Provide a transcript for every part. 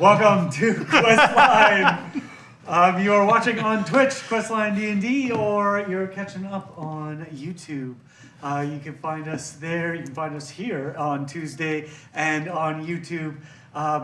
Welcome to Questline. You are watching on Twitch, Questline D&D, or you're catching up on YouTube. You can find us there. You can find us here on Tuesday and on YouTube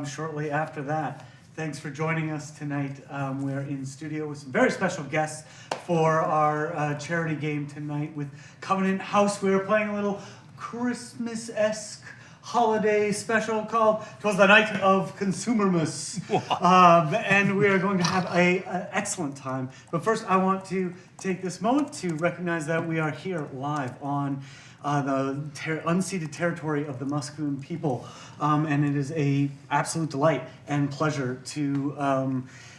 shortly after that. Thanks for joining us tonight. We're in studio with some very special guests for our charity game tonight with Covenant House. We were playing a little Christmas-esque holiday special called "'Twas the Night of Consumermus," and we are going to have an excellent time. But first, I want to take this moment to recognize that we are here live on the unceded territory of the Musqueam people, and it is a absolute delight and pleasure to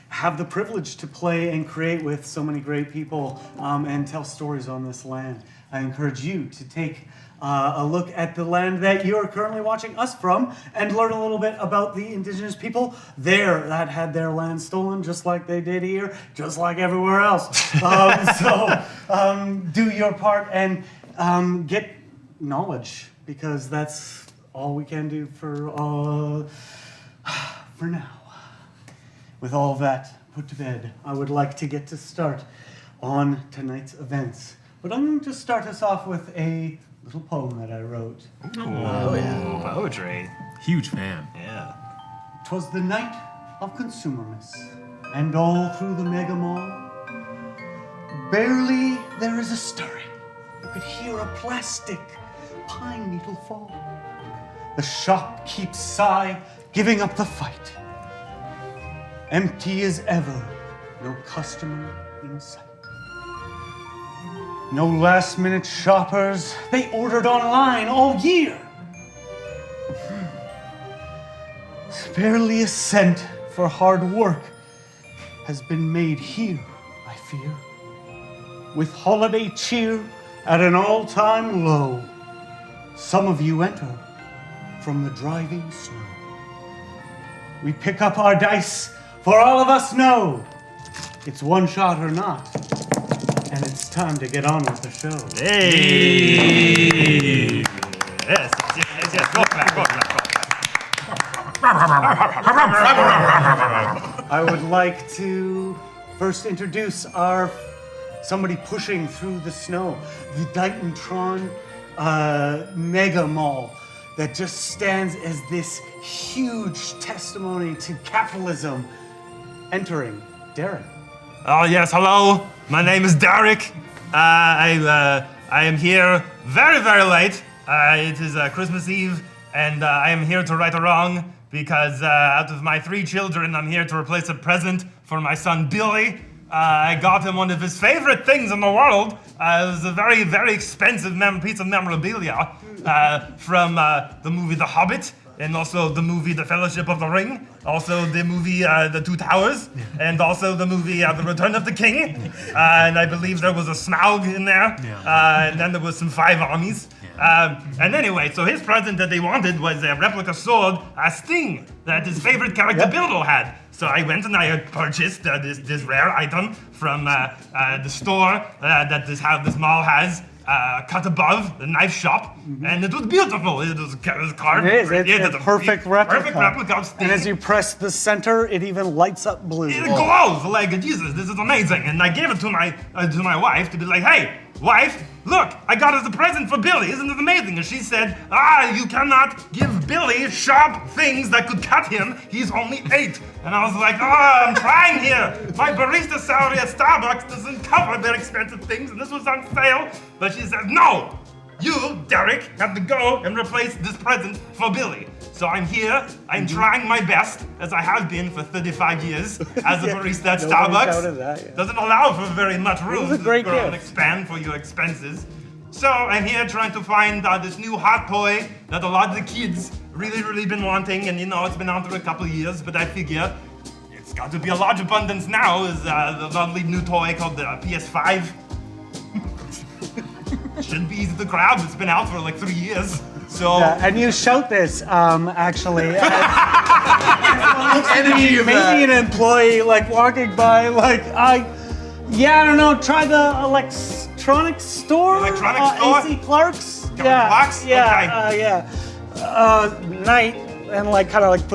have the privilege to play and create with so many great people and tell stories on this land. I encourage you to take a look at the land that you are currently watching us from and learn a little bit about the indigenous people there that had their land stolen just like they did here, just like everywhere else. Do your part and get knowledge, because that's all we can do for now. With all of that put to bed, I would like to get to start on tonight's events. But I'm going to start us off with a little poem that I wrote. Poetry. Huge fan. Yeah. 'Twas the night of Consumermus, and all through the mega mall, barely there is a stirring. You could hear a plastic pine needle fall. The shopkeep sigh, giving up the fight. Empty as ever, no customer in sight. No last-minute shoppers, they ordered online all year. Barely a cent for hard work has been made here, I fear. With holiday cheer at an all-time low, some of you enter from the driving snow. We pick up our dice, for all of us know it's one shot or not. And it's time to get on with the show. Hey! Yes. Go back. I would like to first introduce somebody pushing through the snow, the Titantron Mega Mall that just stands as this huge testimony to capitalism. Entering, Derek. Oh, yes, hello. My name is Derek. I am here very, very late. It is Christmas Eve, and I am here to right a wrong because out of my 3 children, I'm here to replace a present for my son Billy. I got him one of his favorite things in the world. It was a very, very expensive piece of memorabilia from the movie The Hobbit, and also the movie The Fellowship of the Ring, also the movie The Two Towers, and also the movie The Return of the King, and I believe there was a Smaug in there, and then there was some 5 armies. And anyway, so his present that they wanted was a replica sword, a Sting, that his favorite character Bilbo had. So I went and I purchased this rare item from the store that this mall has. Cut above the knife shop, and it was beautiful. It was carved. It is. It's a perfect replica. Perfect replica of Sting. And as you press the center, it even lights up blue. It glows like Jesus. This is amazing. And I gave it to my wife to be like, hey, wife, look, I got it as a present for Billy. Isn't it amazing? And she said, you cannot give Billy sharp things that could cut him. He's only 8. And I was like, I'm trying here. My barista salary at Starbucks doesn't cover their expensive things, and this was on sale. But she said, no, you, Derek, have to go and replace this present for Billy. So I'm here, I'm trying my best, as I have been for 35 years, as a barista at Starbucks. Doesn't allow for very much room to grow and expand for your expenses. So I'm here trying to find this new hot toy that a lot of the kids really been wanting, and it's been out for a couple of years, but I figure it's got to be a large abundance now, is the lovely new toy called the PS5. Shouldn't be easy to grab, it's been out for like 3 years. So and you shout this actually Energy of maybe an employee like walking by I don't know, try the electronics store. Electronics store? AC Clark's. Clark's? Night. and like kind of like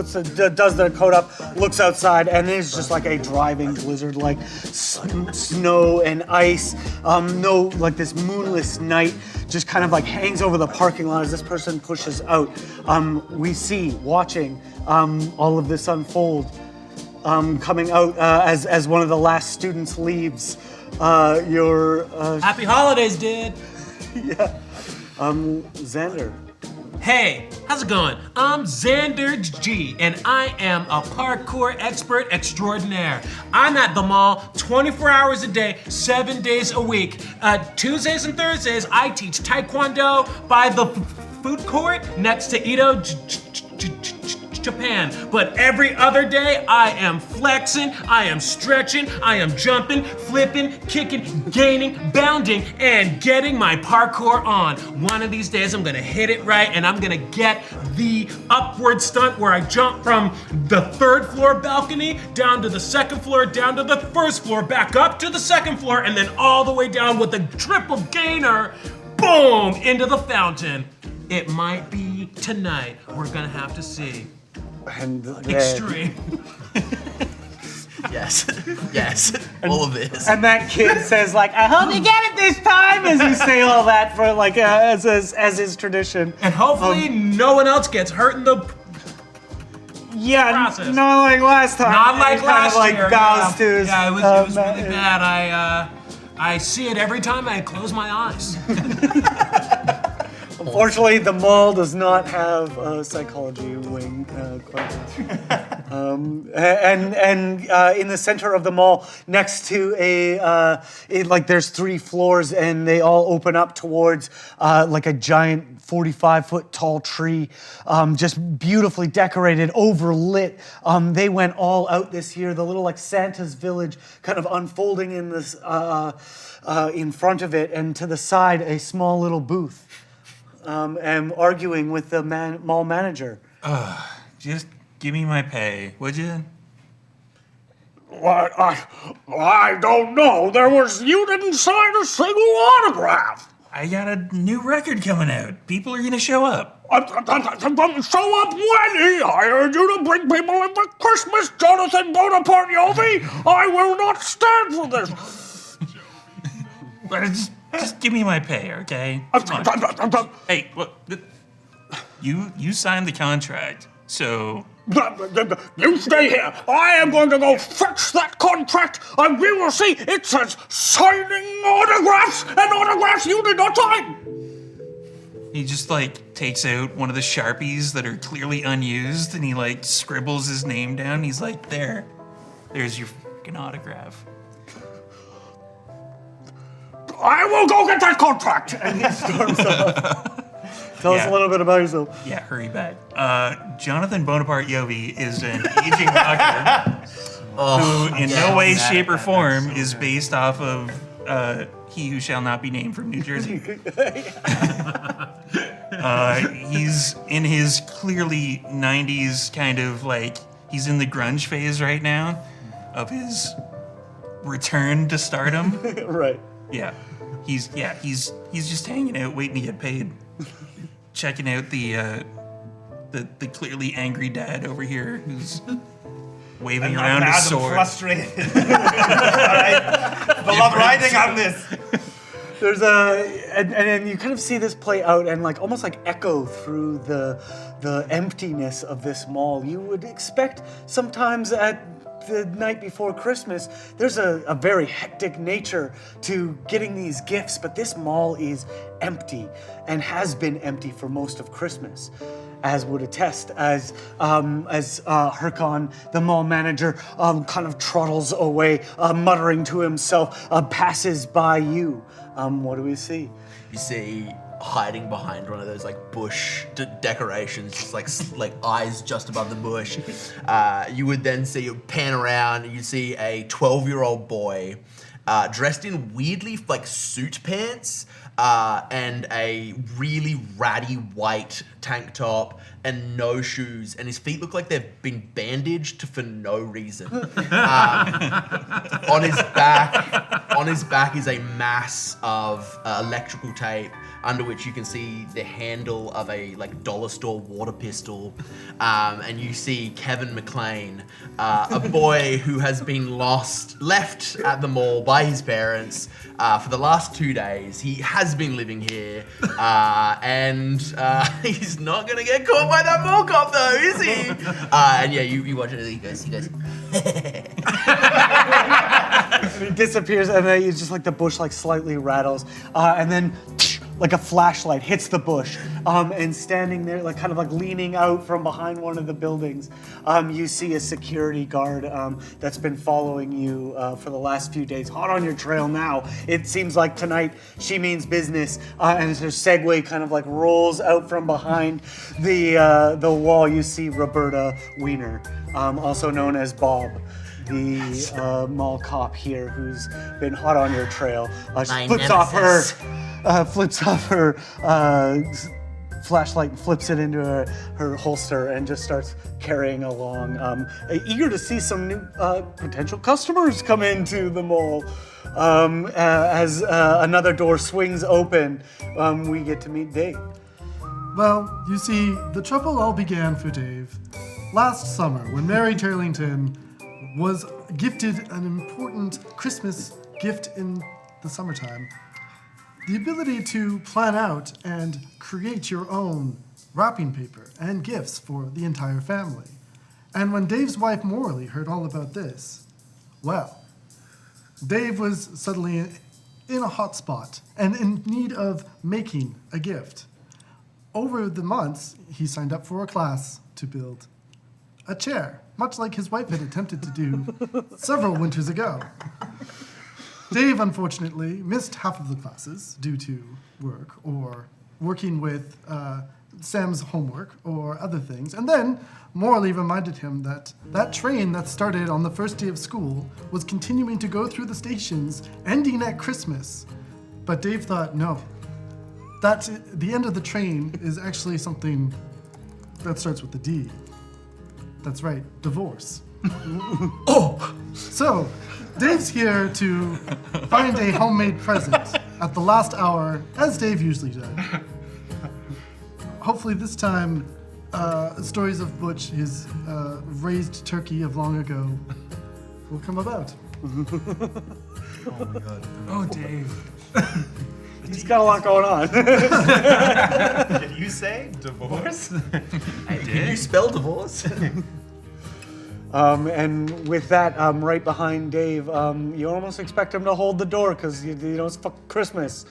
does their coat up, looks outside, and there's just like a driving blizzard, like snow and ice. No, like this moonless night just kind of like hangs over the parking lot as this person pushes out. We see, watching all of this unfold, coming out as one of the last students leaves. Your Happy holidays, dude. yeah, Xander. Hey, how's it going? I'm Xander G, and I am a parkour expert extraordinaire. I'm at the mall 24 hours a day, 7 days a week. Tuesdays and Thursdays, I teach Taekwondo by the food court next to Edo, Japan. But every other day, I am flexing, I am stretching, I am jumping, flipping, kicking, gaining, bounding, and getting my parkour on. One of these days, I'm gonna hit it right, and I'm gonna get the upward stunt where I jump from the 3rd floor balcony down to the 2nd floor, down to the 1st floor, back up to the 2nd floor, and then all the way down with a triple gainer, boom, into the fountain. It might be tonight. We're gonna have to see. And Extreme. Yes, yes, all of this. And that kid says like, I hope you get it this time, as you say all that for like as his tradition. And hopefully no one else gets hurt in the Yeah, process. not like last time. Not like He last kind of like year. bows to his. Yeah, it was really bad. I see it every time I close my eyes. Unfortunately, the mall does not have a psychology wing. And in the center of the mall, next to like there's 3 floors, and they all open up towards like a giant 45-foot tall tree, just beautifully decorated, overlit. They went all out this year. The little like Santa's village kind of unfolding in this in front of it, and to the side a small little booth. And arguing with the mall manager. Just give me my pay, would you? I don't know. You didn't sign a single autograph. I got a new record coming out. People are gonna show up. Show up when? He hired you to bring people in for Christmas, Jonathan Bonaparte Yovi. I will not stand for this. But just give me my pay, okay? Come on. Hey, look, you signed the contract, so You stay here. I am going to go fetch that contract, and we will see. It says signing autographs, and autographs you did not sign. he just like takes out one of the Sharpies that are clearly unused, and he like scribbles his name down. He's like, there's your fucking autograph. I will go get that contract. And he storms off. Tell us a little bit about yourself. Yeah, hurry back. Jonathan Bonaparte Yovi is an aging rocker who in no way, shape, or form is based off of He Who Shall Not Be Named from New Jersey. He's in his clearly 90s kind of like, he's in the grunge phase right now of his return to stardom. Right. Yeah. He's just hanging out waiting to get paid. Checking out the clearly angry dad over here who's waving around his sword. I'm frustrated. I love riding on this. There's and you kind of see this play out and like almost like echo through the emptiness of this mall. You would expect sometimes at the night before Christmas, there's a very hectic nature to getting these gifts, but this mall is empty and has been empty for most of Christmas, as would attest as Hercon, the mall manager, kind of trottles away, muttering to himself, passes by you. What do we see? You see hiding behind one of those like bush decorations, just like eyes just above the bush. You would then see you pan around, you see a 12-year-old boy dressed in weirdly like suit pants and a really ratty white tank top and no shoes, and his feet look like they've been bandaged for no reason. On his back is a mass of electrical tape, under which you can see the handle of a dollar store water pistol, and you see Kevin McLean, a boy who has been left at the mall by his parents for the last 2 days. He has been living here, and he's not gonna get caught by that mall cop though, is he? And yeah, you watch it. He goes. He disappears, and then it's just like the bush slightly rattles, and then like a flashlight hits the bush, and standing there, kind of leaning out from behind one of the buildings, you see a security guard that's been following you for the last few days, hot on your trail now. It seems like tonight she means business, and as her Segway kind of rolls out from behind the wall, you see Roberta Wiener, also known as Bob, the mall cop here who's been hot on your trail. She flips off her flashlight and flips it into her holster and just starts carrying along, eager to see some new potential customers come into the mall. As another door swings open, we get to meet Dave. Well, you see, the trouble all began for Dave last summer when Mary Turlington was gifted an important Christmas gift in the summertime. The ability to plan out and create your own wrapping paper and gifts for the entire family. And when Dave's wife Morley heard all about this, well, Dave was suddenly in a hot spot and in need of making a gift. Over the months, he signed up for a class to build a chair, much like his wife had attempted to do several winters ago. Dave, unfortunately, missed half of the classes due to work or working with Sam's homework or other things. And then Morley reminded him that that train that started on the first day of school was continuing to go through the stations, ending at Christmas. But Dave thought, no, that's the end of the train is actually something that starts with the D. That's right, divorce. Oh! So, Dave's here to find a homemade present at the last hour, as Dave usually does. Hopefully this time, stories of Butch, his raised turkey of long ago, will come about. Oh my god. Oh, Dave. He's got a lot going on. Did you say divorce? I did. Can you spell divorce? And with that, right behind Dave, you almost expect him to hold the door because you know it's Christmas.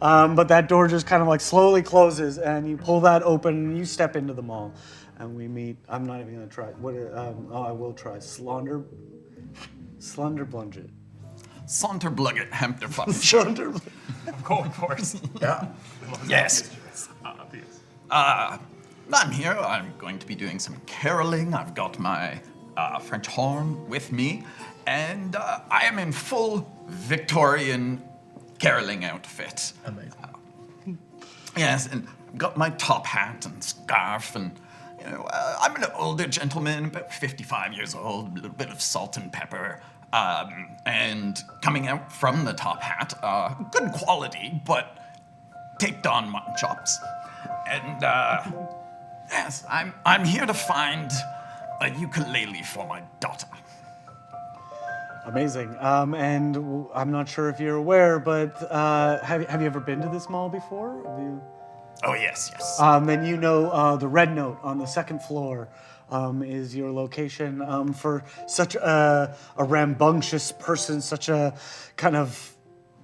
But that door just kind of slowly closes, and you pull that open, and you step into the mall, and we meet. I'm not even gonna try. I will try. Slender Blunget. Saunterblugget Hemterfuck. Slender. Of course. Yeah. Yes. I'm here. I'm going to be doing some caroling. I've got my French horn with me, and I am in full Victorian caroling outfit. Amazing. Yes, and got my top hat and scarf, and I'm an older gentleman, about 55 years old, a little bit of salt and pepper. And coming out from the top hat, good quality, but taped on mutton chops. And yes, I'm here to find a ukulele for my daughter. Amazing. And I'm not sure if you're aware, but have you ever been to this mall before? Oh, yes. Then you know the Red Note on the second floor is your location for such a rambunctious person, such a kind of,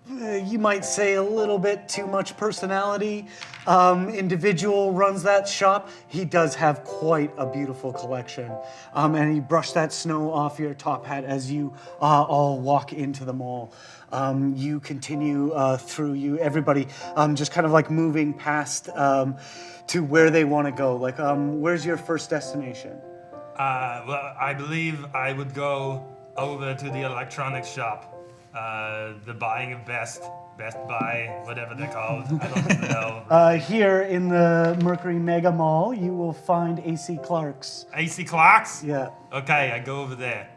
you might say, a little bit too much personality individual runs that shop. He does have quite a beautiful collection. And he brushed that snow off your top hat as you all walk into the mall. You continue through everybody just kind of moving past to where they want to go. Where's your first destination? Well, I believe I would go over to the electronics shop. The buying of Best Buy, whatever they're called. I don't even know. Here in the Mercury Mega Mall, you will find AC Clark's. AC Clark's? Yeah. Okay, I go over there.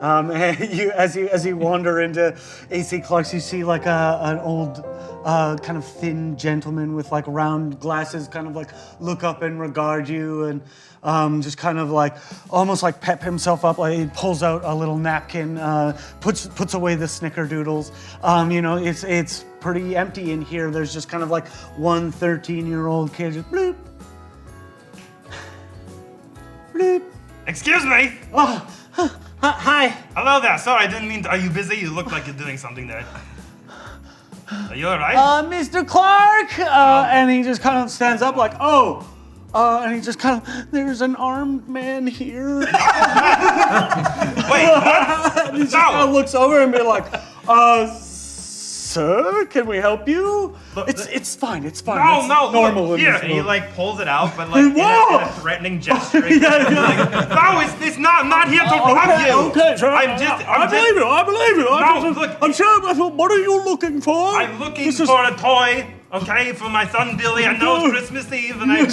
And as you wander into AC Clark's, you see like an old, kind of thin gentleman with like round glasses, kind of like look up and regard you, and just kind of like almost like pep himself up. Like he pulls out a little napkin, puts away the snickerdoodles. It's pretty empty in here. There's just kind of like one 13-year-old kid just bloop, bloop. Excuse me. Oh, hi. Hello there. Sorry, I didn't mean to. Are you busy? You look like you're doing something there. Are you alright? Mr. Clark! And he just kind of stands up like, oh. And he just kind of, there's an armed man here. Wait, what? And he just kind of looks over and be like, sir, can we help you? It's fine. It's normal. Look, in here. this And he world. like pulls it out, but like in a threatening gesture. No, it's not. I'm not here to rob you. Okay, sure. I believe you. No, look. I'm sure. What are you looking for? I'm looking for a toy, okay, for my son Billy. I know it's Christmas Eve, and I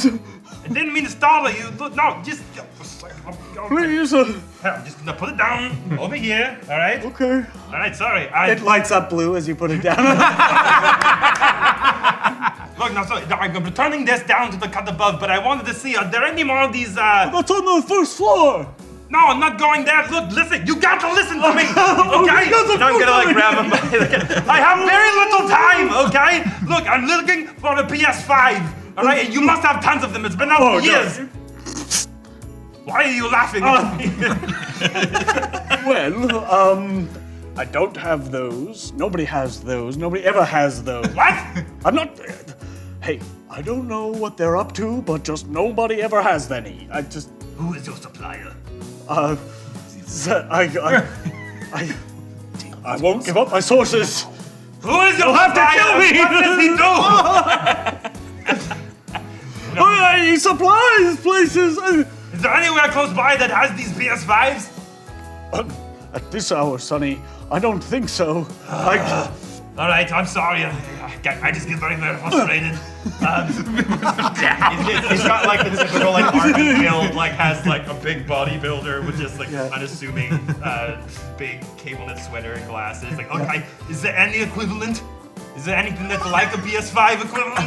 didn't mean to startle you. Look, no, just. Please. I'm just gonna put it down over here. All right. Okay. All right. Sorry. It lights up blue as you put it down. Look, no, sorry. I'm returning this down to the cut above, but I wanted to see. Are there any more of these? That's on the first floor. No, I'm not going there. Look, listen. You got to listen to me, okay? And I'm gonna like grab him. I have very little time, okay? Look, I'm looking for a PS5. All right, and you must have tons of them. It's been out for years. Why are you laughing at me? Well, I don't have those. Nobody has those. Nobody ever has those. What? I'm not. Hey, I don't know what they're up to, but just nobody ever has any. Who is your supplier? I won't give up my sources. Who is your You'll have to supplier? kill me. What does he do? He supplies places. Is there anywhere close by that has these PS5s? At this hour, Sonny, I don't think so. All right, I'm sorry. I just get very, very frustrated. He's got like the typical like army build, like has like a big bodybuilder with just like unassuming big cable knit sweater and glasses. Like, okay, Is there any equivalent? Is there anything that's like a PS5 equivalent?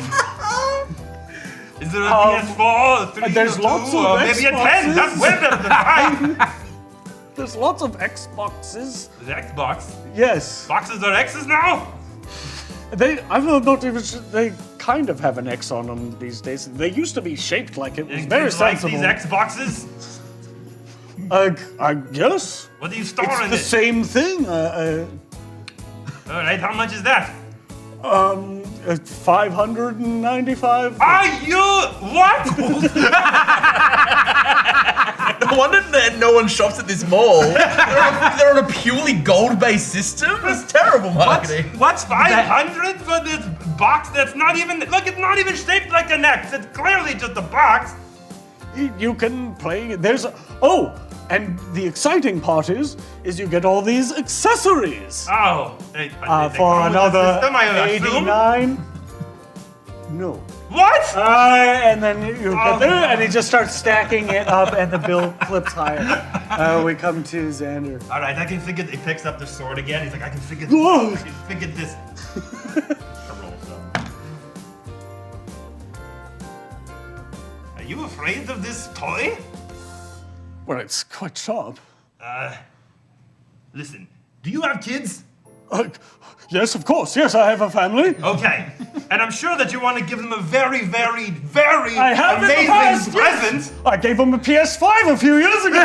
Is there a PS4, a 3, there's or 2, lots of or maybe a 10? Xboxes. That's way better than 5. There's lots of Xboxes. The Xbox. Yes. Boxes are X's now? I'm not even sure, they kind of have an X on them these days. They used to be shaped like it was You very like sensible. these Xboxes? I guess. What do you store It's in the it? same thing. All right, how much is that? 595. Are you what? No wonder that no one shops at this mall. They're on a purely gold-based system. It's terrible marketing. What's 500 for this box that's not even, look, it's not even shaped like an X. It's clearly just a box. You can play. And the exciting part is you get all these accessories. Oh, they For come with the another system, I assume? 89. No. What? And then you get there, and he just starts stacking it up, and the bill flips higher. We come to Xander. All right, I can figure. He picks up the sword again. He's like, I can figure. Whoa. I can figure this. Are you afraid of this toy? Well, it's quite sharp. Listen. Do you have kids? Yes, of course. Yes, I have a family. Okay. And I'm sure that you want to give them a very, very, very I have in the amazing past, present. yes. I gave them a PS5 a few years ago.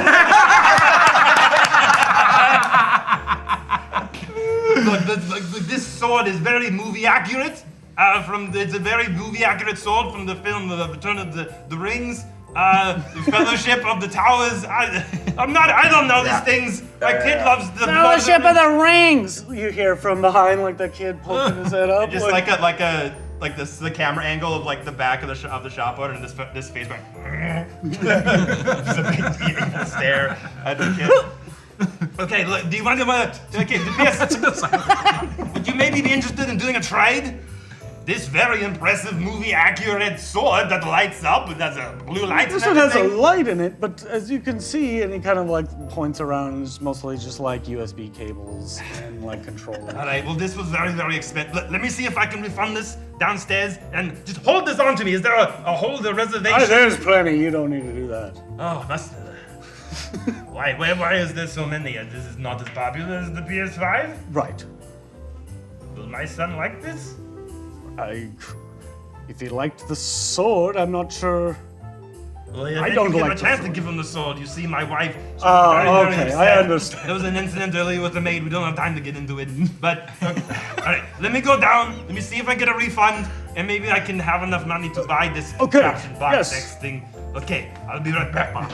Look, this sword is very movie accurate. It's a very movie accurate sword from the film The Return of the Rings. The Fellowship of the Towers. I don't know these things. My kid loves the Fellowship of the Rings! You hear from behind, like the kid poking his head up. just like this the camera angle of like the back of the shop owner and this face going just a big evil stare at the kid. Okay, look, do you want to? Okay, would you maybe be interested in doing a trade? this very impressive movie-accurate sword that lights up and has a blue light This and one has a everything. light in it, but as you can see, and he kind of like points around, and it's mostly just like USB cables and like controllers. All right, well, this was very, very expensive. Let me see if I can refund this downstairs and just hold this on to me. Is there a hold, a reservation? There's plenty. You don't need to do that. Oh, must. Why is there so many? This is not as popular as the PS5? Right. Will my son like this? If he liked the sword, I'm not sure. Well, yeah, I then don't you give like a the chance to sword. give him the sword. You see, my wife. She Oh, was very, very okay, upset. I understand. There was an incident earlier with the maid. We don't have time to get into it. But, okay. All right, let me go down. Let me see if I get a refund, and maybe I can have enough money to buy this contraption box yes. next thing. Okay, I'll be right back, boss.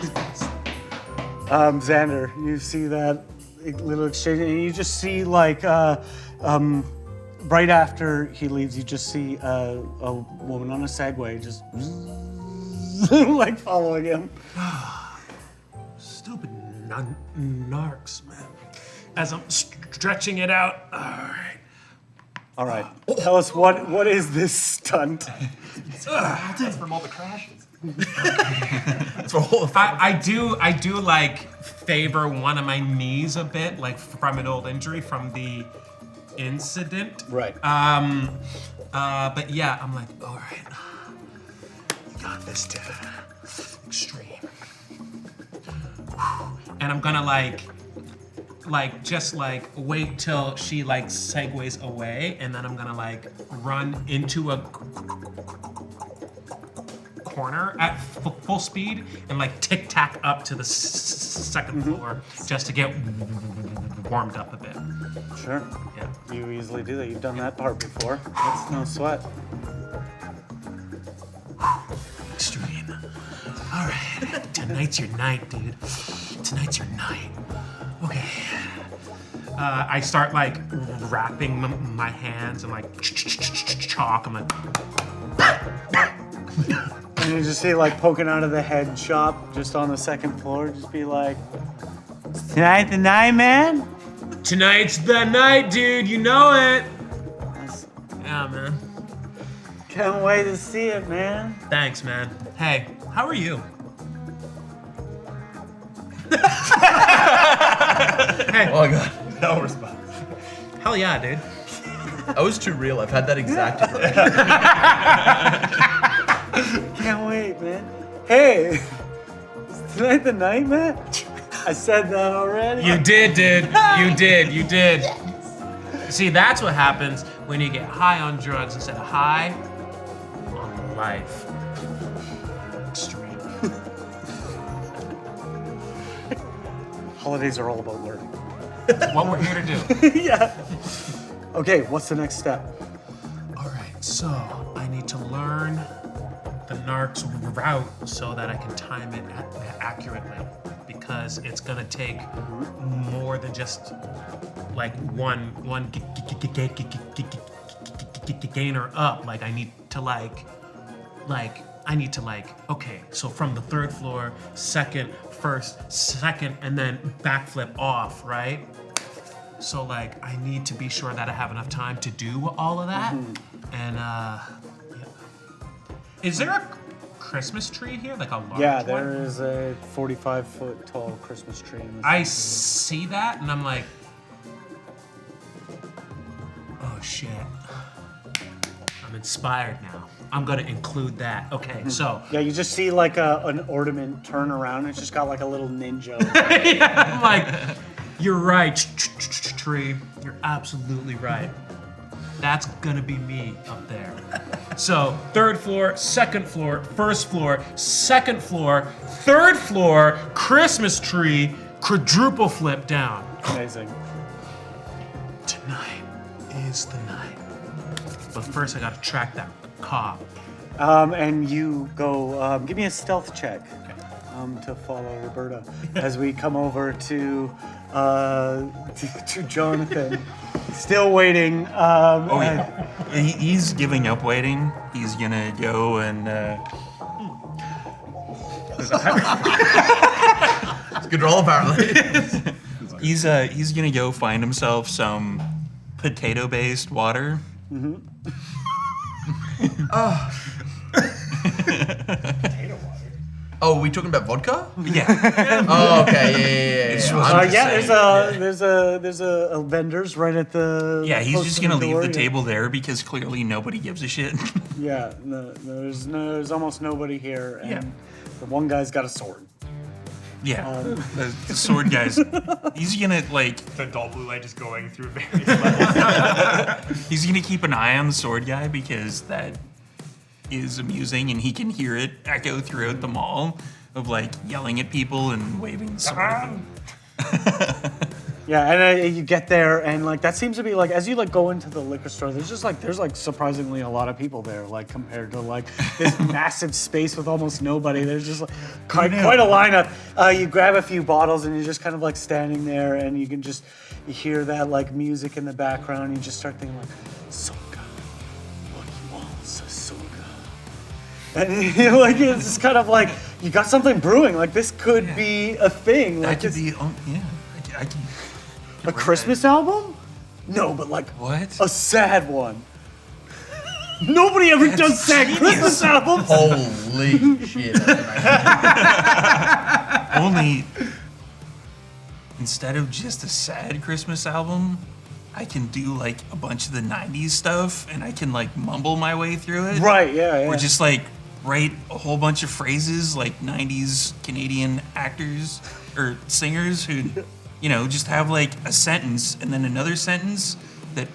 Xander, you see that little exchange, and you just see like, right after he leaves, you just see a woman on a Segway just like following him. Stupid narcs, man. As I'm stretching it out. All right. Tell us what is this stunt? That's from all the crashes. I do like favor one of my knees a bit, like from an old injury from the incident. Right. But yeah, I'm like, all right, you got this, dude. Extreme. And I'm gonna just wait till she like segues away, and then I'm gonna like run into a corner at full speed and like tic tac up to the second floor just to get warmed up a bit. Sure. Yeah. You easily do that. You've done that part before. It's no sweat. Extreme. All right. Tonight's your night, dude. Tonight's your night. Okay. I start like wrapping my hands and like chalk. I'm like, And you just see like poking out of the head shop just on the second floor, just be like, "Tonight the night, man." tonight's the night, dude. You know it. Yeah, man. Can't wait to see it, man. Thanks, man. Hey, how are you? Hey, Oh my god. No response. hell yeah, dude. That was too real. I've had that exact Can't wait, man. Hey, is tonight the night, man? I said that already. You did, dude. You did. See, that's what happens when you get high on drugs instead of high on life. Extreme. Holidays are all about learning. What we're here to do. Yeah. Okay, what's the next step? All right, so I need to learn the narc's route so that I can time it accurately, because it's gonna take more than just like one gainer up. Like I need to okay, so from the third floor, second, first, second, and then backflip off, right? So like I need to be sure that I have enough time to do all of that. And yeah. Is there a Christmas tree here? Like a large Yeah, one? there is a 45-foot tall Christmas tree in the I see that and I'm like, oh shit. I'm inspired now. I'm gonna include that. Okay, so Yeah, you just see like an ornament turn around. It's just got like a little ninja. I'm like, you're right, tree. You're absolutely right. That's gonna be me up there. So, third floor, second floor, first floor, second floor, third floor, Christmas tree, quadruple flip down. Amazing. Tonight is the night. But first, I gotta track that cop. And you go, give me a stealth check to follow Roberta as we come over to Jonathan, still waiting. Oh yeah, he's giving up waiting. He's gonna go and It's a good roll, apparently. he's gonna go find himself some potato-based water. Oh, are we talking about vodka? Yeah. Oh, okay, yeah. There's a vendors right at the. Yeah, he's close just to gonna leave door, the yeah. table there because clearly nobody gives a shit. Yeah, there's almost nobody here, and Yeah. the one guy's got a sword. Yeah, the sword guy's. He's gonna like. The dull blue light just going through various levels. He's gonna keep an eye on the sword guy because that is amusing, and he can hear it echo throughout the mall of like yelling at people and waving the sword at them. Yeah, and you get there, and like that seems to be like as you like go into the liquor store, there's surprisingly a lot of people there, like compared to like this massive space with almost nobody. There's just like quite a lineup. You grab a few bottles, and you're just kind of like standing there, and you can just you hear that like music in the background. And you just start thinking like, Soga, what he wants is Soga, and you're like it's just kind of like you got something brewing. Like this could be a thing. Like That could this- be. I can. a Christmas album? No, but like What? a sad one. Nobody ever does sad Christmas albums. Holy shit. Only instead of just a sad Christmas album, I can do like a bunch of the 90s stuff and I can like mumble my way through it. Right, yeah. Or just like write a whole bunch of phrases like 90s Canadian actors or singers who, you know, just have like a sentence and then another sentence that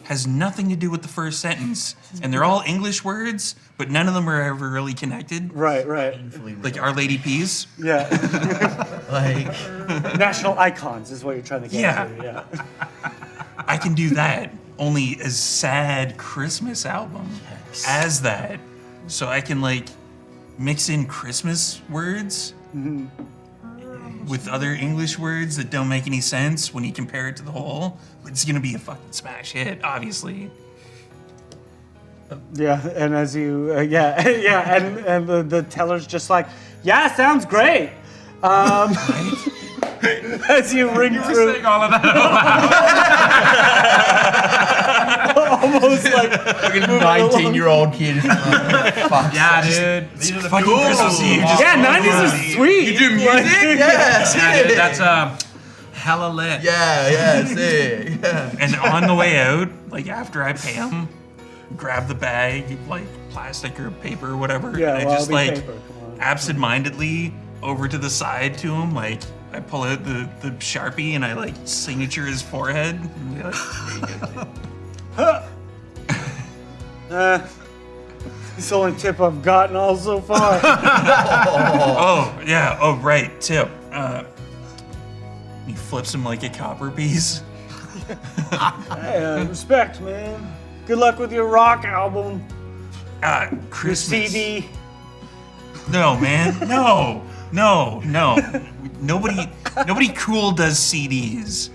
has nothing to do with the first sentence. And they're all English words, but none of them are ever really connected. Right. Like Our Lady Peace. Yeah. Like, National icons is what you're trying to get Yeah. to. Yeah. I can do that, only a sad Christmas album as that. So I can like mix in Christmas words with other English words that don't make any sense when you compare it to the whole. It's gonna be a fucking smash hit, obviously. Yeah, and as you, and the teller's just like, yeah, sounds great. As you ring through, Saying all of that. almost like fucking 19-year-old kid. Fuck. Yeah, dude. These are the Fucking cool. Christmas Eve. Just yeah, 90s are sweet. You do music? Yeah, sick. That's hella lit. Yeah, sick. Yeah. And on the way out, like after I pay him, grab the bag, like plastic or paper or whatever, Yeah, and I well, just it'll be like paper, come on. absentmindedly over to the side to him, like I pull out the Sharpie and I like signature his forehead. And be like, there you go. It's the only tip I've gotten all so far. Oh yeah. Oh right. Tip. He flips him like a copper piece. Hey, respect, man. Good luck with your rock album, your Christmas. CD. No, man. No. Nobody cool does CDs.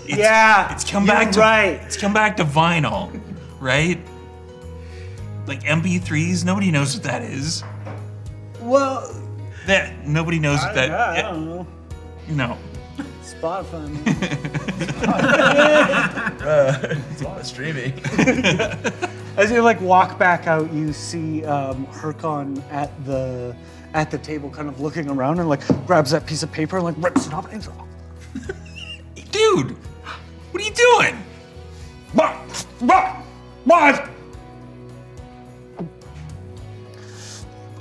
It's come you're back to right. It's come back to vinyl, right? Like MP3s, nobody knows what that is. Well, That nobody knows what that. I don't know. No. Spotify. Man. It's all streaming. As you like walk back out, you see Hercon at the table, kind of looking around, and like grabs that piece of paper and like rips it up and he's like, Dude, what are you doing? What?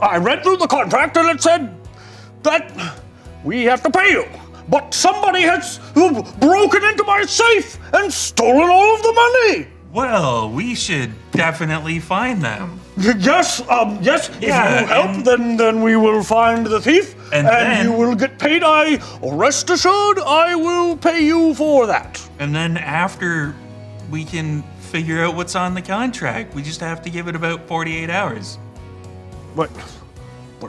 I read through the contract and it said that we have to pay you. But somebody has broken into my safe and stolen all of the money. Well, we should definitely find them. Yes. If Yeah, you help, then we will find the thief, And and then- you will get paid. Rest assured, I will pay you for that. And then after we can figure out what's on the contract, we just have to give it about 48 hours. But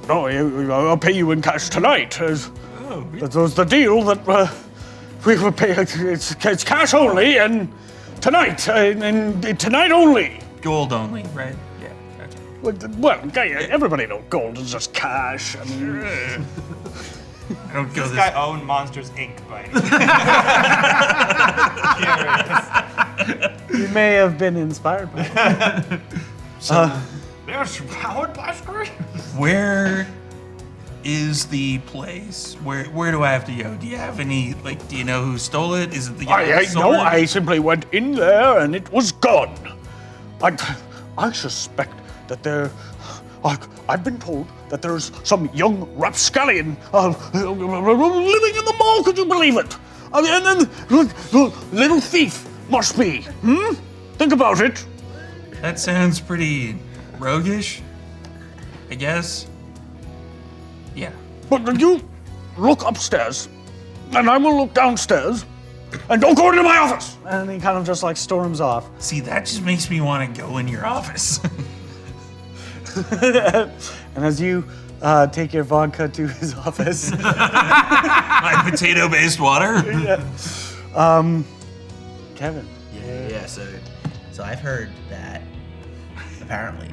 no, I'll pay you in cash tonight. Oh, That was the deal that we will pay. It's cash only, and tonight, and tonight only. gold only, right? Yeah. Okay. Well, everybody knows gold is just cash. I mean, I don't go This this. guy owned Monsters Inc. by any chance. you may have been inspired by it. There's Howard Bosco. Where is the place? Where do I have to go? Do you have any, do you know who stole it? Is it the guy who stole it? I simply went in there and it was gone. I suspect that I've been told that there's some young rapscallion living in the mall, could you believe it? And then, little thief must be, Think about it. That sounds pretty roguish, I guess. Yeah. But you look upstairs, and I will look downstairs, and don't go into my office. And he kind of just like storms off. See, that just makes me want to go in your office. And as you take your vodka to his office, My potato-based water. Kevin. Yeah. So I've heard that apparently,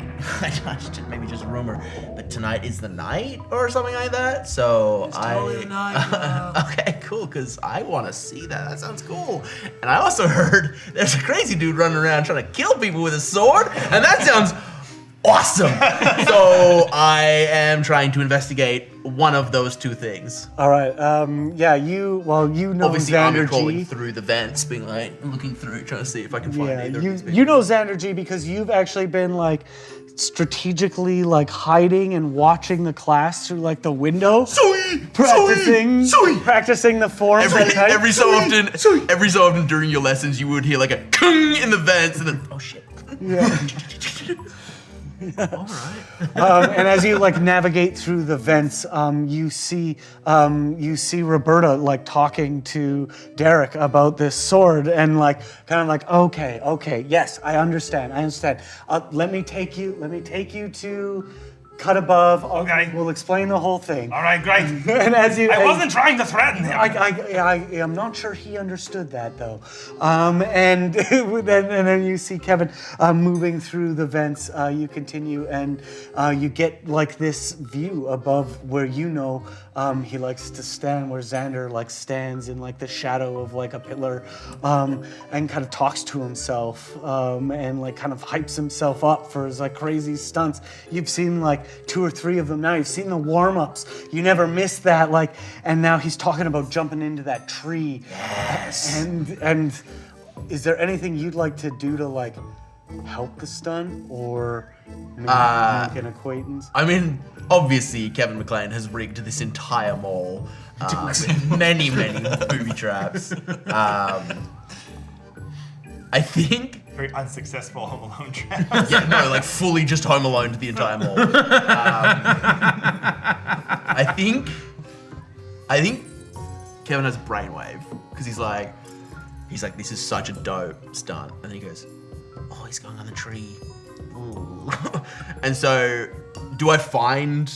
maybe just a rumor, but tonight is the night or something like that. So totally the night, okay, cool, because I want to see that. That sounds cool. And I also heard there's a crazy dude running around trying to kill people with a sword, and that sounds awesome. So I am trying to investigate one of those two things. All right. You know Obviously, I'm Xander crawling G. through the vents, being like looking through, trying to see if I can find either of these people. You know Xander G because you've actually been like strategically like hiding and watching the class through like the window, practicing the forms. Every so often during your lessons, you would hear like a kung in the vents, and then oh shit. Yeah. All right. And as you like navigate through the vents, you see Roberta like talking to Derek about this sword, and like kind of like okay, yes, I understand. Let me take you to Cut Above. Okay. We'll explain the whole thing. All right, great. And as you, I wasn't trying to threaten him. I'm not sure he understood that though. And then you see Kevin moving through the vents. You continue and you get like this view above where he likes to stand, where Xander like stands in like the shadow of like a pillar, and kind of talks to himself, and like kind of hypes himself up for his like crazy stunts. You've seen like 2 or 3 of them now. You've seen the warm-ups. You never missed that. And now he's talking about jumping into that tree. Yes. And is there anything you'd like to do to like help the stunt or make an acquaintance? I mean, obviously, Kevin McLean has rigged this entire mall with many booby traps. I think. Very unsuccessful Home Alone trap. Yeah, no, like fully just Home Alone to the entire mall. I think Kevin has a brainwave because he's like, this is such a dope stunt, and then he goes, oh, he's going on the tree. Ooh. And so, do I find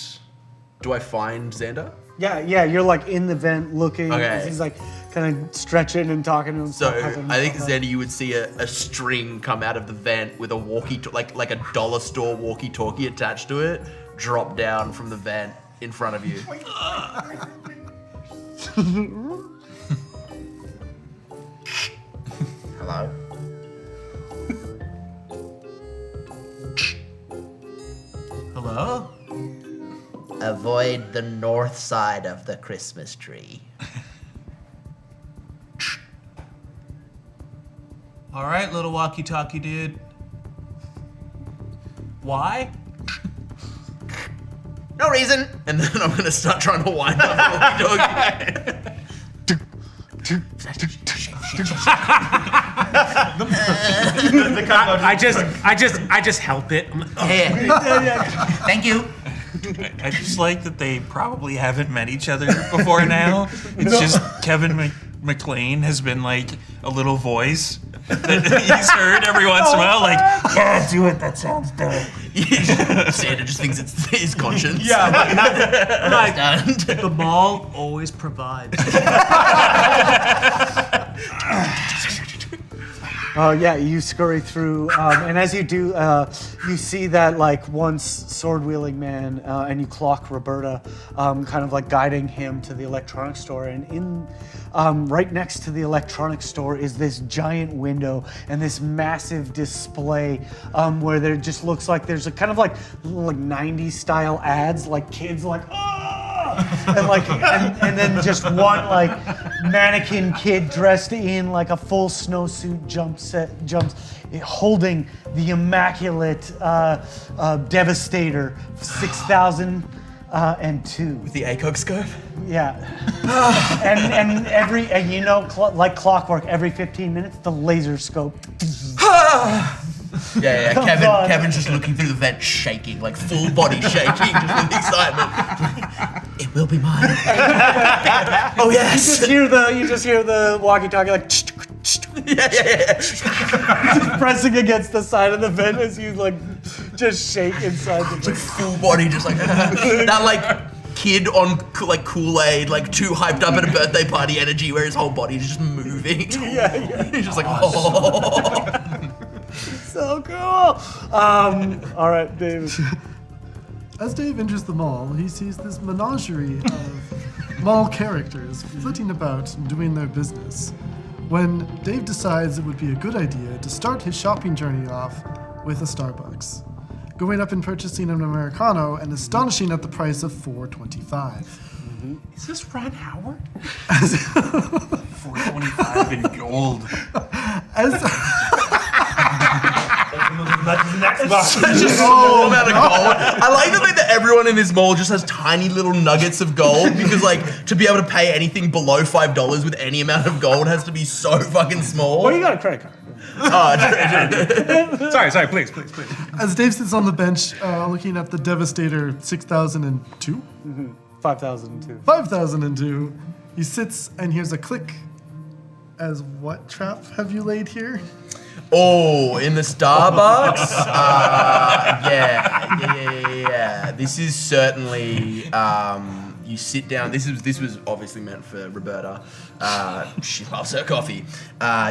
Xander? Yeah, you're like in the vent looking. Okay. He's like kind of stretching and talking to So himself. I think Xander, you would see a string come out of the vent with a like a dollar store walkie-talkie attached to it, drop down from the vent in front of you. Hello. Hello? Avoid the north side of the Christmas tree. All right, little walkie-talkie dude. Why? No reason. And then I'm gonna start trying to wind up the walkie-talkie. I just help it. Thank you. I just like that they probably haven't met each other before now. It's just Kevin McLean has been like a little voice that he's heard every once in a while, like, yeah, do it, that sounds dope. Santa just thinks it's his conscience. Yeah, but the mall always provides. Yeah, you scurry through, and as you do, you see that like once sword-wielding man, and you clock Roberta, kind of like guiding him to the electronics store. And in right next to the electronics store is this giant window and this massive display where there just looks like there's a kind of like 90s style ads, like kids like and like and then just one like mannequin kid dressed in like a full snowsuit jumps holding the immaculate Devastator 6002 With the ACOG scope? Yeah. and every like clockwork, every 15 minutes the laser scope. Yeah. Kevin's just looking through the vent, shaking, like full body shaking, just with excitement. It will be mine. Oh yes. You just hear the walkie-talkie like. Yeah. Just pressing against the side of the vent as you like just shake inside the Like full body, just like that, like kid on like Kool-Aid, like too hyped up at a birthday party energy, where his whole body's just moving. Yeah. He's just like, oh. So cool. All right, Dave. As Dave enters the mall, he sees this menagerie of mall characters flitting about and doing their business. When Dave decides it would be a good idea to start his shopping journey off with a Starbucks, going up and purchasing an Americano and astonishing at the price of $4.25. Is this Ron Howard? $4.25 in gold. Such a small amount of gold. I like the fact that everyone in this mall just has tiny little nuggets of gold, because like to be able to pay anything below $5 with any amount of gold has to be so fucking small. Well, you got a credit card. Sorry, please. As Dave sits on the bench looking at the Devastator 6002? 5002. 5002. He sits and hears a click. As what trap have you laid here? Oh, in the Starbucks? Yeah. This is certainly, you sit down, this was obviously meant for Roberta. She loves her coffee.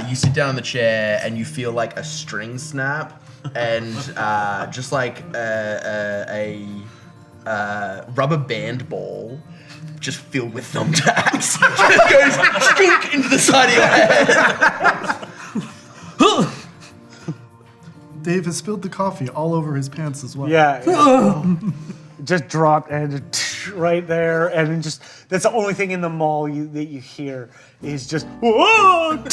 You sit down in the chair and you feel like a string snap, and just like a rubber band ball just filled with thumbtacks just goes skink into the side of your head. Dave has spilled the coffee all over his pants as well. Yeah. Just dropped and right there, and then just that's the only thing in the mall that you hear is just whoa!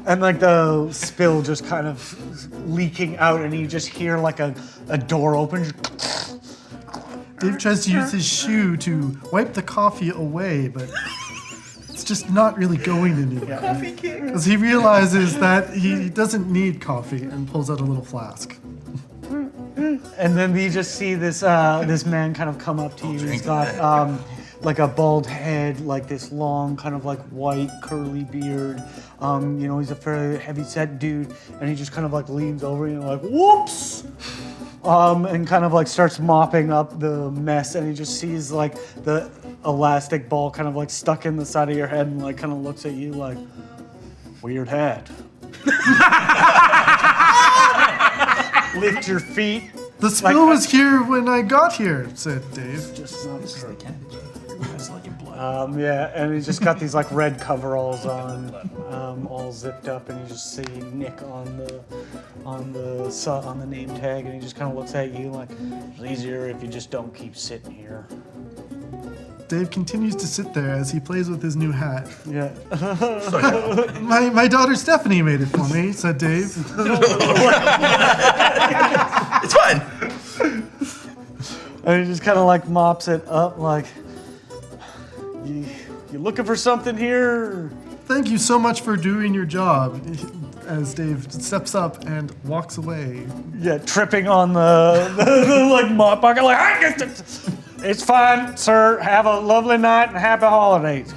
And like the spill just kind of leaking out, and you just hear like a door open. Dave tries to use his shoe to wipe the coffee away, but it's just not really going anywhere. Because he realizes that he doesn't need coffee and pulls out a little flask. And then you just see this this man kind of come up to you. He's got like a bald head, like this long kind of like white curly beard. He's a fairly heavy set dude, and he just kind of like leans over you and like whoops. And kind of like starts mopping up the mess, and he just sees like the elastic ball kind of like stuck in the side of your head, and like kind of looks at you like, weird hat. Lift your feet. The spill was here when I got here, said Dave. Yeah, and he's just got these like red coveralls on, all zipped up, and you just see Nick on the name tag, and he just kind of looks at you like, it's easier if you just don't keep sitting here. Dave continues to sit there as he plays with his new hat. Yeah. My daughter Stephanie made it for me, said Dave. It's fine. And he just kind of like mops it up, like, you looking for something here? Thank you so much for doing your job. As Dave steps up and walks away. Yeah, tripping on the like mop bucket, like, it's fine, sir. Have a lovely night and happy holidays.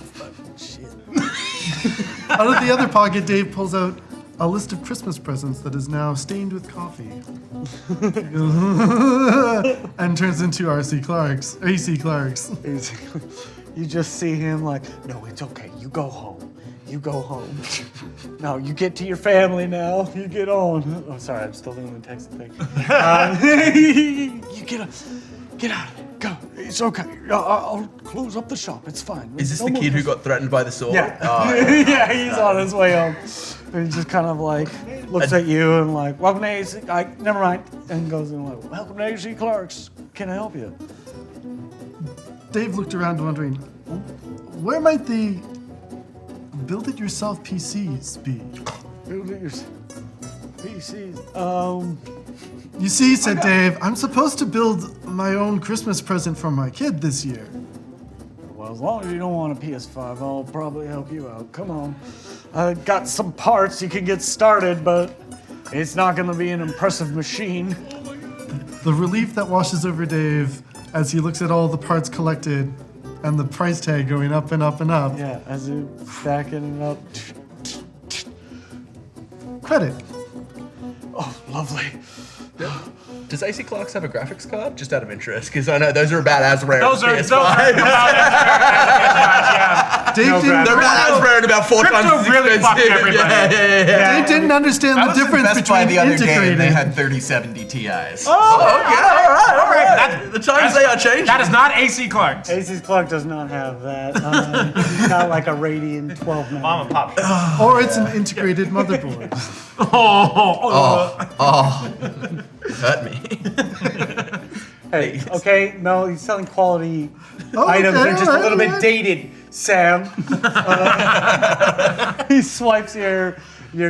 Shit. Out of the other pocket, Dave pulls out a list of Christmas presents that is now stained with coffee. And turns into AC Clark's. You just see him like, no, it's okay. You go home. you go home. No, you get to your family now. You get on. Oh, sorry, I'm still doing the text thing. You get out. Go. It's okay. I'll close up the shop. It's fine. Is this No the more kid who customers. got threatened by the sword? Yeah. Oh, yeah. Yeah, he's on his way home. And he just kind of like looks at you and like, welcome to AC. Never mind. And goes in like, welcome to AC Clark's. Can I help you? Dave looked around wondering, where might the build-it-yourself PCs be? Build it yourself. PCs. You see, said Dave, I'm supposed to build my own Christmas present for my kid this year. Well, as long as you don't want a PS5, I'll probably help you out. Come on. I got some parts you can get started, but it's not going to be an impressive machine. The relief that washes over Dave as he looks at all the parts collected and the price tag going up and up and up. Yeah, as you stacking it up. Credit. Oh, lovely. Does AC Clark's have a graphics card? Just out of interest, because I know those are about as rare Those are as about PS5. yeah. Dave, They're about as rare and about 4 Crypto times as really fucked expensive. everybody. Dave didn't understand I the was at difference Best Buy between the other day integrated. and they had 3070 Ti's. Oh, okay, all right. That- The times they are changing. That is not AC Clark's. AC Clark does not have that. He's got like a Radeon 1290. Mom and pop shop. Or it's an integrated motherboard. Hurt me. Hey, okay, no, he's selling quality Oh, items. okay, They're just a alright, little bit alright. dated, Sam. He swipes your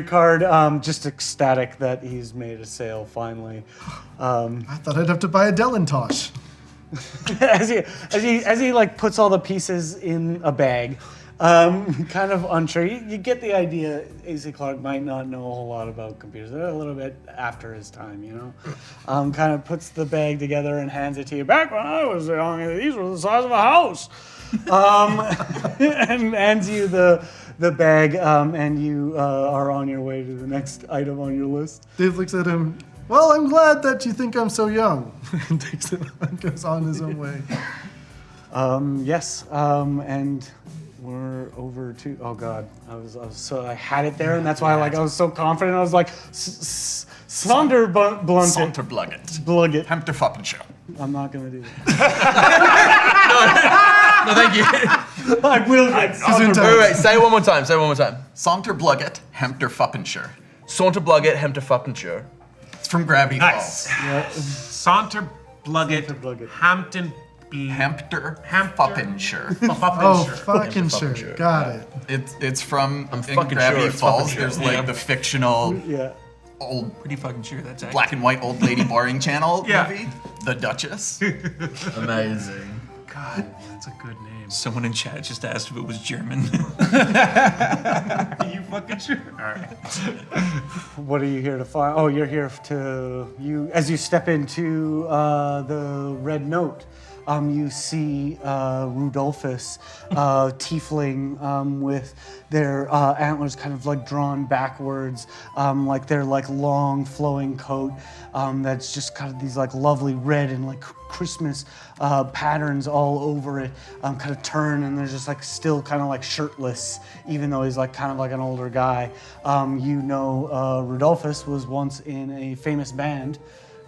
card, just ecstatic that he's made a sale finally. I thought I'd have to buy a Delantosh. as he like puts all the pieces in a bag, kind of unsure. You get the idea. AC Clark might not know a whole lot about computers. They're a little bit after his time, you know. Kind of puts the bag together and hands it to you. Back when I was young, these were the size of a house. And hands you the bag, and you are on your way to the next item on your list. Dave looks at him. Well, I'm glad that you think I'm so young. And takes it and goes on his own way. Yes, and we're over to. Oh God, I had it there, and that's why I was so confident. I was like, Saunter Blunted. Saunter Blugget. Blugget. Hemter Foppenshow. I'm not gonna do that. No, thank you. I will get Saunter. Wait, say it one more time. Saunter Blugget, Hemter Foppenshow. Saunter Blugget, Hemter Fuppensure. It's from Gravity Nice. Falls. Saunter Blugget, Blugget. Hampton Hemter Hampter. Foppenshow. Oh, fucking sure. Got it. It's from in fucking Gravity sure it's Falls. fucking There's sure. like the fictional Yeah. old Pretty fucking sure that's accurate. black and white old lady boring channel Yeah. movie, The Duchess. Amazing. God, that's a good name. Someone in chat just asked if it was German. Are you fucking sure? All right. What are you here to find? Oh, you're here as you step into the Red Note. You see Rudolphus, tiefling, with their antlers kind of like drawn backwards, like their like long flowing coat that's just kind of these like lovely red and like Christmas patterns all over it, kind of turn, and they're just like still kind of like shirtless, even though he's like kind of like an older guy. Rudolphus was once in a famous band.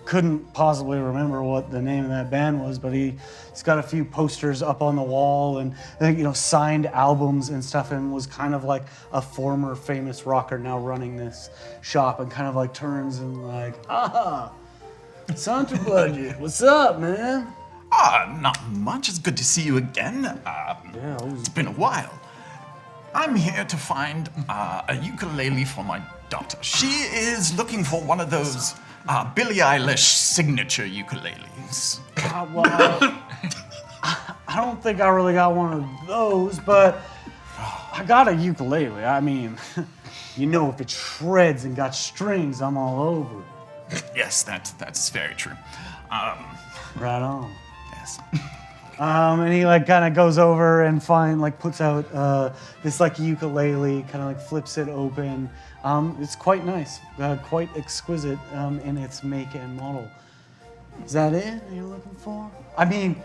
Couldn't possibly remember what the name of that band was, but he's got a few posters up on the wall and signed albums and stuff, and was kind of like a former famous rocker now running this shop, and kind of like turns and like, Saunter Bludget, what's up, man? Not much. It's good to see you again. It's been a while. I'm here to find a ukulele for my daughter. She is looking for one of those Billie Eilish signature ukuleles. I don't think I really got one of those, but I got a ukulele. I mean, if it shreds and got strings, I'm all over it. Yes, that's very true. Right on. Yes. And he like kind of goes over and puts out this like ukulele, kind of like flips it open. It's quite nice, quite exquisite in its make and model. Is that it you're looking for? I mean,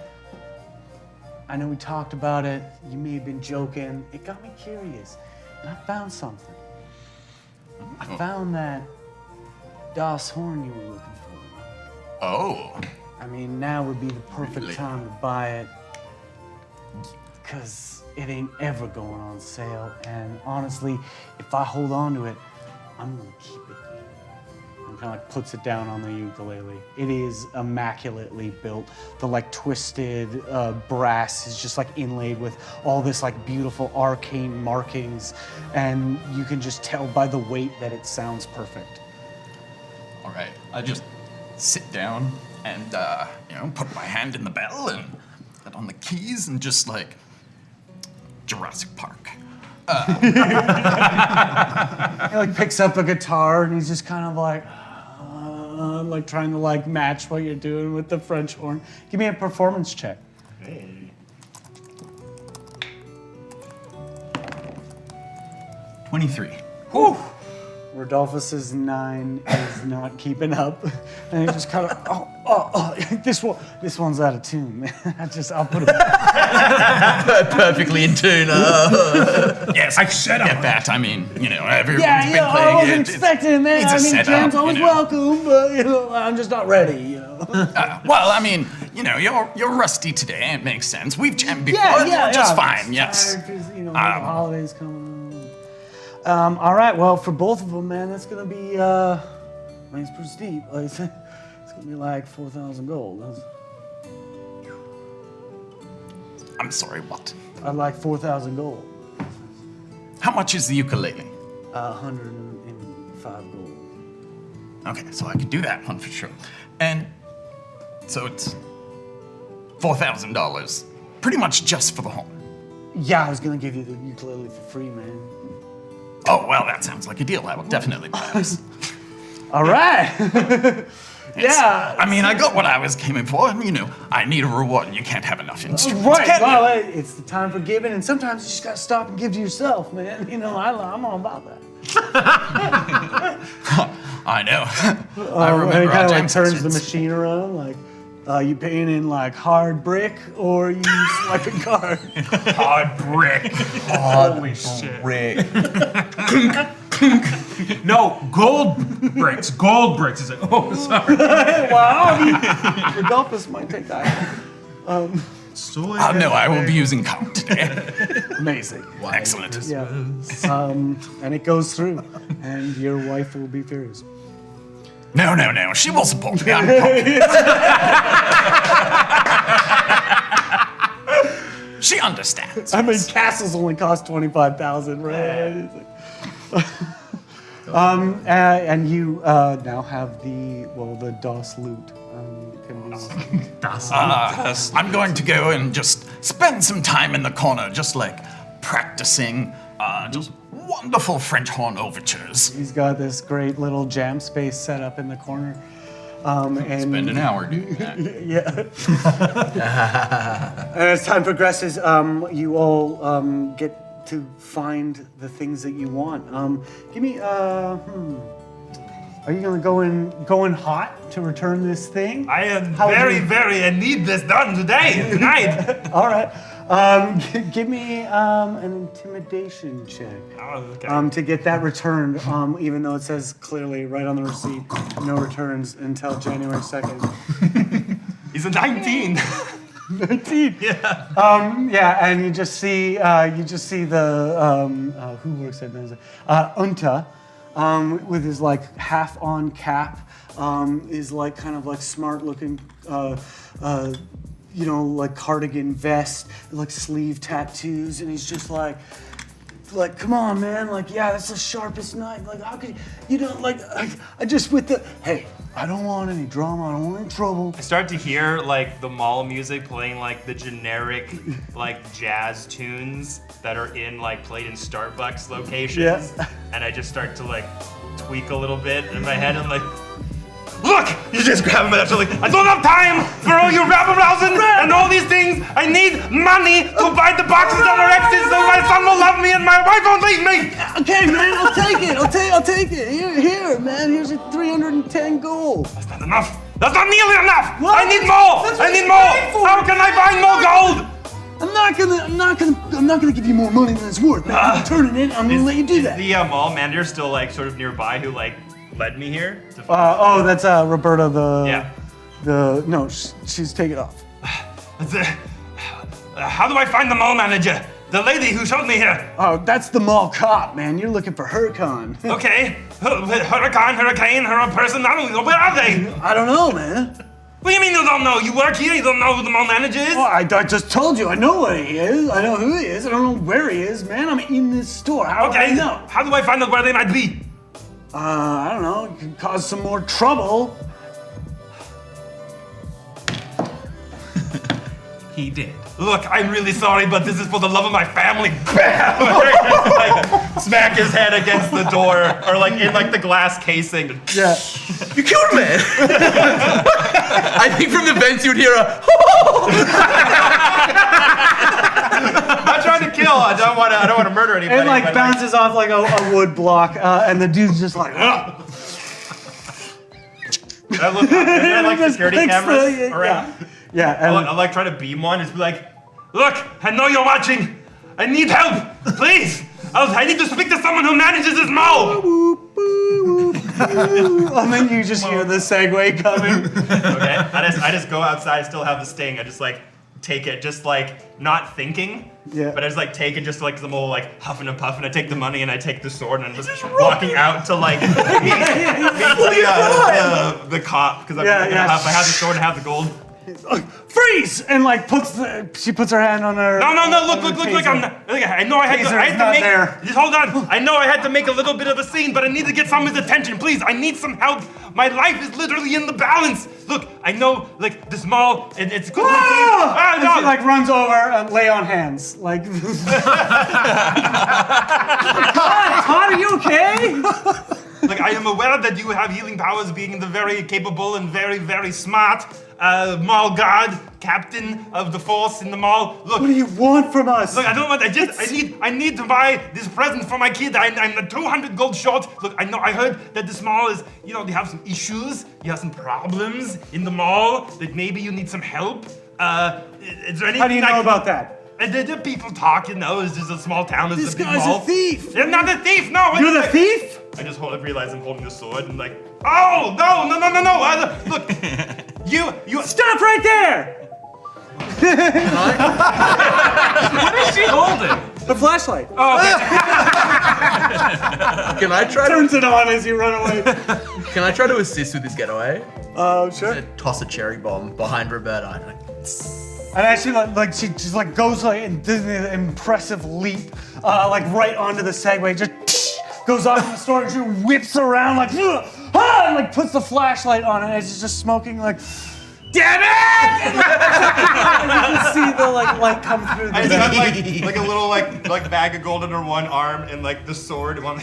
I know we talked about it. You may have been joking. It got me curious. I found something. I found that DOS horn you were looking for. Oh. I mean, now would be the perfect Really? time to buy it. Because it ain't ever going on sale. And honestly, if I hold on to it, I'm going to keep it. And kind of like puts it down on the ukulele. It is immaculately built. The like twisted brass is just like inlaid with all this like beautiful arcane markings. And you can just tell by the weight that it sounds perfect. All right. I just sit down and, put my hand in the bell and get on the keys and just like Jurassic Park. He like picks up a guitar and he's just kind of like trying to like match what you're doing with the French horn. Give me a performance check. Hey. 23. Whew. Rodolphus's 9 is not keeping up, and he just kind of this one's out of tune, man. I'll put it. Perfectly in tune. Yes, I get that. I mean, everyone's Yeah, been I playing wasn't it. expecting it, man. It's a I mean, setup, jam's always welcome, but I'm just not ready. Well, I mean, you're rusty today. It makes sense. We've jammed before. Just fine. Yes. Tired 'cause, the holidays coming. All right, well, for both of them, man, that's gonna be, it's pretty steep. It's gonna be like 4,000 gold. I'm sorry. What? I'd like 4,000 gold. How much is the ukulele? 105 gold. Okay, so I could do that one for sure. And so it's $4,000, pretty much just for the horn. Yeah, I was gonna give you the ukulele for free, man. Oh, well, that sounds like a deal. I will definitely buy this. All right. Yeah. I mean, I got what I was aiming for, and I need a reward, and you can't have enough instruments. Right. can Well, you? it's the time for giving, and sometimes you just gotta stop and give to yourself, man. I'm all about that. I know. I And remember he our kind of jam like turns the sessions. machine around, like, you paying in like hard brick or you swiping card? Hard brick. Holy shit. Rick. No, gold bricks. Gold bricks. Is like, oh, sorry. Wow. Rodolphus might take that. Oh, no, I will be using count today. Amazing. Excellent. Yeah. And it goes through, and your wife will be furious. No. She will support me. I'm confident. She understands. I mean, castles only cost 25,000, right? And you now have the DOS loot. I'm going to go and just spend some time in the corner, just like practicing just wonderful French horn overtures. He's got this great little jam space set up in the corner. And Spend an hour doing that. Yeah. And as time progresses, you all get to find the things that you want. Give me, are you gonna go in hot to return this thing? I am How would you- I need this done tonight. All right. Give me an intimidation check. Oh, okay. To get that returned, even though it says clearly right on the receipt, no returns until January 2nd. He's a 19. 19. Yeah. Yeah, and you just see the who works at Mensa? Unta, with his like half-on cap, is like kind of like smart-looking, like cardigan vest, like sleeve tattoos, and he's just like, come on, man, like, yeah, that's the sharpest knife. Like, how could you don't like? I just with the hey, I don't want any drama. I don't want any trouble. I start to hear like the mall music playing like the generic like jazz tunes that are played in Starbucks locations. Yeah. And I just start to like tweak a little bit in my head and like, look! You just grab him and like, I don't have time for all your rabble-rousing and all these things. I need money to buy the boxes that are X's so my son will love me and my wife won't leave me. Okay, man, I'll take it. I'll take it. Here, man. Here's your 310 gold. That's not enough. That's not nearly enough. What? I need more. That's I what need you more. paid for. How can I find more gold? I'm not not gonna give you more money than it's worth. Man. I'm turning it. I'm gonna let you do that. The mall manager still like sort of nearby who like led me here? That's Roberta. Yeah. She's taken off. How do I find the mall manager? The lady who showed me here. Oh, that's the mall cop, man. You're looking for Hurricane. Okay. Hurricane, her person. I don't know. Where are they? I don't know, man. What do you mean you don't know? You work here, you don't know who the mall manager is? Oh, I just told you. I know what he is. I know who he is. I don't know where he is, man. I'm in this store. How do I know? How do I find out where they might be? I don't know. It could cause some more trouble. He did. Look, I'm really sorry, but this is for the love of my family. Bam! Like, smack his head against the door, or like in like the glass casing. Yeah. You killed a man. I think from the vents you would hear a. I'm not trying to kill. I don't want to murder anybody. It like but, bounces off like a wood block, and the dude's just like, ugh. I look. Is there like security cameras around? Yeah, I'll like try to beam one. Just be like, Look, I know you're watching. I need help. Please. I need to speak to someone who manages this mall. and then you just hear the Segway coming. okay. I just go outside. I still have the sting. I just like take it, just like not thinking. Yeah. But I just like take it, just like some old like huffing and puffing. I take the money and I take the sword and I'm just walking out to like meet the cop because I have the sword and have the gold. Freeze! And like she puts her hand on her. No, look, I know I had to make there. Just hold on. I know I had to make a little bit of a scene, but I need to get someone's attention. Please, I need some help. My life is literally in the balance. Look, I know like this mall, it's good. And she like runs over and lay on hands. Like Todd, are you okay? Like I am aware that you have healing powers, being the very capable and very, very smart mall guard, captain of the force in the mall. Look, What do you want from us? look, I don't want. I need to buy this present for my kid. I'm 200 gold short. Look, I heard that this mall is, they have some issues. You have some problems in the mall. That maybe you need some help. Is there anything? How do you know about that? The people talk, it's just a small town. It's This a big guy's mall. a thief. I'm not a thief. No. You're the thief? I just realize I'm holding the sword and like, oh no! Look, you Stop right there! What is she holding? The flashlight. Oh, okay. Can I try to? Turns it on as you run away. Can I try to assist with this getaway? Sure. I toss a cherry bomb behind Roberta. I'm like, And actually, like she just like goes like and does an impressive leap, like right onto the Segway, just goes off in the store and she whips around like, and like puts the flashlight on it and it's just smoking like, damn it! And you can see the like light come through. I just have like a little like bag of gold under one arm and like the sword one.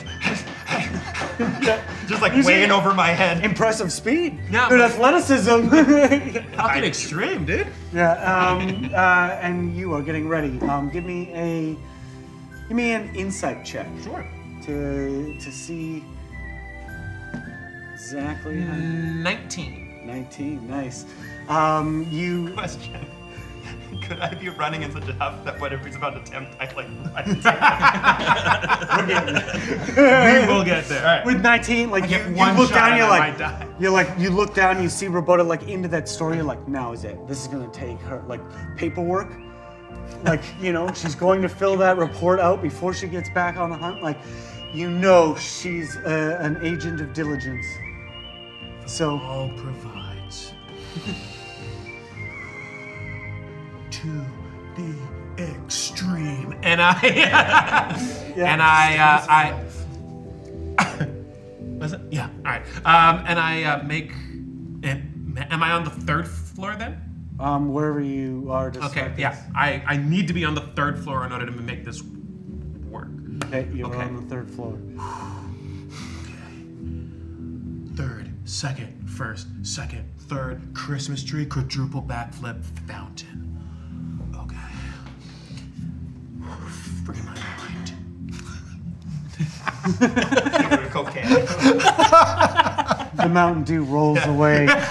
Just like weighing over my head. Impressive speed. Yeah. Good athleticism. Fucking extreme, dude. Yeah. And you are getting ready. Give me an insight check. Sure. To see exactly how 19. 19, nice. You Question. Could I be running in such a huff that whatever he's about to attempt, I like We will get there. Alright. with 19, like you one look shot down, and you're I like, might die. you look down, you see Roberta like into that store. You're like, now is it? This is gonna take her like paperwork. Like she's going to fill that report out before she gets back on the hunt. Like, she's an agent of diligence. So. All provides to the extreme, and I was it? Yeah. All right. And I make. Am I on the third floor then? Wherever you are. To Okay. start Yeah. this. I need to be on the third floor in order to make this work. Okay, you're Okay. on the third floor. Third, second, first, second, third, Christmas tree, quadruple backflip, fountain. Okay. Freaking my mind. cocaine. The Mountain Dew rolls away. Stop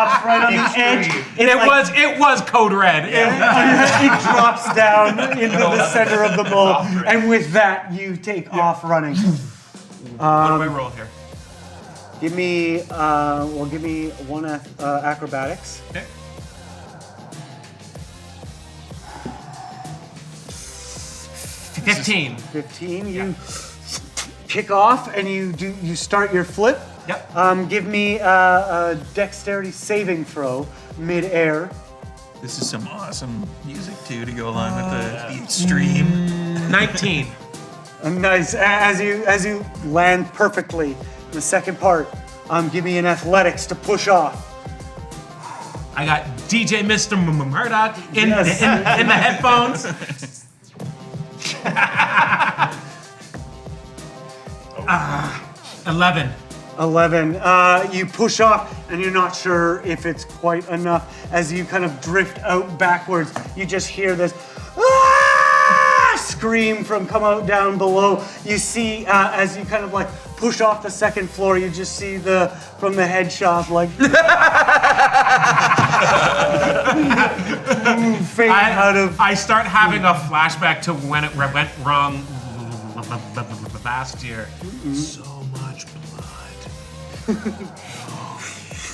stops right on the edge. It was code red. It drops down into the center of the bowl, and with that, you take off running. What do I roll here? Give me one acrobatics. Okay. 15. 15. You kick off, and you start your flip. Yep. Give me a dexterity saving throw mid-air. This is some awesome music too to go along with the extreme. 19. Nice. As you land perfectly, the second part, give me an athletics to push off. I got DJ Mr. Murdoch in the headphones. 11. 11. You push off, and you're not sure if it's quite enough. As you kind of drift out backwards, you just hear this scream come out down below. You see, as you kind of like push off the second floor, you just see from the head shop like fade out of. I start having a flashback to when it went wrong last year. So much blood.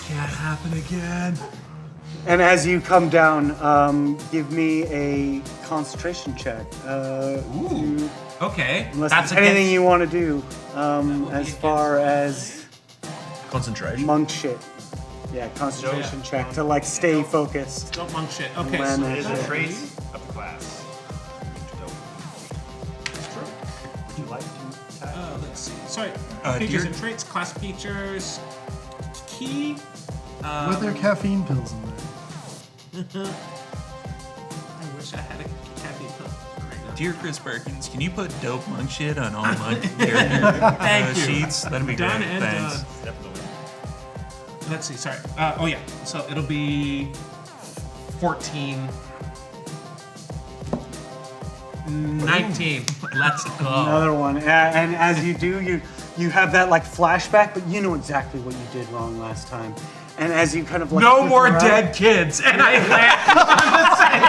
Can't happen again. And as you come down, give me a concentration check. Okay. Unless That's there's anything you want to do, as far as Concentration. monk shit. Yeah, concentration check to like stay focused. Don't monk shit. Okay. Land So that It is a shit. trait of the class. Would you like to? let's see. Sorry. Dear- Features and traits, class features, key. With their caffeine pills in there. I wish I had a caffeine pill right now. Dear Chris Perkins, can you put dope monk shit on all monk character Thank you. sheets? That'd be Done great. and Thanks. done. Definitely. Let's see. Sorry. Oh yeah. So it'll be 14. 19. Let's go. Another one. And as you do, you have that like flashback, but you know exactly what you did wrong last time. And as you kind of like No push more around, dead kids, and I land.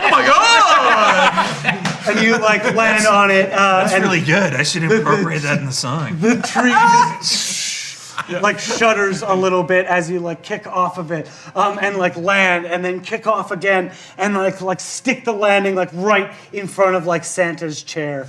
Oh my god! and you like land on it, That's and really good. I should incorporate that in the song. the tree like shudders a little bit as you like kick off of it, and like land, and then kick off again, and like stick the landing like right in front of like Santa's chair.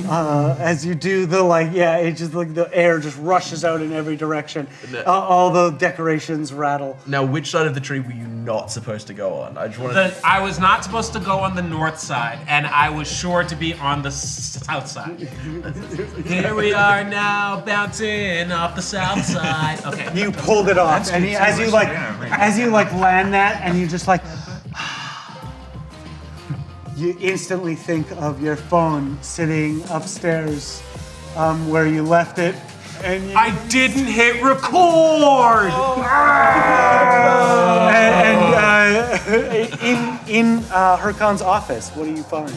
As you do the it just like the air just rushes out in every direction. All the decorations rattle. Now, which side of the tree were you not supposed to go on? I just want to. I was not supposed to go on the north side, and I was sure to be on the south side. Here we are now, bouncing off the south side. Okay. You pulled it off, and as you land that, and you just like, you instantly think of your phone sitting upstairs, where you left it, and you, I didn't hit record. in Hercon's office, what do you find?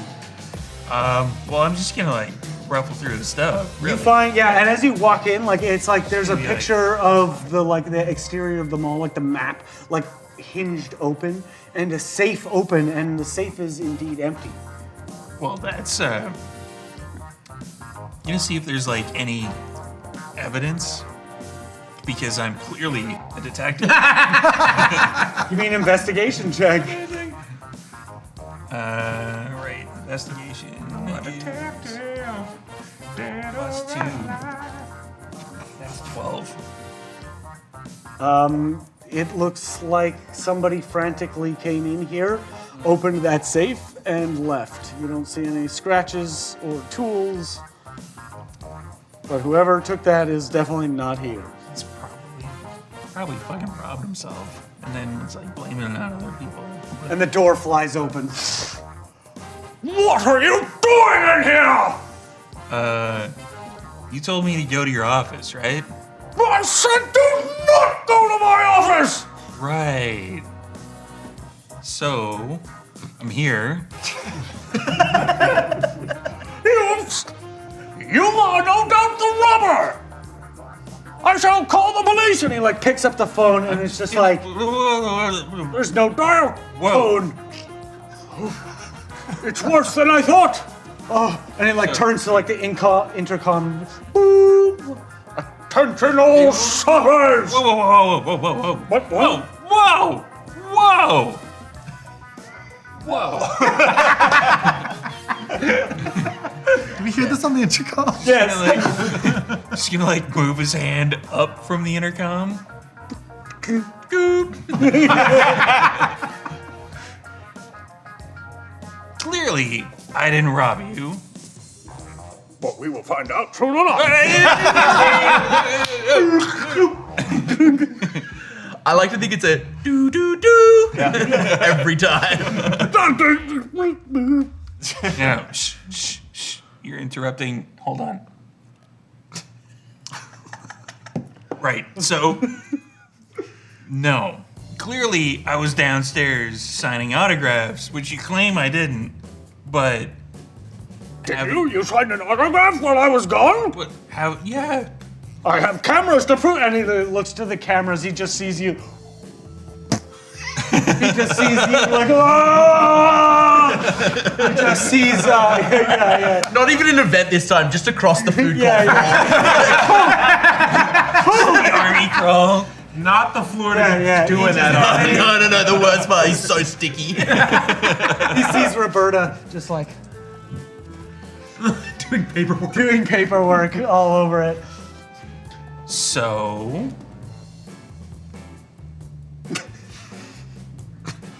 Well, I'm just gonna like ruffle through the stuff. Really. You find, and as you walk in, like it's like there's a Maybe, picture of the exterior of the mall, like the map, like hinged open, and a safe open, and the safe is indeed empty. Well, that's gonna see if there's like any evidence, because I'm clearly a detective. You mean investigation check? Right. Investigation. Plus 2. That's 12. It looks like somebody frantically came in here, opened that safe, and left. You don't see any scratches or tools, but whoever took that is definitely not here. It's probably fucking robbed himself, and then it's like blaming it on other people. And the door flies open. What are you doing in here? You told me to go to your office, right? I said do not go to my office! Right. So, I'm here. You are no doubt the robber! I shall call the police. And he like picks up the phone and it's just like, there's no dial tone. It's worse than I thought. Oh, and it like turns to like the intercom. Boop. Attention all shoppers. Whoa, whoa, whoa, whoa, whoa, whoa. What? Whoa, whoa, whoa. Whoa. Did we hear this on the intercom? Yes. Just gonna like move his hand up from the intercom. Goop. Clearly, I didn't rob you. But we will find out soon enough. I like to think it's a do every time. No, shh. You're interrupting. Hold on. Right, so... No. Clearly, I was downstairs signing autographs, which you claim I didn't, but... Did you? You signed an autograph while I was gone? But how... Yeah. I have cameras to prove. And he looks to the cameras. He just sees you. He just sees you like, oh! He just sees, yeah. Not even an event this time, just across the food court. Army crawl. Not the Florida Yeah, doing that on me. No, the worst part, he's so sticky. He sees Roberta just like doing paperwork all over it. So...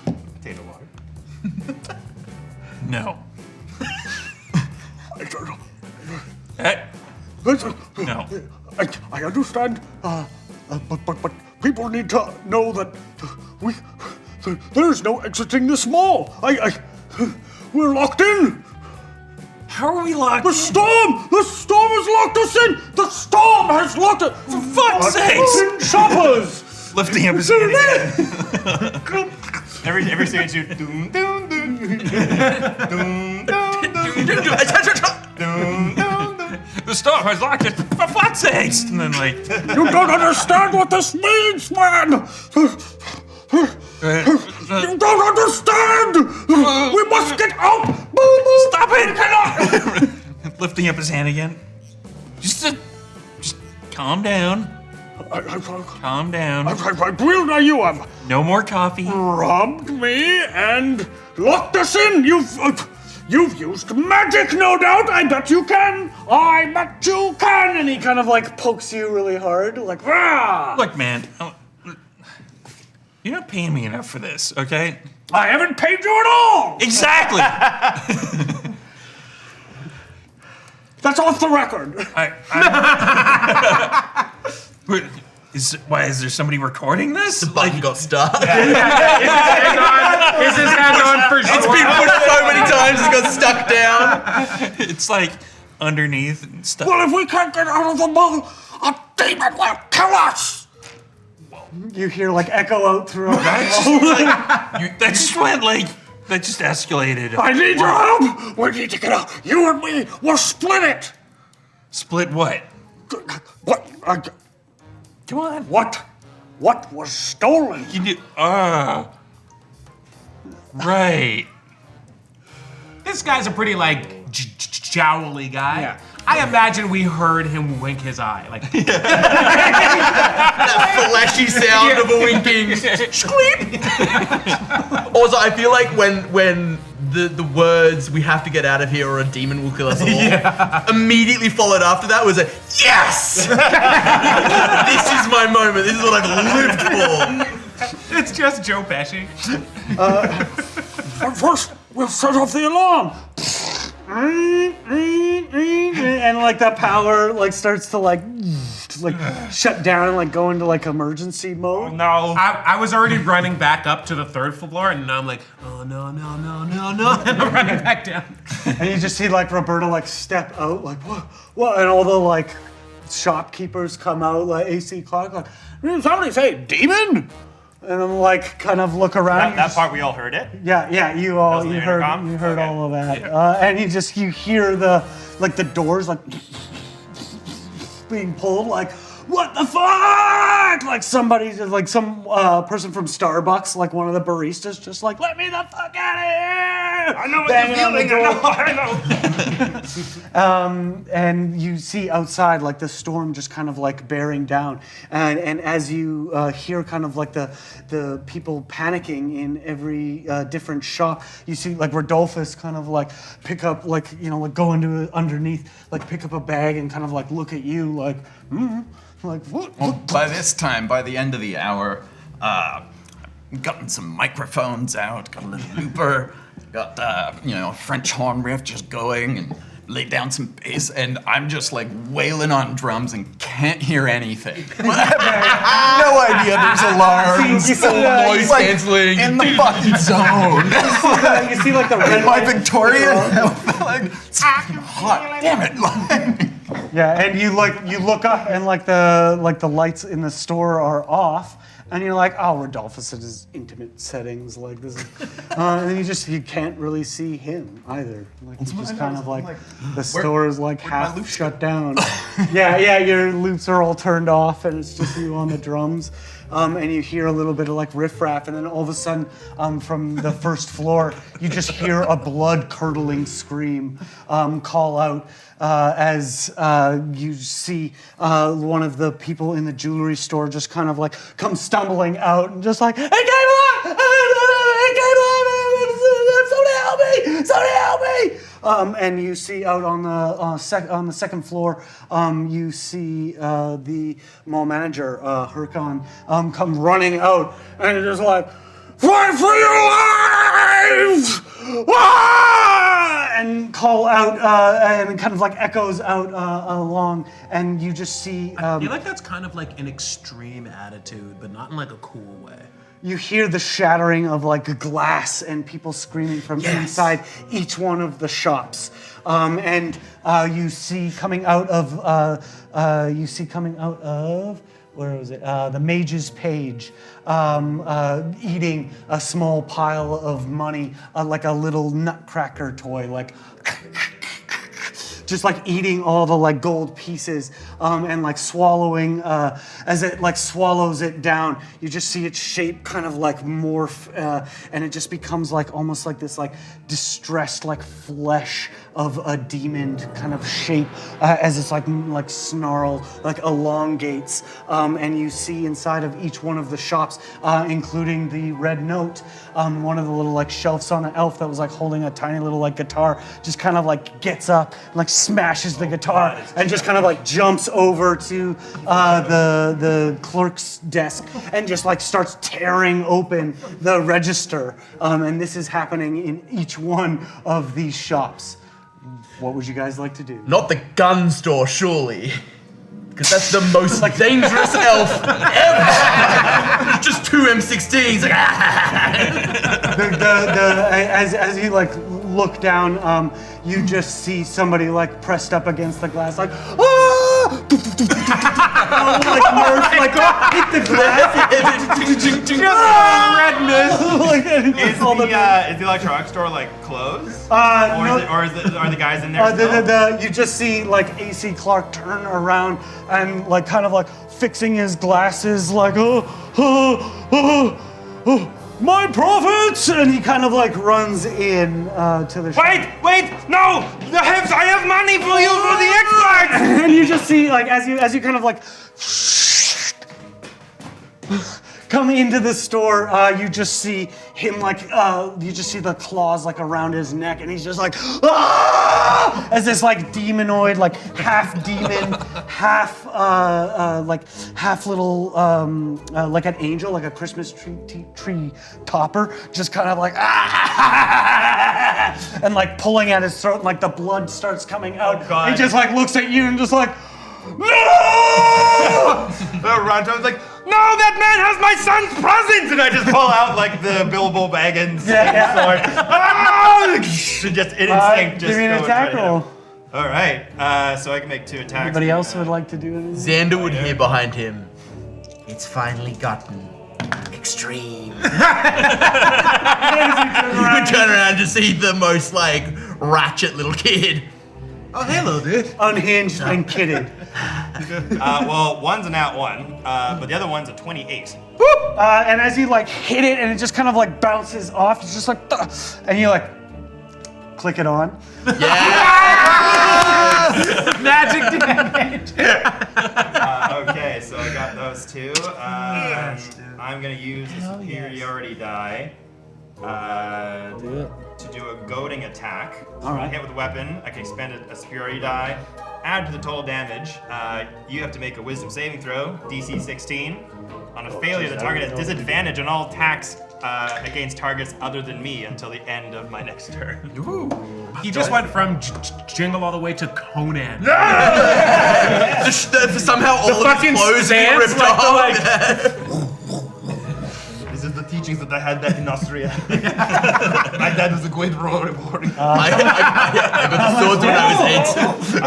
Potato water. No. No. I understand, but people need to know that there's no exiting this mall. We're locked in. How are we locked The in? storm has locked us in. The storm has locked us. For fuck's sakes! In shoppers. Lifting up his hand again. Every stage you doom doom doom doom doom doom. The storm has locked it. For fuck's sakes! And then like... You don't understand what this means, man. You don't understand. We must get out. Stop it! Lifting up his hand again. Just calm down. Calm down. I will now. You have No more coffee. robbed me and locked us in. You've used magic, no doubt. I bet you can. I bet you can. And he kind of like pokes you really hard, like, rah! Look, man. You're not paying me enough for this, okay? I haven't paid you at all. Exactly! That's off the record. Is there somebody recording this? The button got stuck. Is his head on for It's sure? been pushed so many times, it's got stuck down. It's like underneath and stuff. Well, if we can't get out of the mall, a demon will kill us. You hear like echo out throughout. That just went like, that just escalated. I need your help. We need to get out. You and me, we'll split it. Split what? What? Come on. What was stolen? You do, right. This guy's a pretty like jowly guy. Yeah. I imagine we heard him wink his eye. Like That flashy sound of a winking. Also, I feel like when the words "we have to get out of here" or "a demon will kill us all" immediately followed after that was a yes. This is my moment. This is what I've lived for. it's just Joe Pesci. But first, we'll set off the alarm. And like that power like starts to like shut down and like go into like emergency mode. No. I was already running back up to the third floor, and now I'm like, oh no, and I'm running back down. And you just see like Roberta like step out like what? And all the like shopkeepers come out like AC Clark like, Did somebody say demon? and I'm like kind of look around. That part we all heard it. Yeah, you was the heard intercom? Okay. all of that. And you hear the doors like being pulled like, what the fuck? Like somebody, like some person from Starbucks, like one of the baristas, just like, let me the fuck out of here! I know what Banging you're on the feeling. I know. And you see outside, like the storm just kind of like bearing down, and as you hear kind of like the people panicking in every different shop, you see like Rodolphus kind of like pick up like like go into underneath, like pick up a bag and kind of like look at you like like what? Well, by this time, by the end of the hour, gotten some microphones out, got a little looper, got a French horn riff just going, and laid down some bass, and I'm just like wailing on drums and can't hear anything. No idea there's alarms, You see the- noise canceling in the fucking zone. You see like the red In my light- Victorian outfit, like it's fucking hot. Damn it! Yeah, and you look up and like the lights in the store are off, and you're like, oh, Rodolphus at his intimate settings, like this is, and then you can't really see him either. Like he's just kind of like the store is like half shut down. yeah, your loops are all turned off, and it's just you on the drums. And you hear a little bit of like riffraff, and then all of a sudden, from the first floor, you just hear a blood-curdling scream call out as you see one of the people in the jewelry store just kind of like come stumbling out and just like, "Hey, Gabriel! Hey, Gabriel! Somebody help me! And you see out on the second floor, you see the mall manager, Hercon, come running out, and you're just like, "Fight for your lives!" Ah! And call out, and it kind of like echoes out along, and you just see. I feel like that's kind of like an extreme attitude, but not in like a cool way. You hear the shattering of like glass and people screaming from inside each one of the shops, and you see coming out of where was it? The Mage's Page, eating a small pile of money, like a little nutcracker toy, like. Just like eating all the like gold pieces, and like swallowing, as it like swallows it down, you just see its shape kind of like morph, and it just becomes like almost like this like distressed like flesh of a demon kind of shape, as it's like snarl, like elongates, and you see inside of each one of the shops, including the Red Note, one of the little like shelves on an elf that was like holding a tiny little like guitar, just kind of like gets up, like smashes the guitar, and just kind of like jumps over to the clerk's desk and just like starts tearing open the register, and this is happening in each one of these shops. What would you guys like to do? Not the gun store, surely. Because that's the most dangerous elf ever. Just two M16s. Like, as you like look down, you just see somebody like pressed up against the glass, like like Murph, like hit the glass. Is the electronics store like closed? Are the guys in there still? You just see like AC Clark turn around and like kind of like fixing his glasses, like my profits, and he kind of like runs in to the shop. Wait! No! I have money for you for the Xbox! And you just see like as you kind of like come into the store, you just see him like you just see the claws like around his neck, and he's just like as this like demonoid, like half demon, half little like an angel, like a Christmas tree topper, just kind of like and like pulling at his throat, and like the blood starts coming out. Oh, God. He just like looks at you and just like no! Ronto's like, no, that man has my son's present! And I just pull out like the Bilbo Baggins sword. Just in instinct, just give me an go attack right roll. at him. All right, so I can make 2 attacks. Anybody else would like to do anything? Xander would hear behind him, it's finally gotten extreme. You would turn around to see the most like ratchet little kid. Oh, hello, dude. Unhinged and kidded. Well, one's an out one, but the other one's a 28. And as you like hit it and it just kind of like bounces off, it's just like, and you like click it on. Magic damage. Okay, so I got those two. I'm gonna use a superiority die to do a goading attack. So when I hit with a weapon, I can expend a superiority die. Add to the total damage. You have to make a wisdom saving throw, DC 16. On a failure, the target has disadvantage on all attacks against targets other than me until the end of my next turn. Ooh. He just went from Jingle all the way to Conan. Somehow all of his clothes get ripped off. This is the teachings that I had back in Austria. My dad was a great role reporting. I got the sword when I was 8.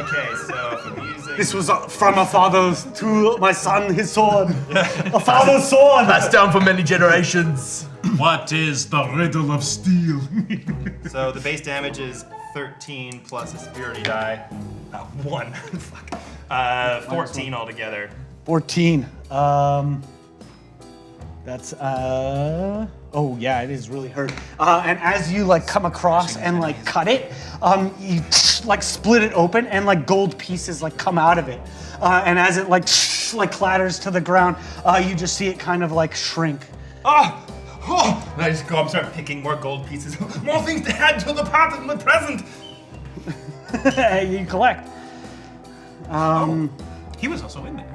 Okay, so I'm using... This was from a father to my son, his sword. A father's sword. Passed down for many generations. What is the riddle of steel? So the base damage is 13 plus a superiority die. 1. Fuck. 14 altogether. 14. That's oh yeah, it is really hurt. And as you like come across and like cut it, you like split it open and like gold pieces like come out of it. And as it like clatters to the ground, you just see it kind of like shrink. And I just go up and start picking more gold pieces. More things to add to the past and the present. You collect. He was also in there.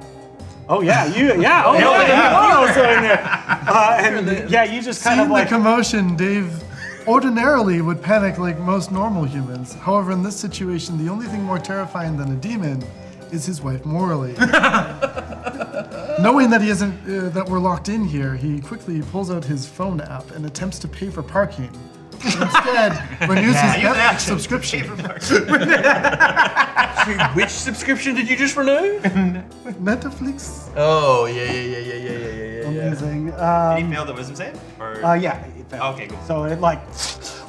Oh yeah, you also in there. And yeah, you just kind Seeing of like the commotion, Dave ordinarily would panic like most normal humans. However, in this situation, the only thing more terrifying than a demon is his wife Morley. Knowing that he isn't, that we're locked in here, he quickly pulls out his phone app and attempts to pay for parking. Instead, renews his Netflix subscription. Which subscription did you just renew? Netflix? Oh, yeah. amazing. Did he fail the wisdom save? Or? Yeah. It failed. Okay, cool. So it like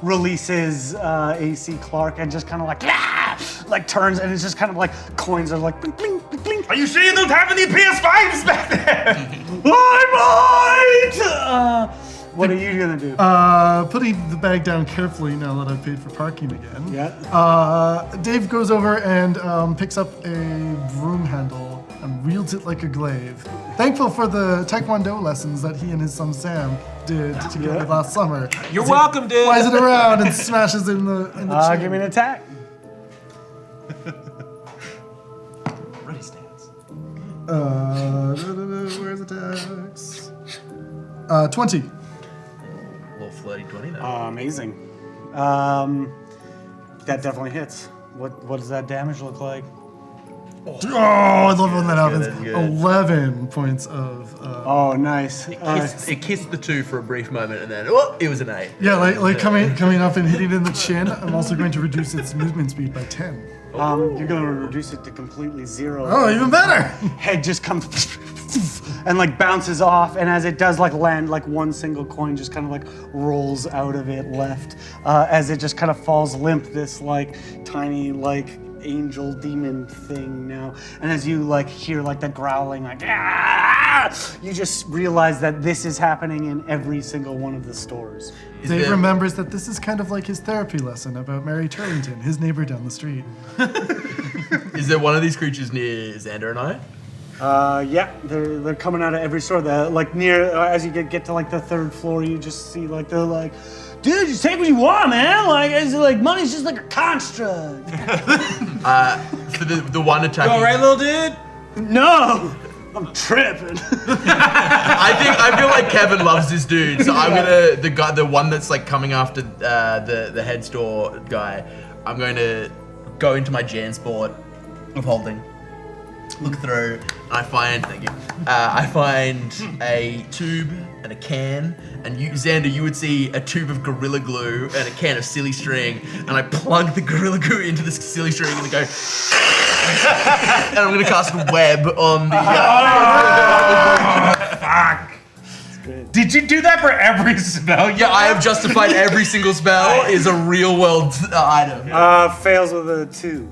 releases AC Clark and just kind of like turns and it's just kind of like coins are like blink, blink, blink, blink. Are you sure you don't have any PS5s back there? I might! What are you gonna do? Putting the bag down carefully now that I've paid for parking again. Yeah. Dave goes over and picks up a broom handle and wields it like a glaive. Thankful for the Taekwondo lessons that he and his son Sam did together last summer. You're welcome, dude. Flies it around and smashes in the chin. Give me an attack. Ready stance. Where's attacks? 20. Little flirty 20 there. Amazing. That definitely hits. What does that damage look like? Oh, I love when that happens. that's good. 11 points of. Oh, nice. It kissed the 2 for a brief moment and then it was an 8. Yeah, like coming up and hitting in the chin. I'm also going to reduce its movement speed by 10. You're going to reduce it to completely 0. Oh, even better! Head just comes and like bounces off, and as it does like land, like one single coin just kind of like rolls out of it left as it just kind of falls limp, this like tiny like angel demon thing now. And as you like hear like that growling like you just realize that this is happening in every single one of the stores. Dave remembers that this is kind of like his therapy lesson about Mary Turlington, his neighbor down the street. Is there one of these creatures near Xander and I? Yeah, they're coming out of every store. Like near as you get to like the 3rd floor, you just see like they're like, dude, just take what you want, man. Like it's like money's just like a construct. For the one attacking. All right, little dude. No, I'm tripping. I feel like Kevin loves this dude, so I'm gonna the one that's like coming after the head store guy. I'm going to go into my Jansport of holding. Look through, I find a tube and a can, and you, Xander, you would see a tube of Gorilla Glue and a can of silly string, and I plug the Gorilla Glue into this silly string and go, and I'm gonna cast a web on the. Fuck. great. Did you do that for every spell? Yeah, I have justified every single spell is a real world item. Fails with a 2.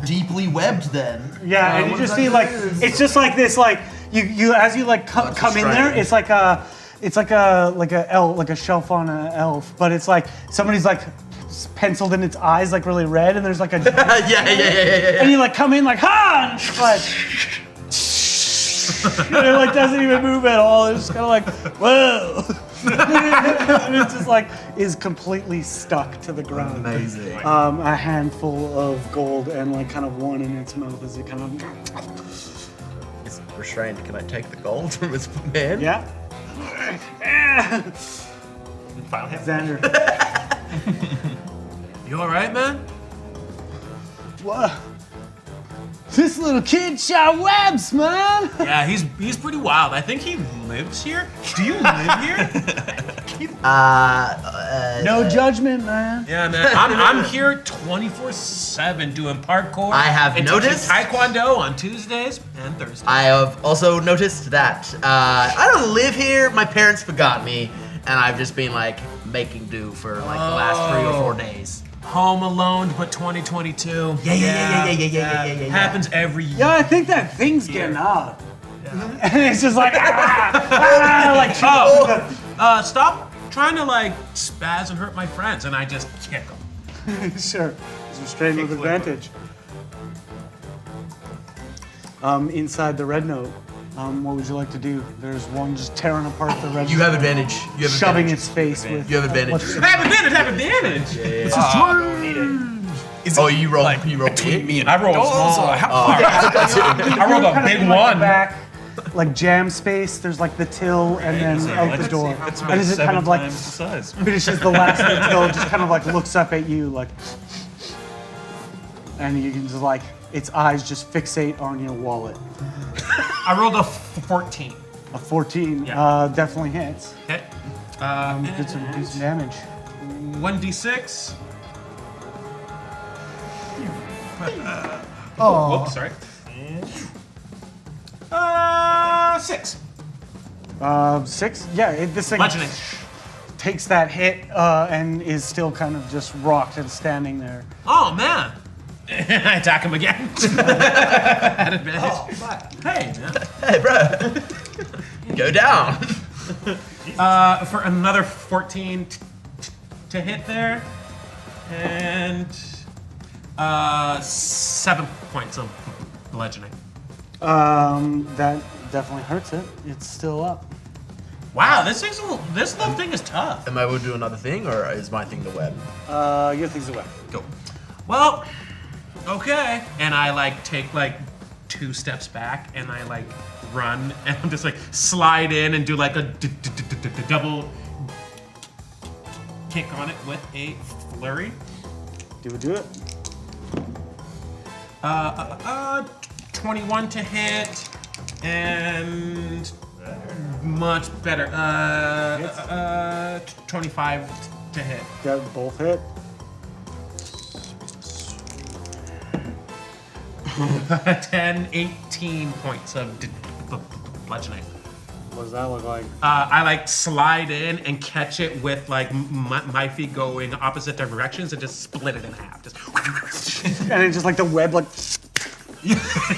Deeply webbed then. Yeah, and you just see like it's just like this like you as you like come in there, it's like a elf, like a shelf on an elf, but it's like somebody's like penciled in its eyes like really red, and there's like a yeah. and you like come in like ha, and it's like and it like doesn't even move at all. It's just kind of like whoa, and it's just like is completely stuck to the ground. Amazing. A handful of gold and like kind of one in its mouth as it kind of It's restrained. Can I take the gold from its hand? yeah. Final hit. Xander. You all right, man? What? This little kid shot webs, man. Yeah, he's pretty wild. I think he lives here. Do you live here? No judgment, man. Yeah, man. I'm here 24/7 doing parkour. I have and noticed- teaching Taekwondo on Tuesdays and Thursdays. I have also noticed that I don't live here. My parents forgot me, and I've just been like making do for like the last 3 or 4 days. Home Alone, but 2022. Yeah. Happens every year. Yeah, I think that thing's getting out. And it's just like like Stop trying to like spaz and hurt my friends, and I just kick them. sure. It's restrained with advantage. Inside the red note, what would you like to do? There's one just tearing apart the red. You have advantage. You have shoving advantage. its face with. You have advantage. what's- Have advantage. Oh, you roll. You roll Between me and I rolled goals, small. or how far? I rolled a kind of big in, like, one. the back, like jam space. There's like the till and then out the door. That's And about is it 7 kind of like times the size. finishes the last of the till, just kind of like looks up at you like, and you can just like its eyes just fixate on your wallet. I rolled a 14. A 14 Yeah. definitely hits. Okay. Do some damage. 1d6. Oh, Whoops, sorry. 6. 6? Yeah, this thing Bludgeoning. takes that hit and is still kind of just rocked and standing there. Oh, man. I attack him again. At advantage. Hey, man. Hey, bro. Go down. For another 14 to hit there. And 7 points of bludgeoning. That definitely hurts it. It's still up. Wow, this little thing is tough. Am I able to do another thing, or is my thing the web? Your thing's away. Go. Well, okay. And I like take like 2 steps back and I like run and I'm just like slide in and do like a double kick on it with a flurry. Do it. 21 to hit and much better. 25 to hit. Got both hit. 10, 18 points of bludgeoning. What does that look like? I like slide in and catch it with like my feet going opposite directions and just split it in half. Just And it's just like the web like sit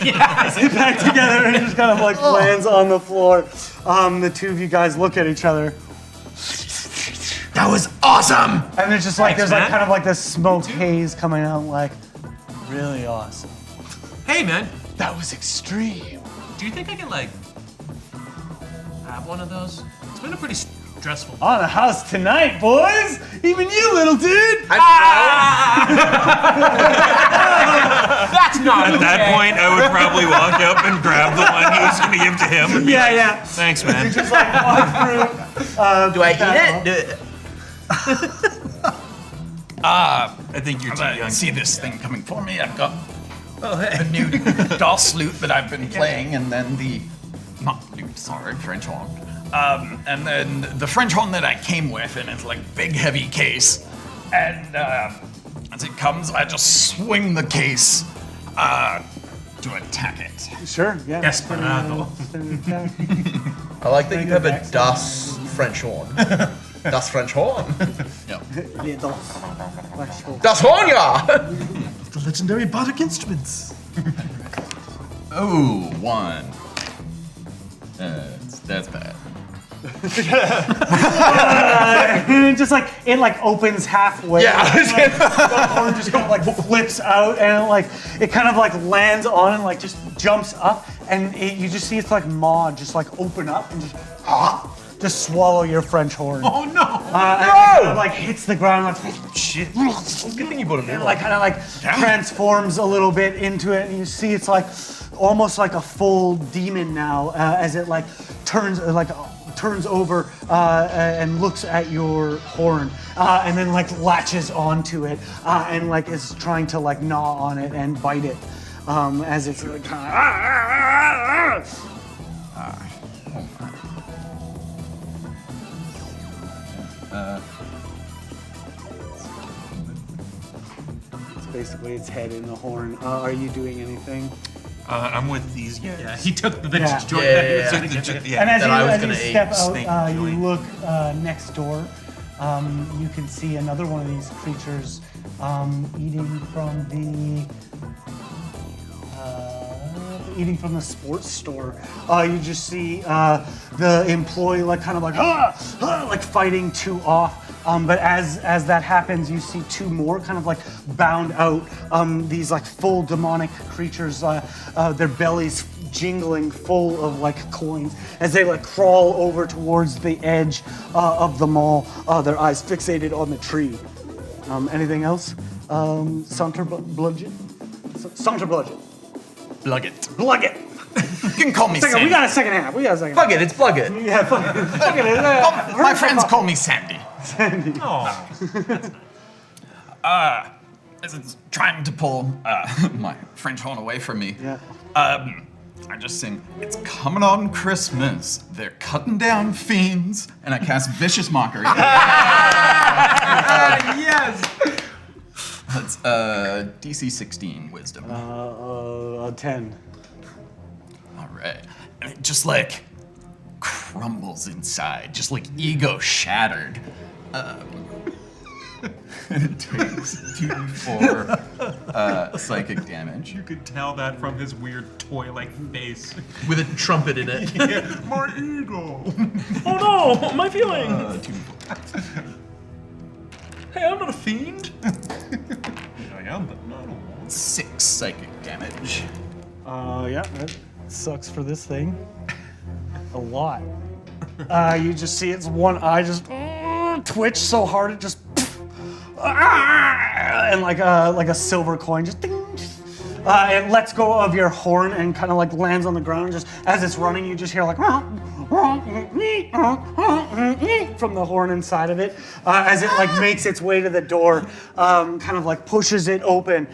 back together and it just kind of like lands on the floor. The two of you guys look at each other. That was awesome. And it's just like Thanks, there's like man. kind of like this smoke haze coming out like really awesome. hey man, That was extreme. do you think I can like have one of those? It's been a pretty stressful. On the house tonight, boys! Even you, little dude! That's not At that point, I would probably walk up and grab the one he was going to give to him. And be like, Yeah. Thanks, man. Just like walk through. Do I eat it? I think you're too I young. see this thing coming for me. I've got the new DOS lute that I've been playing, and then not lute, sorry, French horn. And then the French horn that I came with, and it's like big, heavy case. And as it comes, I just swing the case to attack it. Sure, yeah. Desperado. I like that you have a Das French horn. Das French horn. Das horn, yeah! The legendary bardic instruments. Oh, 1. That's bad. Just like it opens halfway. Yeah. The horn just kind of flips out and it kind of lands on and just jumps up and you just see its maw just open up and just swallow your French horn. Oh no! And it hits the ground shit. Good thing you put him in. Transforms a little bit into it and you see it's almost like a full demon now as it turns over and looks at your horn and then latches onto it and is trying to gnaw on it and bite it as it's it's basically its head in the horn. Are you doing anything? I'm with these guys. Yeah, he took the Yeah. joint. And as That I was you gonna step eat. Snake out, you joint. look next door. You can see another one of these creatures eating from the sports store. You just see the employee fighting two off. But as that happens, you see two more bound out. These full demonic creatures, their bellies jingling full of coins as they crawl over towards the edge of the mall. Their eyes fixated on the tree. Anything else? Saunter Bludgeon? Saunter Bludgeon. Blugget. Blugget. You can call me We Sandy. got a second half. Plug it, it's plug it. Yeah, fuck it. My friends call me Sandy. Oh, As it's trying to pull my French horn away from me. Yeah. I just sing, "It's coming on Christmas. They're cutting down fiends," and I cast Vicious Mockery. yes! That's DC 16 Wisdom. 10. All right, and it just crumbles inside, just ego shattered. And it takes 2d4 psychic damage You could tell that from his weird toy-like face. With a trumpet in it. My ego! Oh no, my feeling! 2d4. Hey, I'm not a fiend. I am, but not a one. 6 psychic damage. Yeah, that sucks for this thing. A lot. You just see its one eye just twitch so hard it just and like a silver coin just ding. It lets go of your horn and kind of lands on the ground. Just as it's running, you just hear from the horn inside of it as it makes its way to the door, kind of pushes it open,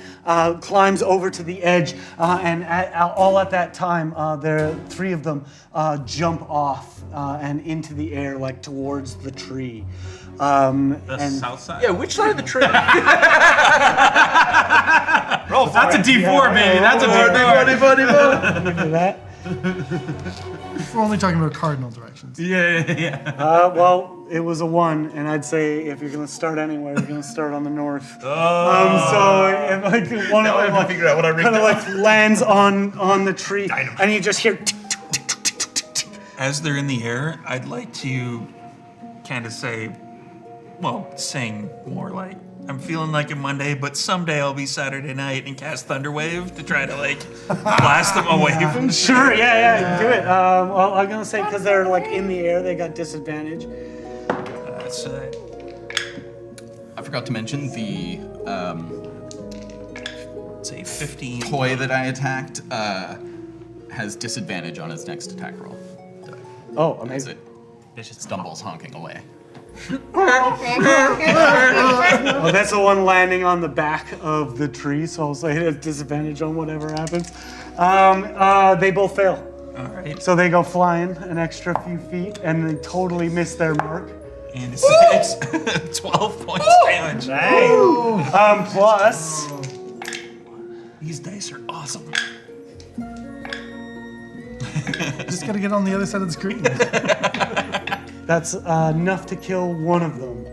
climbs over to the edge, and all at that time, there 3 of them jump off and into the air towards the tree. The south side? Yeah, which side of the tree? That's a D4, baby. That's a D4. Look at that. We're only talking about cardinal directions. Yeah. Well, it was a 1, and I'd say if you're gonna start anywhere, you're gonna start on the north. So if one of them figure out what I rigged kind of lands on the tree, and you just hear. As they're in the air, I'd like to kind of sing more I'm feeling like a Monday, but someday I'll be Saturday night and cast Thunderwave to try to blast them away from Sure, yeah, do it. Well, I'm gonna say because they're in the air, they got disadvantage. I forgot to mention the say 15. toy that I attacked has disadvantage on its next attack roll. Oh, As amazing. it stumbles honking away. Well, that's the one landing on the back of the tree, so I'll say it has disadvantage on whatever happens. They both fail. All right. So they go flying an extra few feet and they totally miss their mark. And it's 12 points damage. Plus, These dice are awesome. Just gotta get on the other side of the screen. That's enough to kill one of them.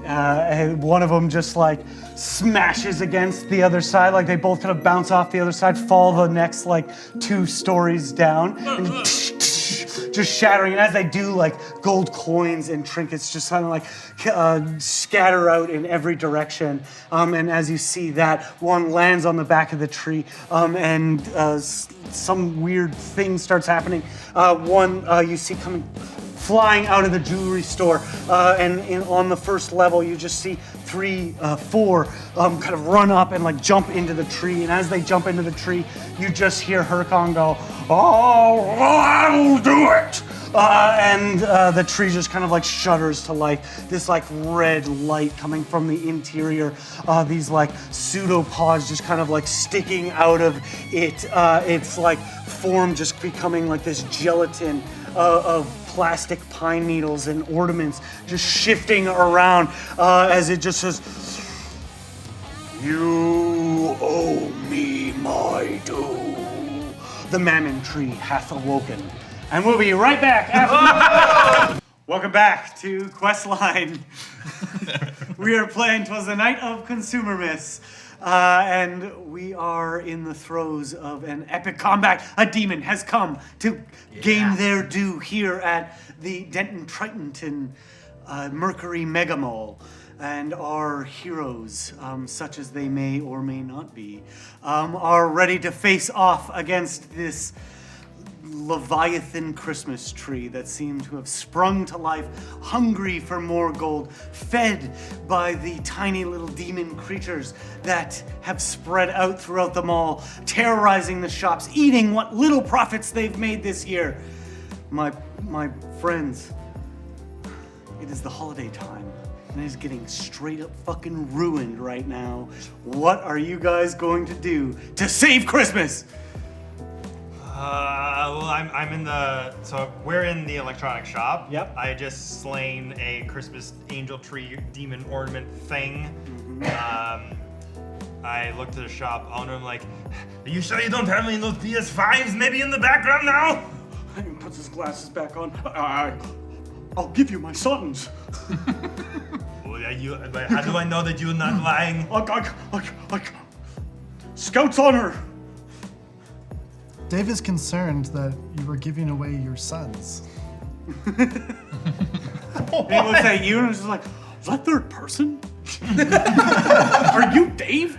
And one of them just like smashes against the other side, like they both kind of bounce off the other side, fall the next like 2 stories down, and just shattering. And as they do, like gold coins and trinkets just kind of like scatter out in every direction. And as you see that, one lands on the back of the tree, and some weird thing starts happening. One you see coming flying out of the jewelry store, and on the first level you just see 4 kind of run up and like jump into the tree, and as they jump into the tree you just hear Hurkon go, "Oh, I'll do it!" And the tree just kind of like shudders to life. This like red light coming from the interior, these like pseudopods just kind of like sticking out of it. It's like form just becoming like this gelatin of plastic pine needles and ornaments just shifting around as it just says, "You owe me my due. The mammon tree hath awoken." And we'll be right back after. Welcome back to Questline. We are playing 'Twas the Night of Consumermus. And we are in the throes of an epic combat. A demon has come to gain their due here at the Denton Tritonton Mercury Mega Mall. And our heroes, such as they may or may not be, are ready to face off against this Leviathan Christmas tree that seemed to have sprung to life, hungry for more gold, fed by the tiny little demon creatures that have spread out throughout the mall, terrorizing the shops, eating what little profits they've made this year. My friends, it is the holiday time, and it is getting straight up fucking ruined right now. What are you guys going to do to save Christmas? Well, I'm in the, so we're in the electronic shop. Yep. I just slain a Christmas angel tree demon ornament thing. I looked at the shop owner, I'm like, "Are you sure you don't have any of those PS5s maybe in the background now?" He puts his glasses back on. I'll give you my sons. Well, but how do I know that you're not lying? Like, Scout's honor. Dave is concerned that you were giving away your sons. And he looks at you and is just like, Is that third person? Are you Dave?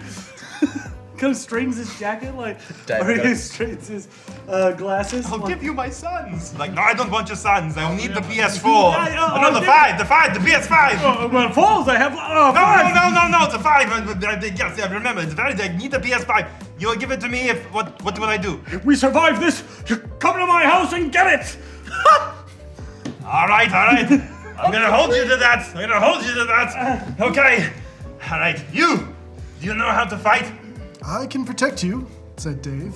kind of straightens his jacket, like, Dave or he goes- straightens his glasses. I'll like, give you my sons. Like, no, I don't want your sons. I will need the PS4. I'll No, the give- 5, the PS5. Well, falls, I have No, five. no, the 5. Yes, I remember. It's very, I need the PS5. You'll give it to me if, what will I do? If we survive this, you come to my house and get it! All right. I'm gonna hold you to that. Okay. All right, do you know how to fight? I can protect you, said Dave.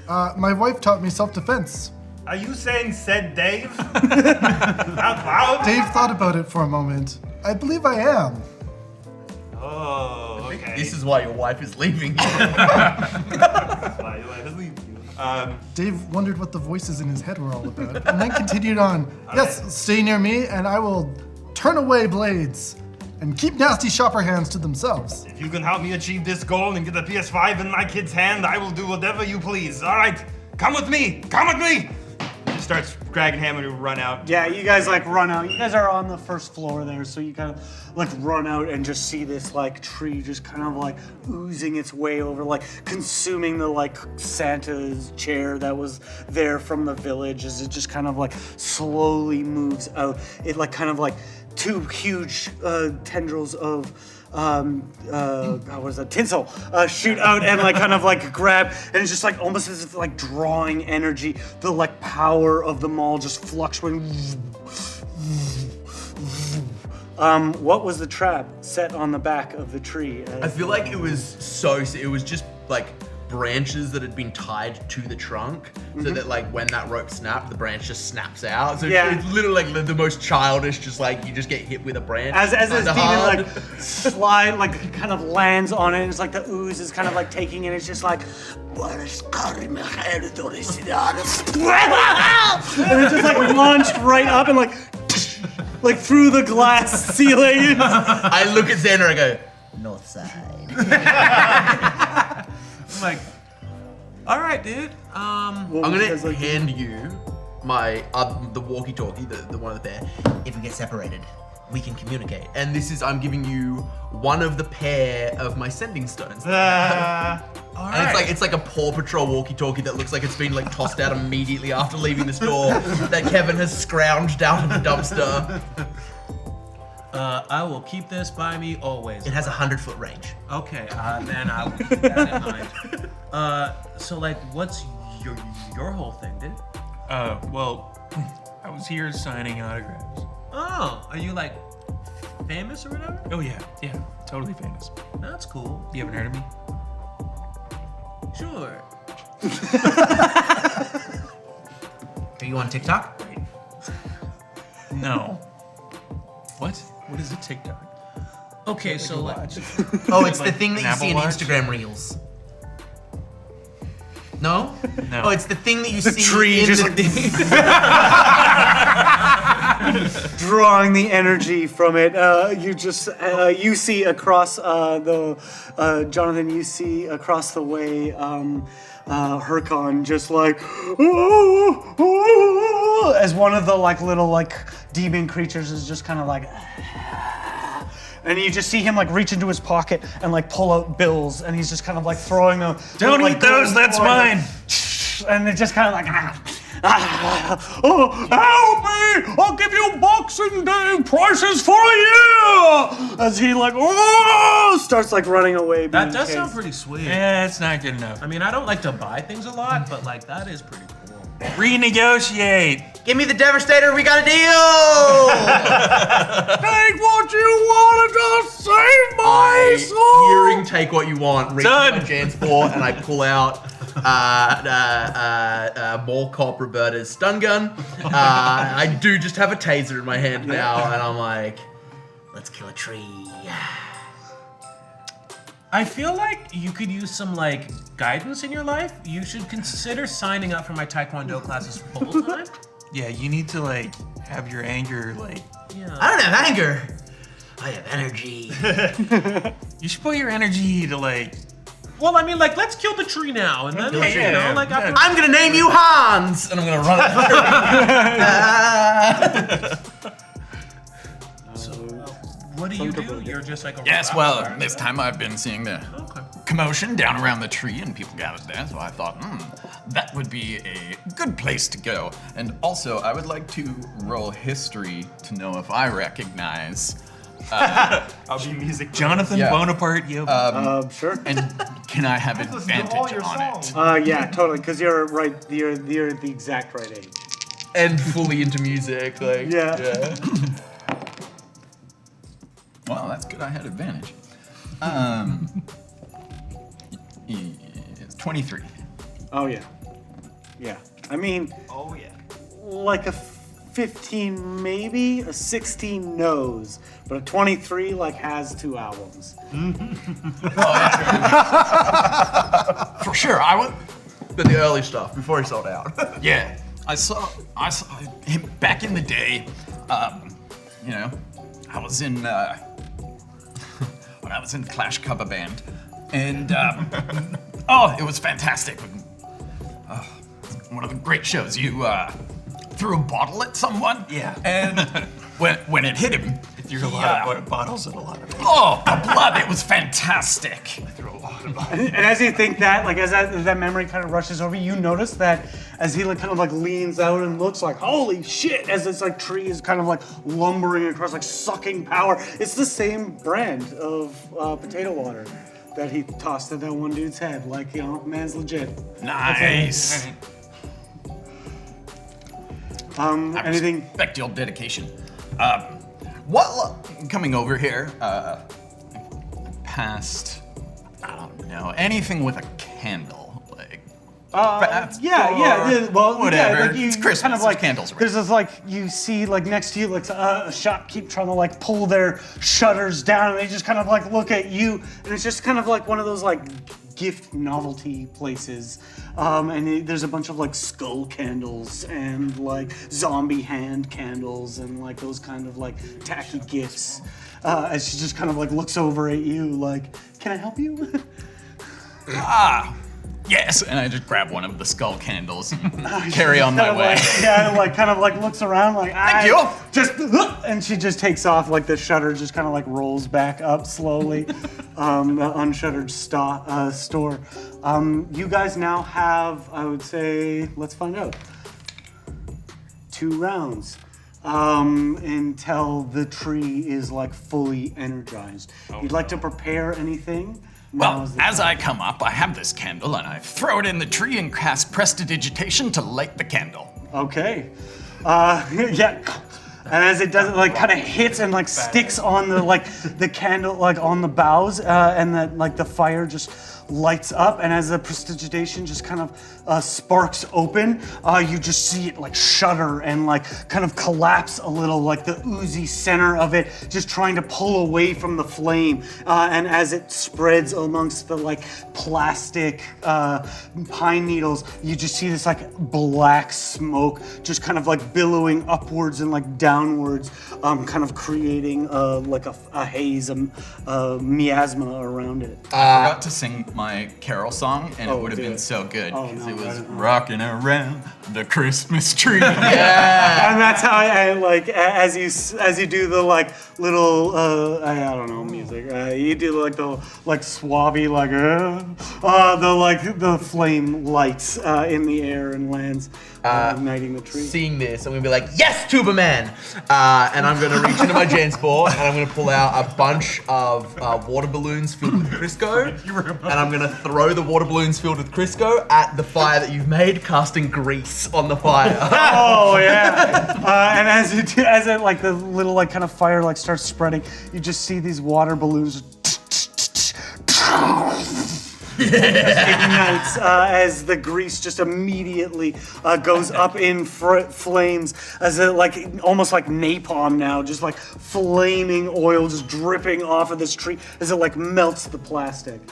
My wife taught me self-defense. Are you saying said Dave? Out loud? Dave thought about it for a moment. I believe I am. Oh, okay. This is why your wife is leaving you. why you let us leave you. Dave wondered what the voices in his head were all about, and then continued on. Yes, stay near me, and I will turn away blades and keep nasty shopper hands to themselves. If you can help me achieve this goal and get the PS5 in my kid's hand, I will do whatever you please. All right, come with me. He starts dragging him and we run out. Yeah, you guys like run out. You guys are on the first floor there, so you kind of like run out and just see this like tree just kind of like oozing its way over, like consuming the like Santa's chair that was there from the village as it just kind of like slowly moves out. It like kind of like two huge tendrils of what is that, tinsel shoot out and like kind of like grab, and it's just like almost as if like drawing energy. The like power of the mall just fluctuating. What was the trap set on the back of the tree? I feel like it was just like branches that had been tied to the trunk, so that like when that rope snapped, the branch just snaps out. So Yeah. it's literally like the most childish, just like you just get hit with a branch. As this kinda demon hard. like slide, like kind of lands on it, and it's like the ooze is kind of like taking it. It's just like, and it just like launched right up and like through the glass ceiling. I look at Xander and I go, north side. I'm like, all right, dude. I'm gonna hand you my the walkie-talkie, the one of the pair. If we get separated, we can communicate. And this is, I'm giving you one of the pair of my sending stones. All And right. it's like a Paw Patrol walkie-talkie that looks like it's been like tossed out immediately after leaving the store that Kevin has scrounged out of the dumpster. I will keep this by me always. It has a 100-foot range. Okay, then I will keep that in mind. So like, what's your whole thing, dude? Well, I was here signing autographs. Oh, are you like famous or whatever? Oh yeah, totally famous. That's cool. You haven't heard of me? Sure. Are you on TikTok? No. What? What is a TikTok? Okay, so like, Oh, it's the thing that an you see in Apple Watch? Instagram Reels. No? No. Oh, it's the thing that you see tree in just drawing the energy from it. You see across Jonathan. You see across the way Hercon just like as one of the like little like demon creatures is just kind of like. And you just see him like reach into his pocket and like pull out bills, and he's just kind of like throwing them. Don't like, eat those, that's mine. And it just kind of like, oh, help me! I'll give you Boxing Day prices for a year! As he like, starts like running away. that being does sound chased. pretty sweet. Yeah, it's not good enough. I mean, I don't like to buy things a lot, but like that is pretty cool. Renegotiate. Give me the Devastator, we got a deal! Take what you want and just save my soul! Hearing take what you want, reach Done. my Jan's floor, and I pull out Mall Cop Roberta's stun gun. I do just have a taser in my hand now, and I'm like, let's kill a tree. I feel like you could use some like guidance in your life. You should consider signing up for my Taekwondo classes full time. Yeah, you need to like have your anger like. Yeah. I don't have anger. I have energy. You should put your energy to like. Well, I mean, like, let's kill the tree now, and then, Kill the like, tree. you know, like, after. I'm gonna name you Hans, and I'm gonna run it through. What do you do? You're just like a Yes, rock well, star. this time I've been seeing the Okay. commotion down around the tree and people gathered there, so I thought, that would be a good place to go. And also, I would like to roll history to know if I recognize. I'll be music. Jonathan Yeah. Bonaparte Yobi. Sure. And can I have Listen to all advantage your on it? songs. Yeah, totally, because you're right. You're the exact right age. And fully into music, like Yeah. Well, that's good. I had advantage. It's 23. Oh yeah. Yeah. I mean, Oh yeah. like a 15 maybe, a 16 knows, but a 23 like has 2 albums. For sure, I would. But the early stuff before he sold out. Yeah, I saw him back in the day. You know, I was in when I was in the Clash cover band, and oh, it was fantastic. One of the great shows. You threw a bottle at someone. Yeah. And when it hit him, Threw a lot of bottles at a lot of people. oh, the blood! It was fantastic. Threw a lot of bottles. And as you think that, like as that memory kind of rushes over, you notice that as he like kind of like leans out and looks like, holy shit, as this like tree is kind of like lumbering across, like sucking power. It's the same brand of potato water that he tossed at that one dude's head. Like, you know, man's legit. Nice. I Anything? respect your dedication. While coming over here, past, I don't know, anything with a candle. whatever. Like you It's Christmas. kind of like There's candles around. there's this like you see like next to you like a shop keep trying to like pull their shutters down, and they just kind of like look at you, and it's just kind of like one of those like gift novelty places. There's a bunch of like skull candles and like zombie hand candles and like those kind of like tacky gifts. As she just kind of like looks over at you like, can I help you? Yes, and I just grab one of the skull candles and carry on my way. Kind of like looks around like, Thank you. And she just takes off, like the shutter just kind of like rolls back up slowly. The unshuttered store. You guys now have, I would say, let's find out. 2 rounds. Until the tree is like fully energized. You'd like to prepare anything? Well, as I come up, I have this candle and I throw it in the tree and cast prestidigitation to light the candle. Okay. Yeah. And as it does, it like kind of hits and like sticks on the candle like on the boughs, and that like the fire just lights up. And as the prestidigitation just kind of sparks open, you just see it like shudder and like kind of collapse a little, like the oozy center of it just trying to pull away from the flame. And as it spreads amongst the like plastic pine needles, you just see this like black smoke just kind of like billowing upwards and like downwards, kind of creating like a haze, miasma around it. I forgot to sing my carol song, and it would have been so good because it was rocking around the Christmas tree. Yeah, and that's how I like as you do the like little I don't know music. You do like the like suave like the flame lights in the air and lands, igniting the tree. Seeing this, I'm gonna be like, yes, Tuba Man! And I'm gonna reach into my Jansport and I'm gonna pull out a bunch of water balloons filled with Crisco. And I'm gonna throw the water balloons filled with Crisco at the fire that you've made, casting grease on the fire. Oh yeah! And as it like the little like kind of fire like starts spreading, you just see these water balloons ignites as the grease just immediately goes up in flames, as it like almost like napalm now, just like flaming oil just dripping off of this tree as it like melts the plastic.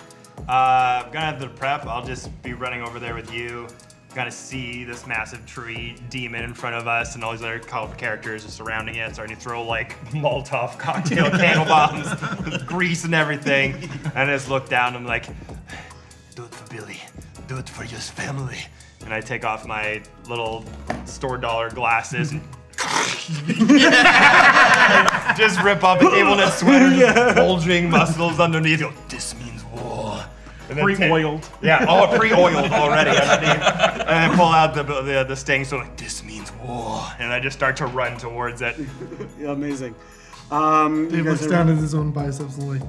I'm gonna have the prep. I'll just be running over there with you. Gotta see this massive tree demon in front of us and all these other colored characters just surrounding it, starting to throw like Molotov cocktail candle bombs with grease and everything. And I just look down and I'm like, do it for Billy, do it for your family. And I take off my little store dollar glasses and just rip off a table knit sweater, just bulging muscles underneath. Go, this means war. Pre-oiled. Yeah, all pre-oiled already underneath. And then pull out the sting, so like, this means war. And I just start to run towards it. Yeah, amazing. guys Dave looks down at his own biceps and like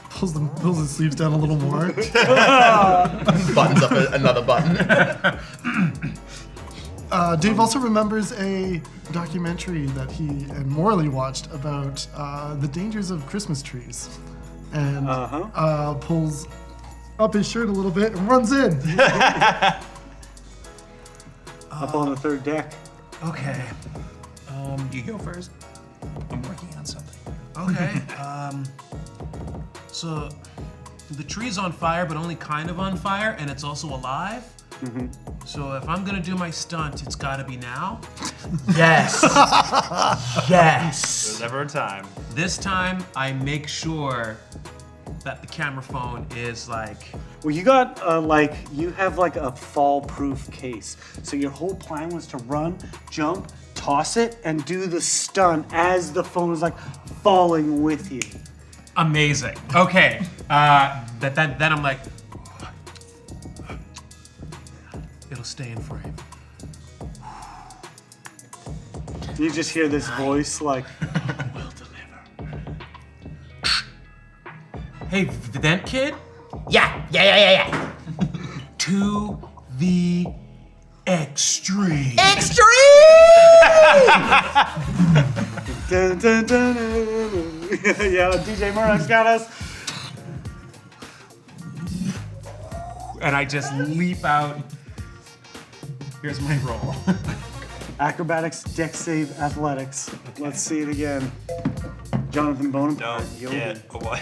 pulls his sleeves down a little more. Buttons up another button. Dave also remembers a documentary that he and Morley watched about the dangers of Christmas trees. And pulls up his shirt a little bit and runs in. Up on the third deck. Okay. You go first. I'm working on something. Okay. So the tree's on fire, but only kind of on fire, and it's also alive. Mm-hmm. So if I'm gonna do my stunt, it's gotta be now. Yes. Yes. There's never a time. This time, I make sure that the camera phone is like. Well, you got you have like a fall-proof case. So your whole plan was to run, jump, toss it, and do the stunt as the phone is like falling with you. Amazing. Okay. Then I'm like, it'll stay in frame. You just hear this voice like, Will deliver. Hey, Vent Kid? Yeah. To the extreme. dun, dun, dun, dun. Yeah, DJ Murdoch's got us. and I just leap out. Here's my roll. Acrobatics, dex save, athletics. Let's see it again. Jonathan Bonaparte. Don't get away.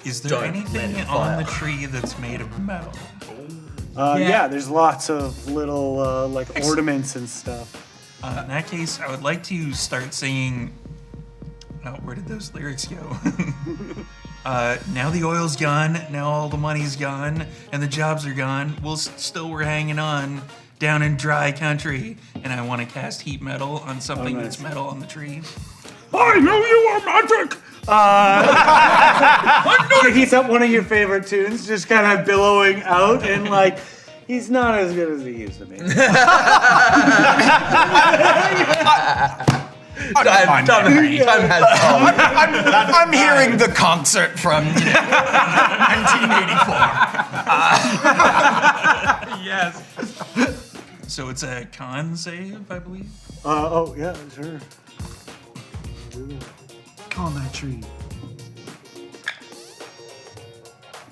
Is there Don't anything let it on the fire. tree that's made of metal? Yeah, there's lots of little like ornaments and stuff. In that case, I would like to start singing. Oh, where did those lyrics go? Now the oil's gone, now all the money's gone, and the jobs are gone. We're hanging on down in dry country, and I want to cast heat metal on something nice. that's metal on the tree. I know you are magic! He's up one of your favorite tunes, just kind of billowing out, and like, he's not as good as he used to be. I'm hearing the concert from 1984. Yes. So it's a con save, I believe. Oh, yeah, sure. Con that tree.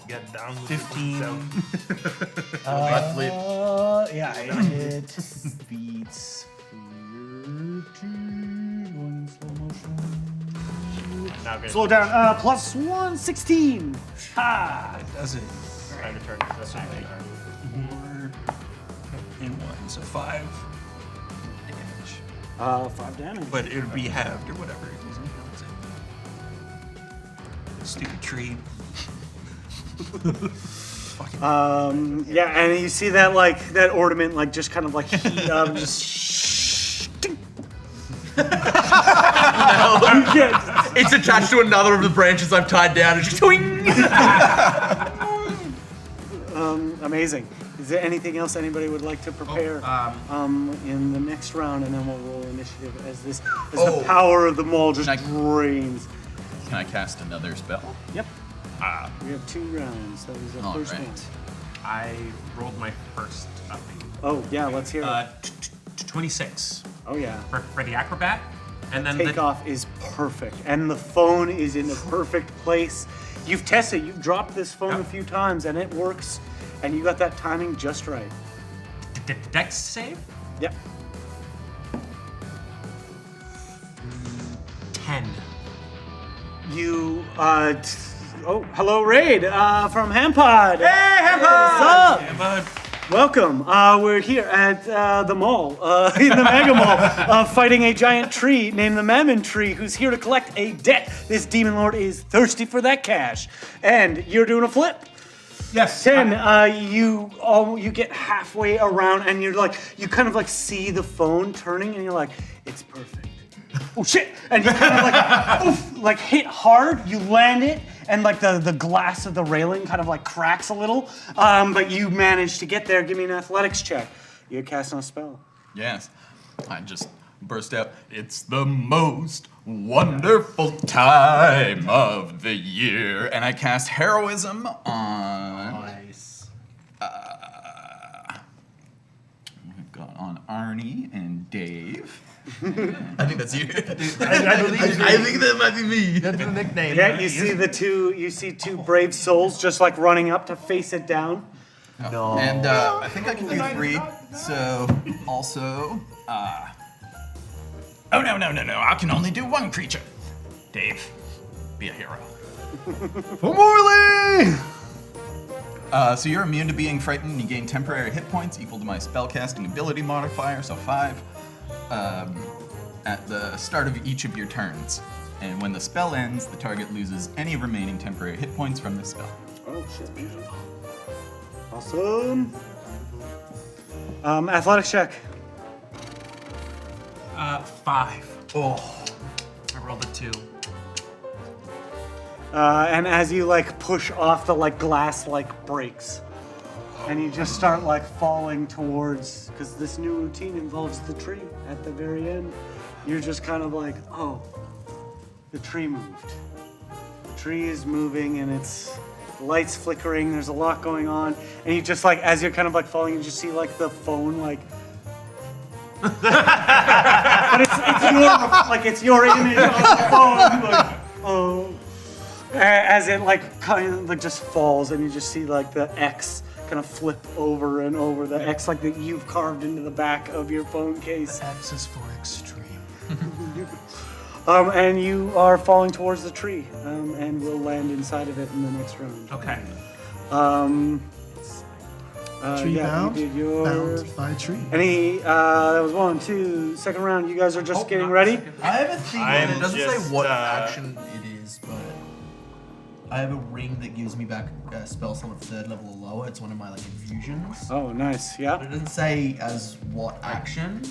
Get down with 15. Yeah, it beats 30. Going slow motion. Now good. Slow down. Plus 1, 16. Ha! Does it? Time to turn. That's my turn. 4 and 1, so 5 damage. 5 damage. But it would be halved or whatever. It doesn't count. Stupid tree. Yeah, and you see that like that ornament like just kind of like heat up, just. It's attached to another of the branches I've tied down. It's just swing. Amazing. Is there anything else anybody would like to prepare in the next round, and then we'll roll initiative as the power of the mall just drains. Can I cast another spell? Yep. We have 2 rounds. That was the All first right. one. I rolled my first thing. Oh yeah, let's hear it. 26 Oh yeah. for the acrobat, and then Takeoff is perfect, and the phone is in the perfect place. You've tested. You've dropped this phone a few times, and it works. And you got that timing just right. the dex save. Yep. 10. You hello Raid from Hampod. Hey Hampod! What's up? But Welcome. We're here at the mall, in the Mega Mall, fighting a giant tree named the Mammon Tree, who's here to collect a debt. This demon lord is thirsty for that cash, and you're doing a flip. Yes. 10. You get halfway around, and you kind of like see the phone turning, and you're like, it's perfect. Oh shit! And you kind of like, oof, like hit hard. You land it, and like the glass of the railing kind of like cracks a little. But you manage to get there. Give me an athletics check. You're casting a spell. Yes. I just burst out. It's the most wonderful time of the year. And I cast heroism on. Nice. We've got on Arnie and Dave. I think that's you. I think that might be me. That's the nickname. Yeah, you see two brave souls just like running up to face it down. No. And I think I can do 3. So also. Oh, no. I can only do 1 creature. Dave, be a hero. So you're immune to being frightened, and you gain temporary hit points equal to my spellcasting ability modifier, so 5, at the start of each of your turns. And when the spell ends, the target loses any remaining temporary hit points from the spell. Oh shit. Awesome. Athletics check. 5. Oh. I rolled a 2. And as you like push off, the like glass like breaks, and you just start like falling towards, because this new routine involves the tree at the very end. You're just kind of like, oh, the tree moved. The tree is moving, and it's lights flickering. There's a lot going on, and you just like, as you're kind of like falling, you just see like the phone like. But it's your image on the phone. Like, oh. As it like kind of like just falls, and you just see like the X kind of flip over and over the X like that you've carved into the back of your phone case. X is for extreme. And you are falling towards the tree, and will land inside of it in the next round. Okay. Tree yeah, bound? you did yours. Bound by tree. That was 1, 2, second round. You guys are just getting ready? I have a thing, I'm and it doesn't just, say what action it is, but I have a ring that gives me back spell slot of 3rd level or lower. It's one of my like infusions. Oh, nice. Yeah. But it doesn't say as what action.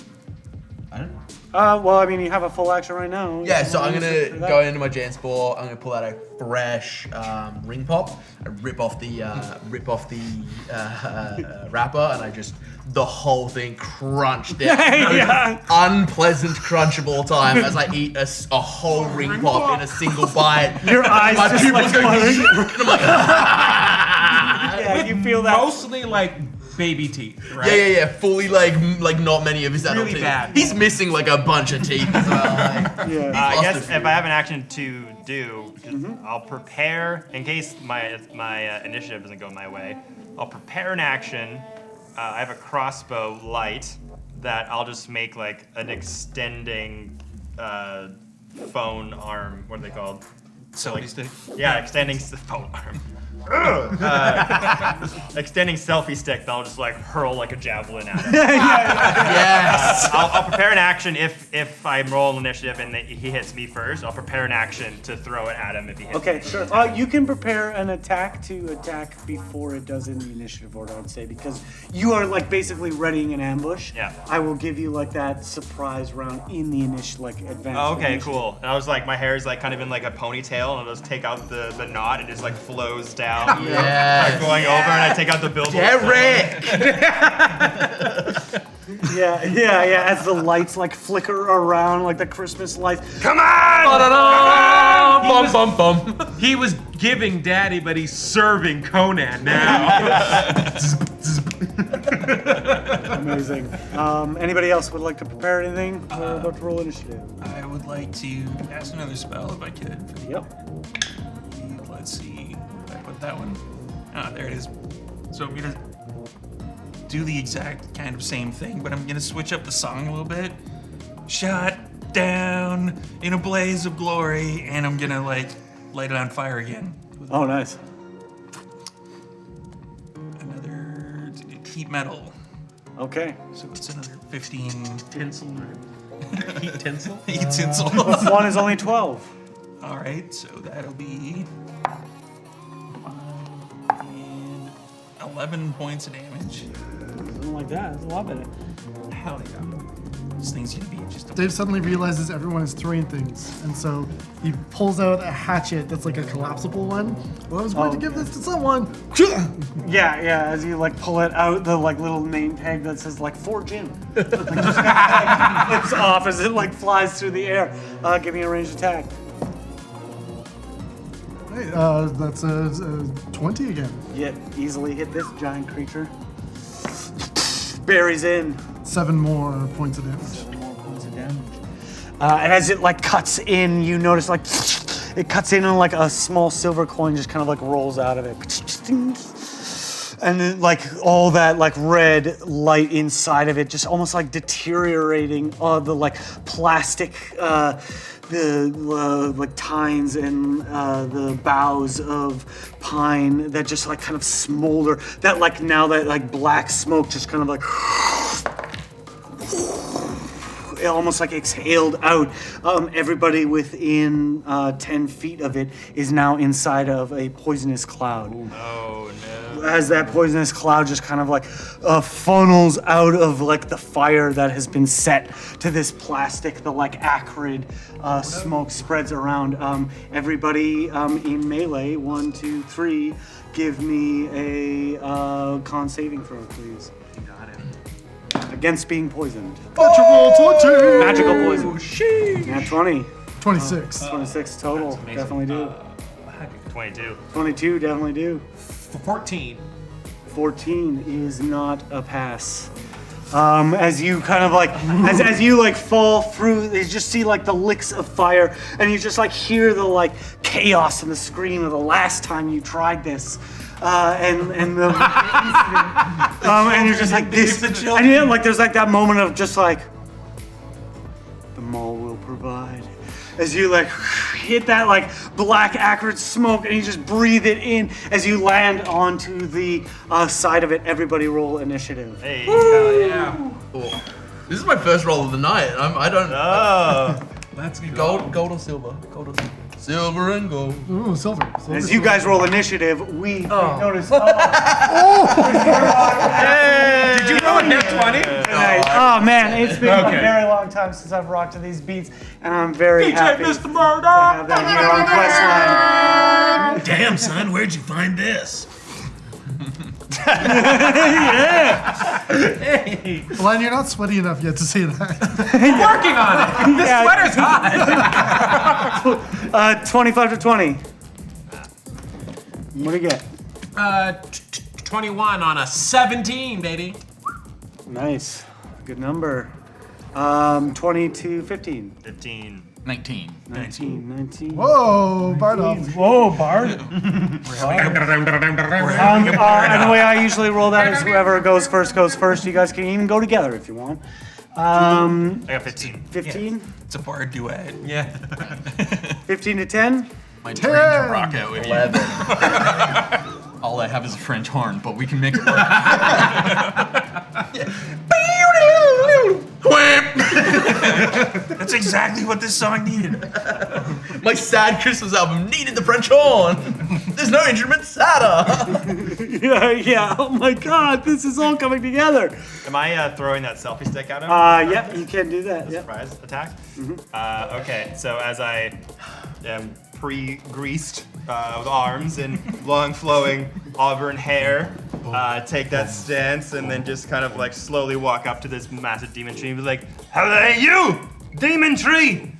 I don't know. Well, I mean, you have a full action right now. Yeah, so I'm Use gonna it for that. go into my Jansport. I'm gonna pull out a fresh ring pop. I rip off the wrapper, and I just the whole thing crunch down. Yeah. Unpleasant crunch of all time as I eat a whole ring pop in a single bite. Your eyes My just pupils like go, fluttering. and I'm like, Yeah, you feel that. Mostly like baby teeth, right? yeah, fully like not many of his adult Really teeth. bad. He's missing like a bunch of teeth as well. Like, Yeah. I lost guess a few. if I have an action to do, because I'll prepare in case my initiative doesn't go my way. I'll prepare an action. I have a crossbow light that I'll just make like an extending phone arm. What are they called? Selfie stick. Yeah, extending phone arm. Extending selfie stick that I'll just like hurl like a javelin at him. Yes. I'll prepare an action if I roll initiative and he hits me first. I'll prepare an action to throw it at him if he hits me. Okay, sure. You can prepare an attack to attack before it does in the initiative order, I'd say, because you are like basically readying an ambush. Yeah. I will give you like that surprise round in the initial like advanced. Oh, okay, initiative. cool. And I was like, my hair is like kind of in like a ponytail, and I'll just take out the knot and just like flows down. Yes. Like going over, and I take out the billboard. Derek. Yeah. As the lights like flicker around, like the Christmas lights. Come on! Bum, bum, bum. He was giving daddy, but he's serving Conan now. Amazing. Anybody else would like to prepare anything? We're about to roll initiative. I would like to cast another spell if I could. Yep. Let's see. Did I put that one? Ah, there it is. So I'm gonna do the exact kind of same thing, but I'm gonna switch up the song a little bit. Shot down in a blaze of glory, and I'm gonna like light it on fire again. Oh, nice. Another heat metal. Okay. So it's another 15 Tinsel. Heat tinsel? heat tinsel. One is only 12. All right, so that'll be 11 points of damage. Something like that. That's a lot better. Hell yeah. This thing's gonna be just a Dave suddenly realizes everyone is throwing things, and so he pulls out a hatchet that's like a collapsible one. Well, I was going to give this to someone. Yeah. As you like pull it out, the like little name tag that says like for Jim, like, just like, flips off as it like flies through the air. Give me a ranged attack. Hey, that's a 20 again. Yet easily hit this giant creature. Buries in. 7 more points of damage. 7 more points of damage. And as it like cuts in, you notice like it cuts in and like a small silver coin just kind of like rolls out of it. And then like all that like red light inside of it just almost like deteriorating the like plastic the like tines and the boughs of pine that just like kind of smolder, that like now that like black smoke just kind of like it almost like exhaled out. Everybody within 10 feet of it is now inside of a poisonous cloud. Oh no. As that poisonous cloud just kind of like funnels out of like the fire that has been set to this plastic, the like acrid smoke spreads around. Everybody in melee, 1, 2, 3, give me a con saving throw, please. Got it. Against being poisoned. Natural 20! Magical poison. Yeah, 20. 26. 26 total. Definitely do. 22. 22 definitely do. 14. 14 is not a pass. As you kind of like, as you like fall through, you just see like the licks of fire, and you just like hear the like chaos and the scream of the last time you tried this, and the and you're just like this, and yeah, like there's like that moment of just like the mall will provide. As you like hit that like black acrid smoke and you just breathe it in as you land onto the side of it. Everybody roll initiative. Hey, hell yeah. Cool. This is my first roll of the night. I don't. Oh. Let's go. Gold or silver? Gold or silver? Silver and gold. Ooh, silver. As you guys roll initiative, we notice. Did you roll a net 20? Oh man, it's been a very long time since I've rocked to these beats, and I'm very happy to have that here on Questline. Damn, son, where'd you find this? Glenn, you're not sweaty enough yet to say that. Working on it. This sweater's hot. 25 to 20. What do you get? 21 on a 17, baby. Nice, good number. 20 to 15. 15. 19. 19. Whoa, Bardoff. Whoa, Bard. And the way I usually roll that is whoever goes first goes first. You guys can even go together if you want. I got 15. 15? It's a bar duet. Yeah. 15 to 10? My dream to rock out with 11. All I have is a French horn, but we can make it work. That's exactly what this song needed. My sad Christmas album needed the French horn. There's no instrument sadder. Yeah. Oh my God, this is all coming together. Am I throwing that selfie stick at him? Yeah, you can do that. Yeah. Surprise attack? Okay, so as I am pre-greased with arms and long flowing auburn hair, take that stance and then just kind of like slowly walk up to this massive demon tree and be like, "Hello, you, demon tree!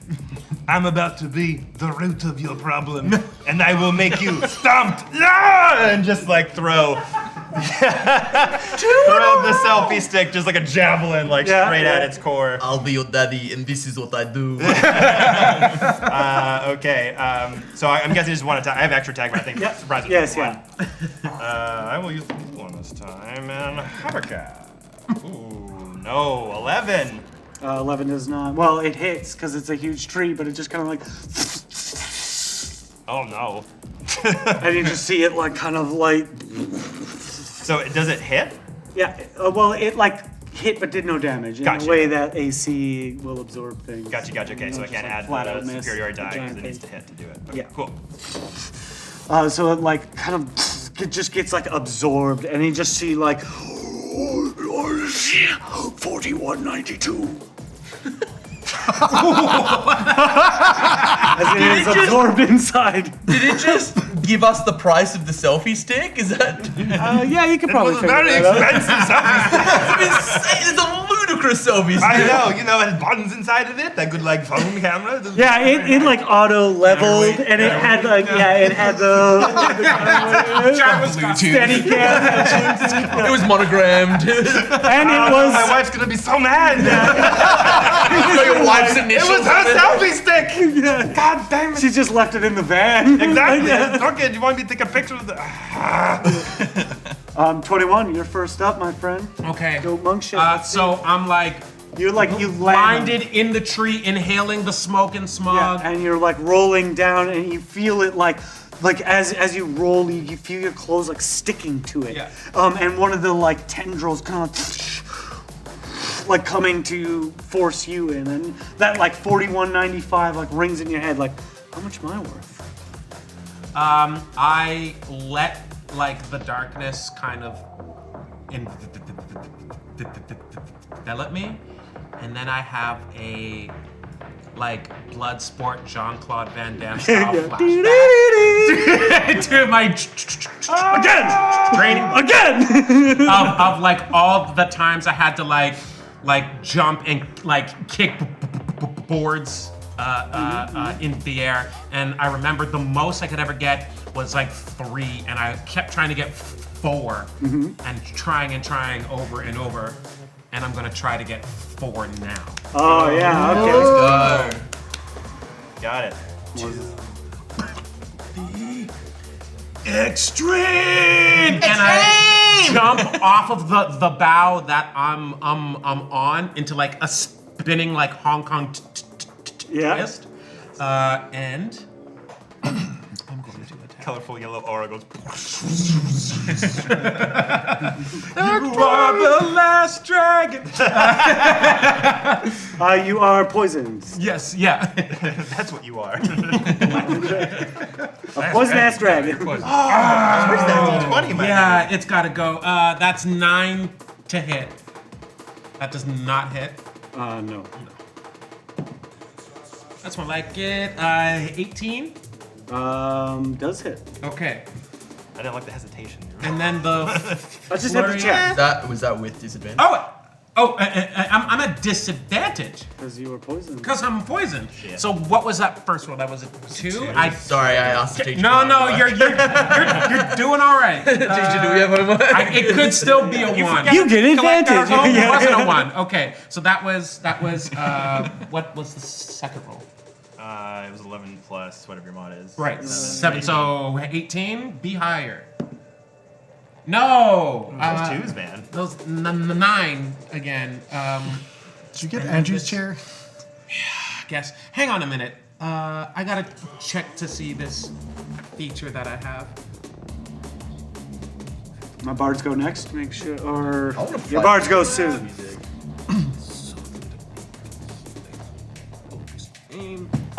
I'm about to be the root of your problem, and I will make you stomped!" And just like throw the selfie stick just like a javelin, like straight at its core. I'll be your daddy, and this is what I do. Okay, so I'm guessing just one attack. I have extra attack, but I think surprise would be one. I will use the blue one this time, and Habercat. Ooh, no, 11. 11 does not. Well, it hits because it's a huge tree, but it just kind of like, Oh no. and you just see it like kind of like, So does it hit? yeah. Well, it like hit but did no damage in Gotcha. a way that AC will absorb things. Gotcha. Okay, so I Just can't like add flat out the miss, superiority die giant because it needs thing. to hit to do it. Okay, Yeah. cool. So it like kind of it just gets like absorbed, and you just see like 4192. As it is absorbed inside. Did it just give us the price of the selfie stick? Is that? Yeah, you could probably It was figure very that out. expensive selfie stick. It's insane. It's a ludicrous selfie stick. I know, it has buttons inside of it, that good like phone camera. Yeah, it like auto leveled, and it had like it had the steady cam, It was monogrammed. and it My was wife's gonna be so mad. So your wife's It initials. was her selfie stick. God damn it. she just left it in the van. Exactly. Okay, do you want me to take a picture of the? 21, you're first up, my friend. Okay. Go monk shit. So I'm like You land. blinded in the tree, inhaling the smoke and smog. Yeah, and you're like rolling down, and you feel it like as you roll, you feel your clothes like sticking to it. Yeah. And one of the like tendrils kind of like coming to force you in, and that like 41.95 like rings in your head. Like, how much am I worth? I let like the darkness kind of envelop me, and then I have a like blood sport Jean-Claude Van Damme style flashback to my training Again! of like all the times I had to like jump and like kick boards in the air, and I remember the most I could ever get was like 3, and I kept trying to get 4 and trying over and over. and I'm gonna try to get 4 now. Oh yeah. Okay. Go. Got it. Extreme! And I jump off of the bow that I'm on into like a spinning like Hong Kong twist. And I'm going to attack. Colorful yellow aura goes. You are the last dragon. You are poisoned. Yes, yeah. That's what you are. A poison-ass dragon. Where's that D20, man? Yeah, it's gotta go. That's 9 to hit. That does not hit. No. That's more like it. 18. Does hit. Okay. I didn't like the hesitation. And then the I just have to check. Was that with disadvantage? I'm at disadvantage Because you were poisoned. because I'm poisoned. So what was that first one? That was a 2. Sorry, I asked the teacher. No, you're doing all right. Teacher, do we have homework? It could still be a 1. You get advantage. It wasn't a 1. Okay, so that was what was the second roll? It was 11 plus whatever your mod is. Right, 7. So 18. Be higher. No. Those twos, man. Those 9 again. Did you get Andrew's chair? I guess. Hang on a minute. I gotta check to see this feature that I have. My bards go next. Make sure, or I wanna your fight bards go soon.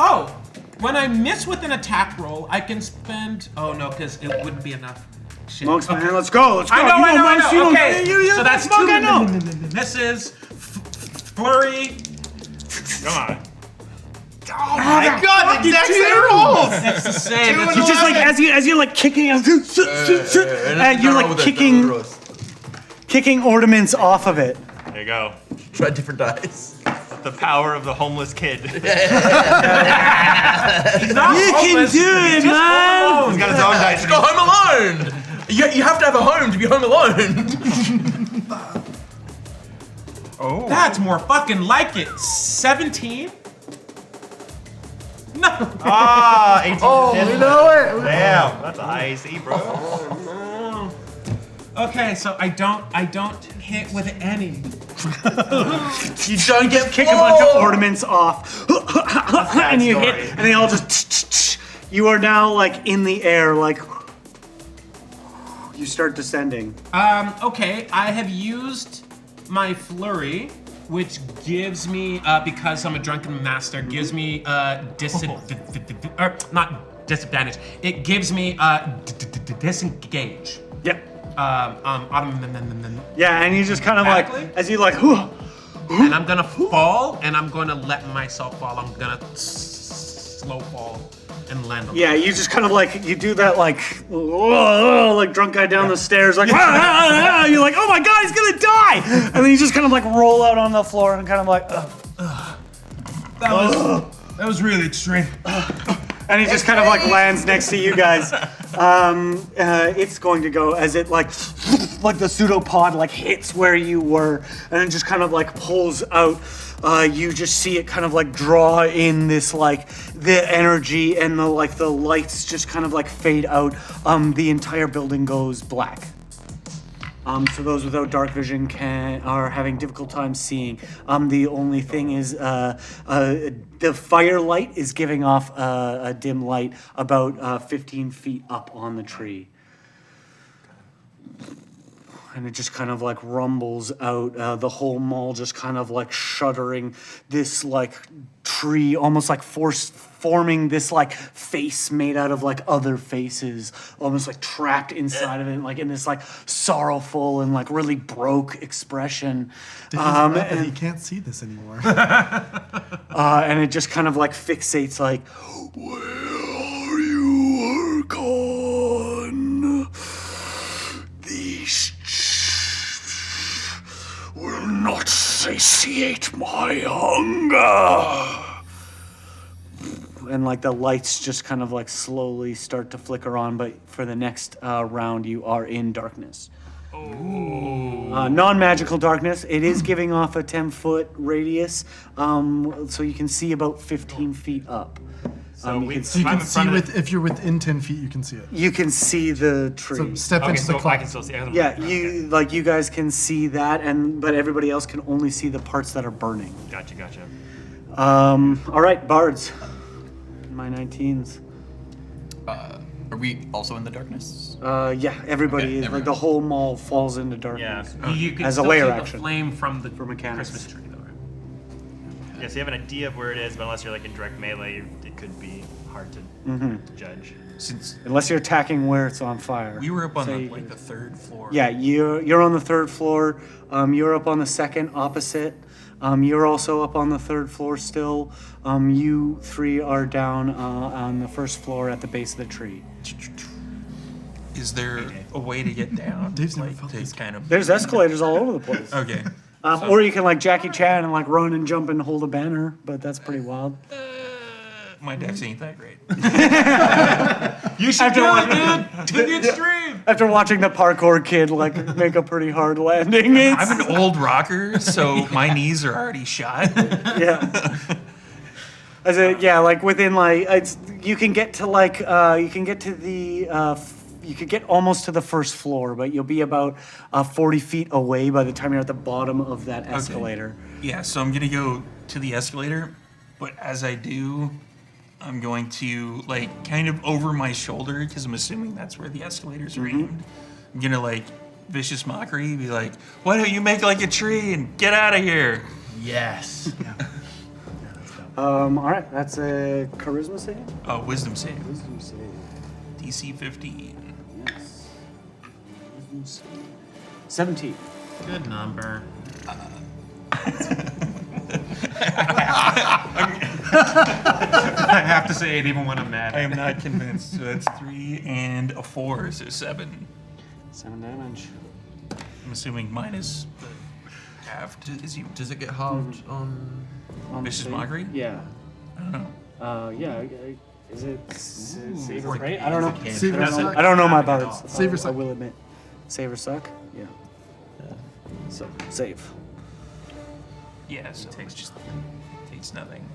Oh, when I miss with an attack roll, I can spend. Oh no, because it wouldn't be enough. Shit. Monks, man, let's go. Let's go. I know. Okay, You so that's fuck, 2 I know. misses. Flurry. Come on. Oh my god, the exact same rolls! It's the same. It's It's just like as you're like kicking, and you're like kicking ornaments off of it. There you go. Try different dice. The power of the homeless kid. He's not homeless, do it, he's just man. home alone. He's got his own dice. Go home alone! You have to have a home to be home alone. Oh. That's more fucking like it. 17? No. 18 Oh, hit. we know it. Damn, that's icy, bro. Okay, so I don't hit with any. You don't get Kick a bunch of ornaments off, and you hit, and they all just. You are now like in the air, like you start descending. Okay, I have used my flurry, which gives me, because I'm a drunken master, gives me not disadvantage. It gives me disengage. Yep. Yeah, and you just kind of like as you like. And I'm gonna fall, and I'm gonna let myself fall. I'm gonna slow fall and land on. Yeah, you just kind of like you do that like drunk guy down the stairs like you're like, oh my god, he's gonna die, and then you just kind of like roll out on the floor and kind of like That was really extreme. and he just kind of like lands next to you guys. It's going to go as it like the pseudopod like hits where you were, and it just kind of like pulls out. You just see it kind of like draw in this like the energy, and the lights just kind of like fade out. The entire building goes black. So those without dark vision are having difficult time seeing. The only thing is the firelight is giving off a dim light about 15 feet up on the tree. And it just kind of like rumbles out, the whole mall just kind of like shuddering, this like tree almost like forming this like face made out of like other faces, almost like trapped inside of it, like in this like sorrowful and like really broke expression. And he can't see this anymore. And it just kind of like fixates like, where are you, Archon? These will not satiate my hunger. And like the lights just kind of like slowly start to flicker on, but for the next round you are in darkness. Non-magical darkness. It is giving off a 10-foot radius, so you can see about 15 feet up. So you we can So you I'm can in see front of if you're within 10 feet, you can see it. You can see the tree. So step Okay, into so the I cloud. can still see. Yeah, you guys can see that, but everybody else can only see the parts that are burning. Gotcha. All right, bards. My 19s. Are we also in the darkness? Yeah, everybody Okay, is. Like everyone. the whole mall falls into darkness. Yeah. You can As a still layer see action. the flame from the mechanics. Christmas tree, though, right? Yeah, so you have an idea of where it is, but unless you're like in direct melee, it could be hard to judge. Since Unless you're attacking where it's on fire. we were up on So the, you like can- the third floor. Yeah, you're on the third floor. You're up on the second opposite. You're also up on the third floor still. You three are down on the first floor at the base of the tree. Is there a way to get down? Dave's never like felt to this. kind of. There's escalators all over the place. Okay. Or you can like Jackie Chan and like run and jump and hold a banner, but that's pretty wild. My dex ain't that great. You should do it, dude! To the extreme! After watching the parkour kid like make a pretty hard landing, it's, I'm an old rocker, so my knees are already shot. yeah. As a, yeah, like within like you can get to like you can get to the you could get almost to the first floor, but you'll be about 40 feet away by the time you're at the bottom of that escalator. Yeah, so I'm gonna go to the escalator, but as I do, I'm going to like kind of over my shoulder because I'm assuming that's where the escalators are aimed. I'm gonna like vicious mockery, be like, "Why don't you make like a tree and get out of here?" Yes. All right, that's a charisma save. Wisdom save. Wisdom save. DC 15. Yes. Wisdom save. 17. Good number. I have to say it even when I'm mad. I am not convinced. So that's 3 and a 4, so 7. 7 damage. I'm assuming minus the halved. Is you Does it get halved on? On Vicious save? mockery? Yeah. I don't know. Yeah. Is it save or 14. right? I don't know. Save or suck. I don't know my bards. Save or I suck. will admit. Save or suck? Yeah. So, save. Yeah, so it just takes nothing.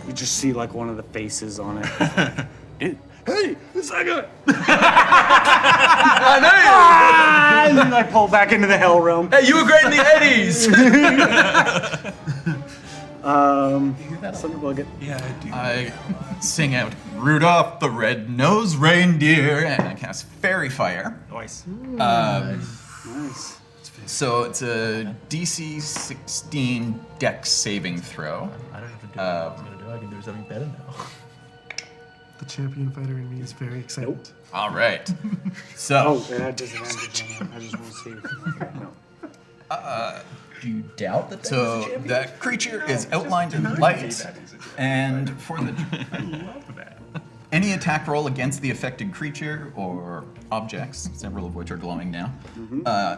You just see like one of the faces on it. Dude, hey, it's that guy. I know And then I pull back into the hell realm. you. Hey, you were great in the Eddies. Thunderbug it. Yeah, I do. I sing out Rudolph the Red-Nosed Reindeer and I cast Fairy Fire. Nice. Nice. So it's a DC 16 Dex saving throw. I don't have to do what I was gonna do. I can do something better now. The champion fighter in me is very excited. All right. Oh, So it had disadvantage on that. I just want to see. No. Do you doubt that? So the creature is outlined in light, and for the any attack roll against the affected creature or objects, several of which are glowing now,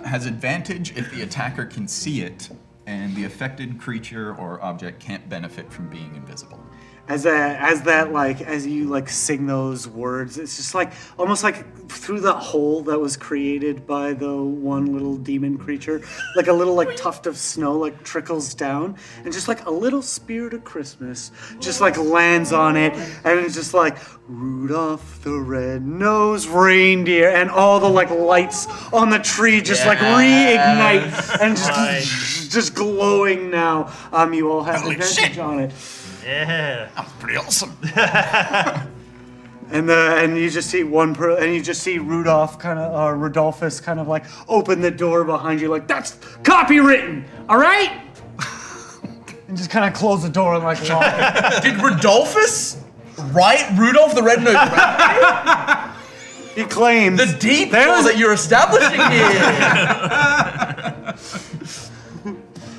has advantage if the attacker can see it, and the affected creature or object can't benefit from being invisible. As you like sing those words, it's just like almost like through the hole that was created by the one little demon creature, like a little like tuft of snow like trickles down, and just like a little spirit of Christmas just like lands on it, and it's just like Rudolph the Red-Nosed Reindeer, and all the like lights on the tree just like reignite and just glowing now. You all have Holy advantage shit. on it. Yeah. That was pretty awesome. And you just see Rudolph Rudolphus kind of like open the door behind you, like that's copywritten, all right? And just kind of close the door and like walk. Did Rudolphus write Rudolph the Red-Nosed Reindeer? He claims The details that you're establishing here.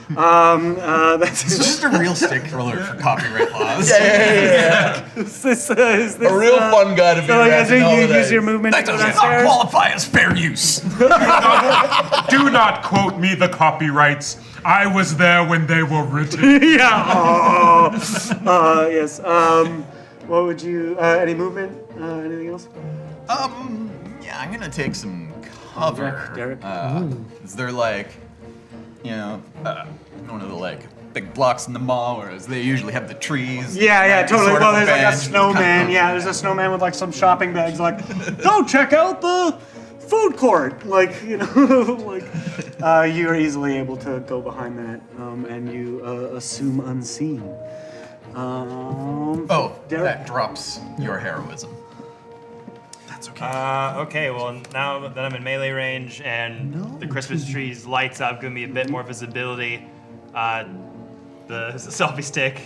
that's It's just a real stick alert for copyright laws. is this, A real fun guy to be So around. I think in you holidays. use your movement to That go does not downstairs. qualify as fair use. Do not quote me the copyrights. I was there when they were written. Yeah. Yes. What would you? Any movement? Anything else? Yeah, I'm gonna take some hover. Derek. Is there like, one of the like big blocks in the mall, whereas they usually have the trees? Yeah, like, totally. sort Well, of there's like a bench. snowman. Yeah, there's a snowman with like some shopping bags. Like, go check out the food court. Like, you're easily able to go behind that, and you assume unseen. Derek. That drops your heroism. Okay, well, now that I'm in melee range and the Christmas trees lights up, giving me a bit more visibility, the selfie stick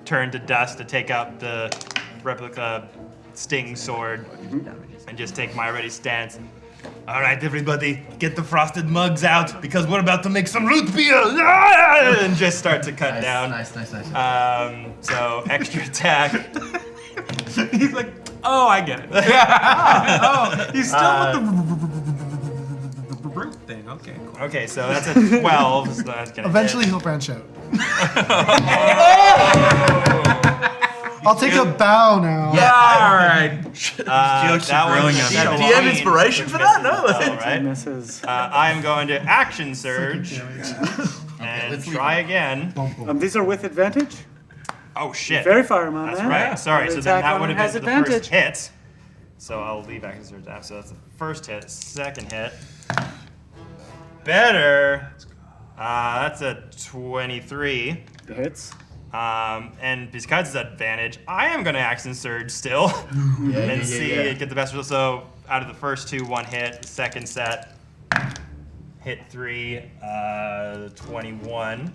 turned to dust to take out the replica sting sword and just take my ready stance. All right, everybody, get the frosted mugs out because we're about to make some root beer! And just start to cut down. Nice. So, extra attack. He's like, oh, I get it. He's still with the brute thing. Okay, cool. Okay, so that's a 12. So that's gonna Eventually hit. he'll branch out. I'll take a bow now. All right. Jokes That are growing one's on Do you have inspiration for that? No. right? Misses. I'm going to action surge and try again. These are with advantage. Oh shit! Very fire, my That's man. right. Sorry. So then Attack that on would it have has been the first advantage. hit. So I'll leave action surge out. So that's the first hit. Second hit. Better. That's a 23. Hits. And because it's advantage, I am going to action surge still and get the best result. So out of the first two, one hit. Second set, hit 3, 21.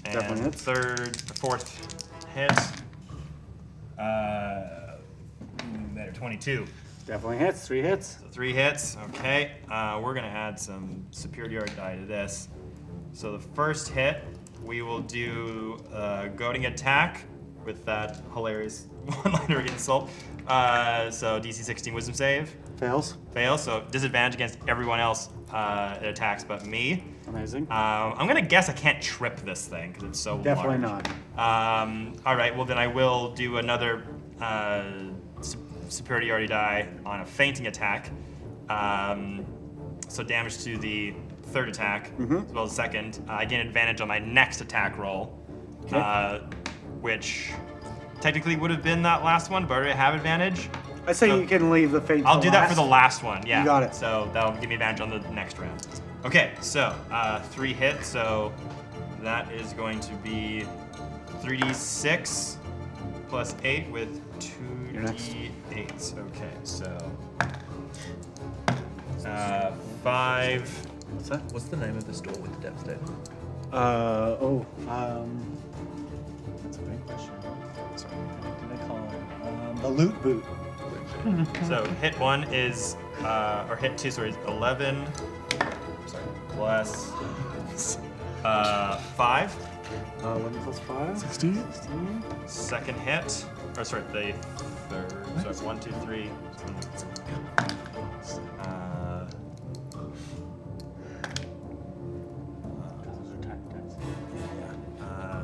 And Definitely hits. fourth hit, better 22. Definitely hits. 3 hits. So 3 hits. Okay. We're gonna add some superiority die to this. So the first hit, we will do goading attack with that hilarious one-liner insult. So DC 16 Wisdom save. Fails. Fails. So disadvantage against everyone else it attacks but me. Amazing. I'm gonna guess I can't trip this thing because it's so Definitely large. not. All right. Well, then I will do another superiority die on a fainting attack. So damage to the third attack as well as the second. I gain advantage on my next attack roll, which technically would have been that last one, but I already have advantage. I say you can leave the fate. I'll do that for the last one. Yeah. You got it. So that'll give me advantage on the next round. Okay, so 3 hits, so that is going to be 3d6 plus 8 with 2d8s. Okay, so 5. What's that? What's the name of the store with the devastator? That's a big question. Sorry, what did I call it? The loot boot. So hit 1 is, or hit 2, sorry, is 11. Sorry, plus 5. 11 plus 5. 16? Second hit, or sorry, the third. So it's 1, 2, 3.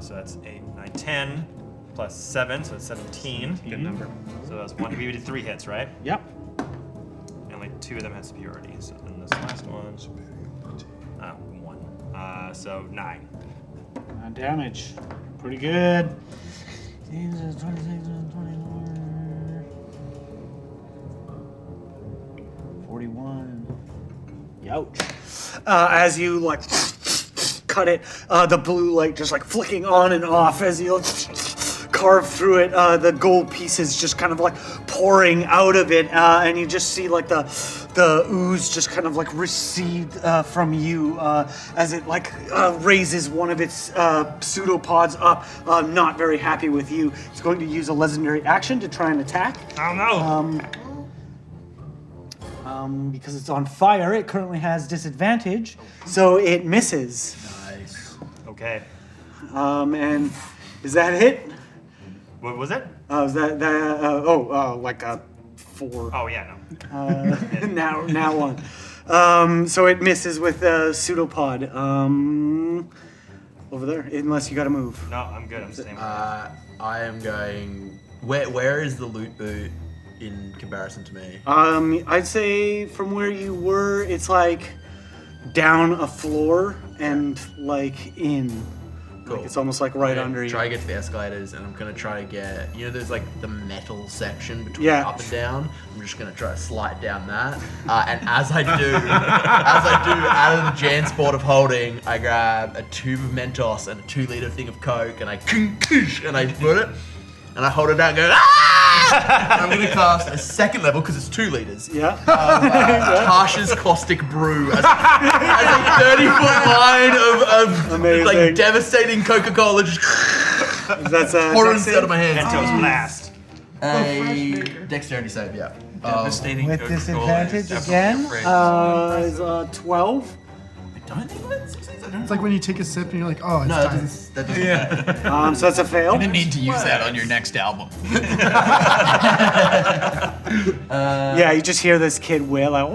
So that's 8, 9, 10 plus 7, so it's 17. Good number. So that's 1. We did 3 hits, right? Yep. And only 2 of them had superiority. So then this last one, 1. So 9. Damage. Pretty good. 26 and 24. 41. Youch. As you like cut it, the blue light just like flicking on and off as you carve through it. The gold pieces just kind of like pouring out of it, and you just see like the ooze just kind of like recede from you as it like raises one of its pseudopods up. Not very happy with you. It's going to use a legendary action to try and attack. Oh no! Because it's on fire, it currently has disadvantage, so it misses. Nice. Okay. And is that a hit? What was it? Is that like a 4? Oh yeah, no. now 1. So it misses with a pseudopod. Over there, unless you got to move. No, I'm good. I'm staying. I am going. Where is the loot boot in comparison to me? I'd say from where you were, it's like down a floor and like in. Cool. Like it's almost like right under you. Try to get to the escalators, and I'm gonna try to get. You know, there's like the metal section between Yeah. up and down. I'm just gonna try to slide down that. And as I do, out of the Jansport of holding, I grab a tube of Mentos and a 2-liter thing of Coke, and I put it, and I hold it down, and go. Ah! I'm gonna cast a second level because it's 2 liters. Yeah. Tasha's Caustic Brew as a 30-foot line of Amazing. like devastating Coca-Cola just That's pouring out of my hands. Mentos blast. A dexterity save, yeah. Devastating With Coca-Cola is disadvantage definitely again? a phrase. is 12. I don't think that succeeds. I don't It's like when you take a sip and you're like, oh, it's No, time. that doesn't. So that's a fail. You didn't need to use that on your next album. Yeah, you just hear this kid wail like,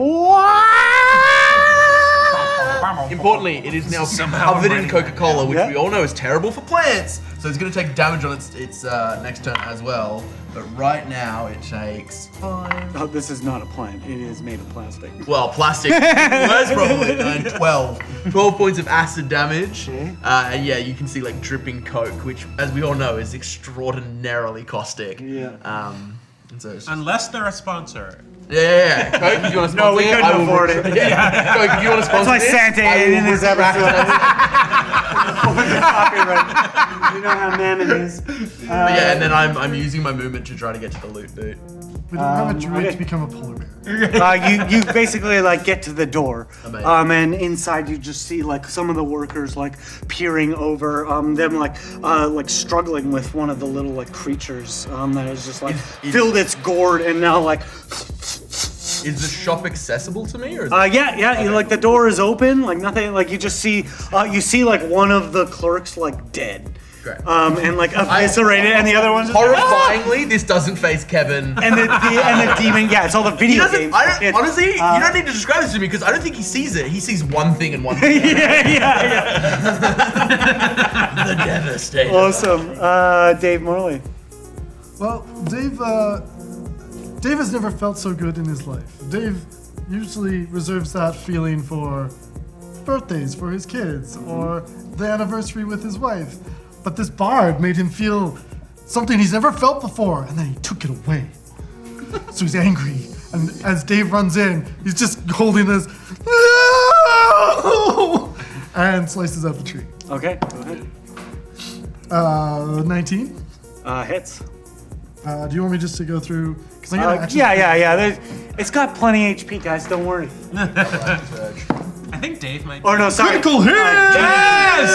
Importantly, it is now covered in Coca-Cola, which we all know is terrible for plants. So it's going to take damage on its next turn as well. But right now it takes 5. Oh, this is not a plant. It is made of plastic. Well, plastic. Worse probably. 9, 12. 12 points of acid damage. And yeah, you can see like dripping Coke, which, as we all know, is extraordinarily caustic. Yeah. And so it's Unless they're a sponsor. yeah. Coke, if you want to sponsor No, we it, couldn't I will afford it. Yeah. Coke, if you want to sponsor That's why this, Santa I will in this rack episode. it. Copyright. You know how Mammon is. But yeah, and then I'm using my movement to try to get to the loot boot. We don't have a druid okay. to become a polar bear. You basically like get to the door, Amazing. and inside you just see like some of the workers like peering over, them like struggling with one of the little like creatures that has just like filled its gourd and now like. Is the shop accessible to me, or is Yeah. Like the door is open, like nothing. Like you just see, like one of the clerks like dead, Great. and like eviscerated, and the other one's just, horrifyingly, this doesn't face Kevin. and the demon. Yeah, it's all the He video doesn't. games. Honestly, you don't need to describe this to me because I don't think he sees it. He sees one thing and one thing. yeah. The devastator. Awesome, Dave Morley. Well, Dave has never felt so good in his life. Dave usually reserves that feeling for birthdays for his kids or the anniversary with his wife. But this bard made him feel something he's never felt before, and then he took it away. So he's angry. And as Dave runs in, he's just holding this no! And slices out the tree. Okay, go ahead. 19. Hits. Do you want me just to go through? Because I got Yeah. It's got plenty HP, guys. Don't worry. I think Dave might be. Oh no, sorry. Critical hit! Yes!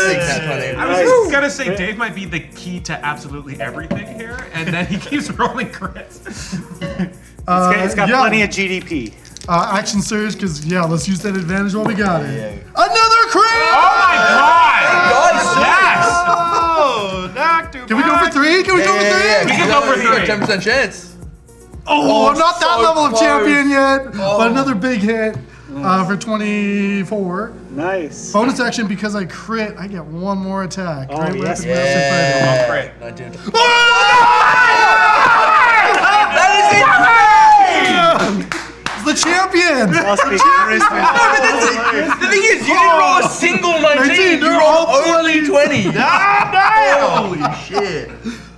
I was Nice. just gonna say Dave might be the key to absolutely everything here, and then he keeps rolling crits. It's got plenty of GDP. Action surge, because let's use that advantage while we got it. Another crit! Oh my god! Yes! Oh, Doctor. Can we go for 3? Can we go for 3? We can go for 3. 10% chance. Oh, not that so level of close. champion yet, but another big hit for 24. Nice. Bonus action, because I crit, I get one more attack. Oh, Great yes. weapon, master fighter. Crit. 19. It's the champion! Must be Christmas. The thing is, you didn't roll a single 19. You they're rolled all only 20. Holy shit.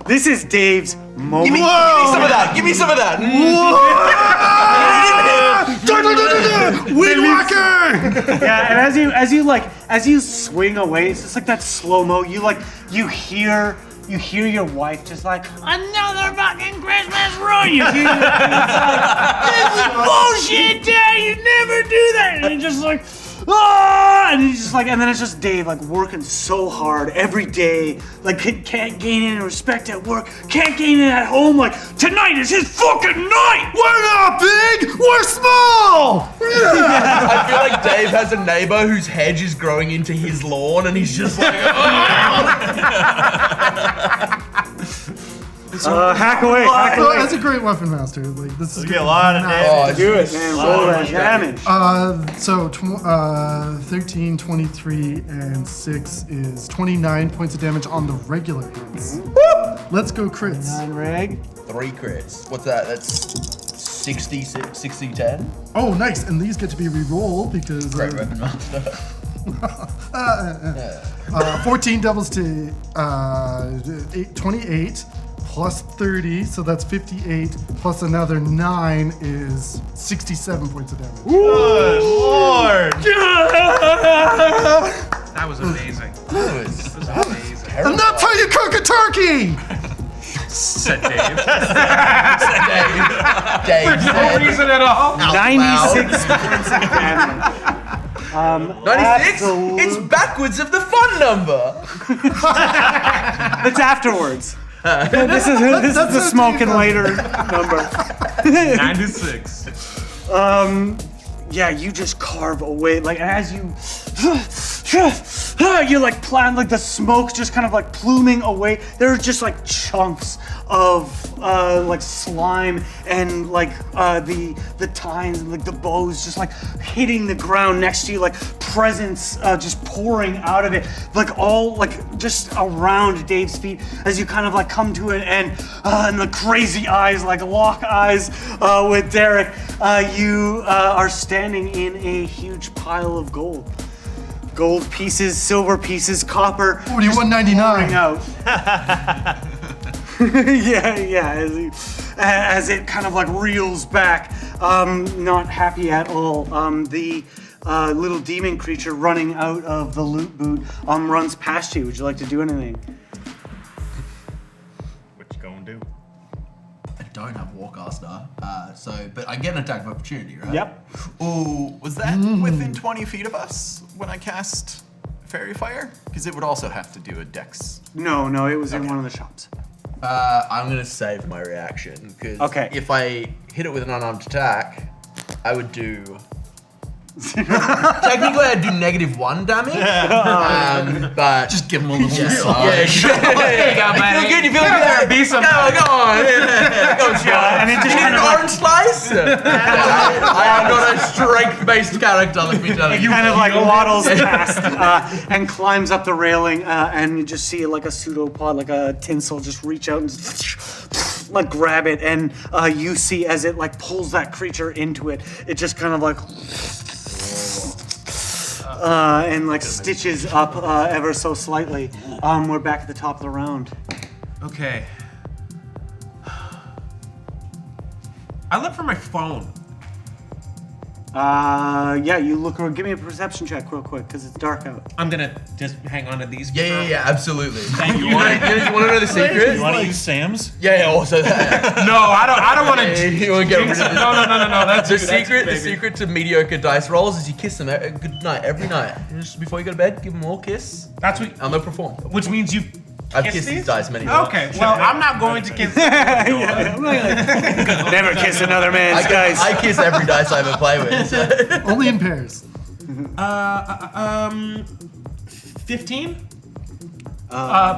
This is Dave's moment. Give me some of that. Give me some of that. Windwalker! Yeah, and as you swing away, it's just like that slow mo. You hear your wife just like another fucking Christmas run. You hear it, and it's like, this is bullshit, Dad. You never do that. And you're just like, and he's just like, and then it's just Dave like working so hard every day, like can't gain any respect at work, can't gain it at home. Like tonight is his fucking night. We're not big, we're small! I feel like Dave has a neighbor whose hedge is growing into his lawn, and he's just like, Hack away. Well, that's a great weapon, master. Like this is Get a lot of damage. Do it, man. Roll that damage. So 13, 23, and 6 is 29 points of damage on the regular hits. Let's go crits. Reg. 3 crits. What's that? That's 60, 10. Oh, nice. And these get to be re-rolled because... Great weapon master. 14 doubles to 28 plus 30, so that's 58, plus another 9 is 67 points of damage. Good lord! That was amazing. That was Amazing. And that's how you cook a turkey! Said Dave. Dave No said, reason at all. 96 points of damage. 96? It's backwards of the fun number. It's afterwards. This is the smoking later number. 96. Yeah, you just carve away, like as you like plan, like the smoke's just kind of like pluming away. There are just like chunks of like slime and like the tines and like the bows just like hitting the ground next to you, like presents just pouring out of it, like all like just around Dave's feet as you kind of like come to it, and the crazy eyes like lock eyes with Derek. You are standing in a huge pile of gold. Gold pieces, silver pieces, copper. $41.99 out. yeah. As it kind of like reels back, not happy at all. The little demon creature running out of the loot boot runs past you. Would you like to do anything? What you gonna do? I don't have Warcaster, but I get an attack of opportunity, right? Yep. Ooh, was that within 20 feet of us when I cast Fairy Fire? Because it would also have to do a dex. No, it was in one of the shops. I'm gonna save my reaction, because if I hit it with an unarmed attack, I would do... Technically, I'd do -1 damage, but Just give him a little massage. There you go, buddy. You feel good? You feel good? Be some. Go on. Go on, Sean. And it just You need kind an of like, orange slice? I am not a strength-based character, let me tell you. kind of like waddles past and climbs up the railing, and you just see like a pseudopod, like a tinsel, just reach out and like grab it, and you see as it like pulls that creature into it, it just kind of like and like stitches up ever so slightly. We're back at the top of the round. Okay. I look for my phone. Yeah, you look around. Give me a perception check real quick, because it's dark out. I'm gonna just hang on to these. Yeah, absolutely. Thank you. You want to know the secret? You want to use Sam's? Yeah, also that. No, I don't want to. You want to get rid of it? No. That's The you, that's you, secret, the baby. secret to mediocre dice rolls is you kiss them good night every night. Just before you go to bed, give them all a kiss, That's what. and they'll perform. Which means you. I've kiss kissed these these? dice many times. Okay, well, I'm not going to kiss. Never kiss another man's guys. I kiss every dice I ever play with. So. Only in pairs. 15.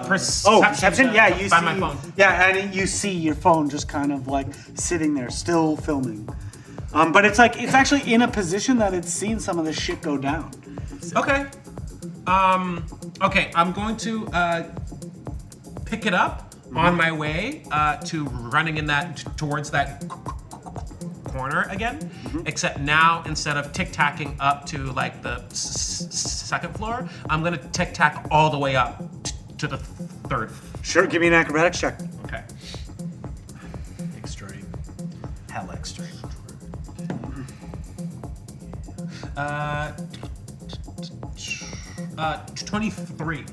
Perception? Yeah, you by see. my phone. Yeah, and you see your phone just kind of like sitting there, still filming. But it's like it's actually in a position that it's seen some of this shit go down. Okay. Okay, I'm going to pick it up on my way to running in towards that corner again. Except now, instead of tic-tacking up to like the second floor, I'm gonna tic-tac all the way up to the third. Sure, give me an acrobatics check. Okay. Extreme. Hell extreme. 23.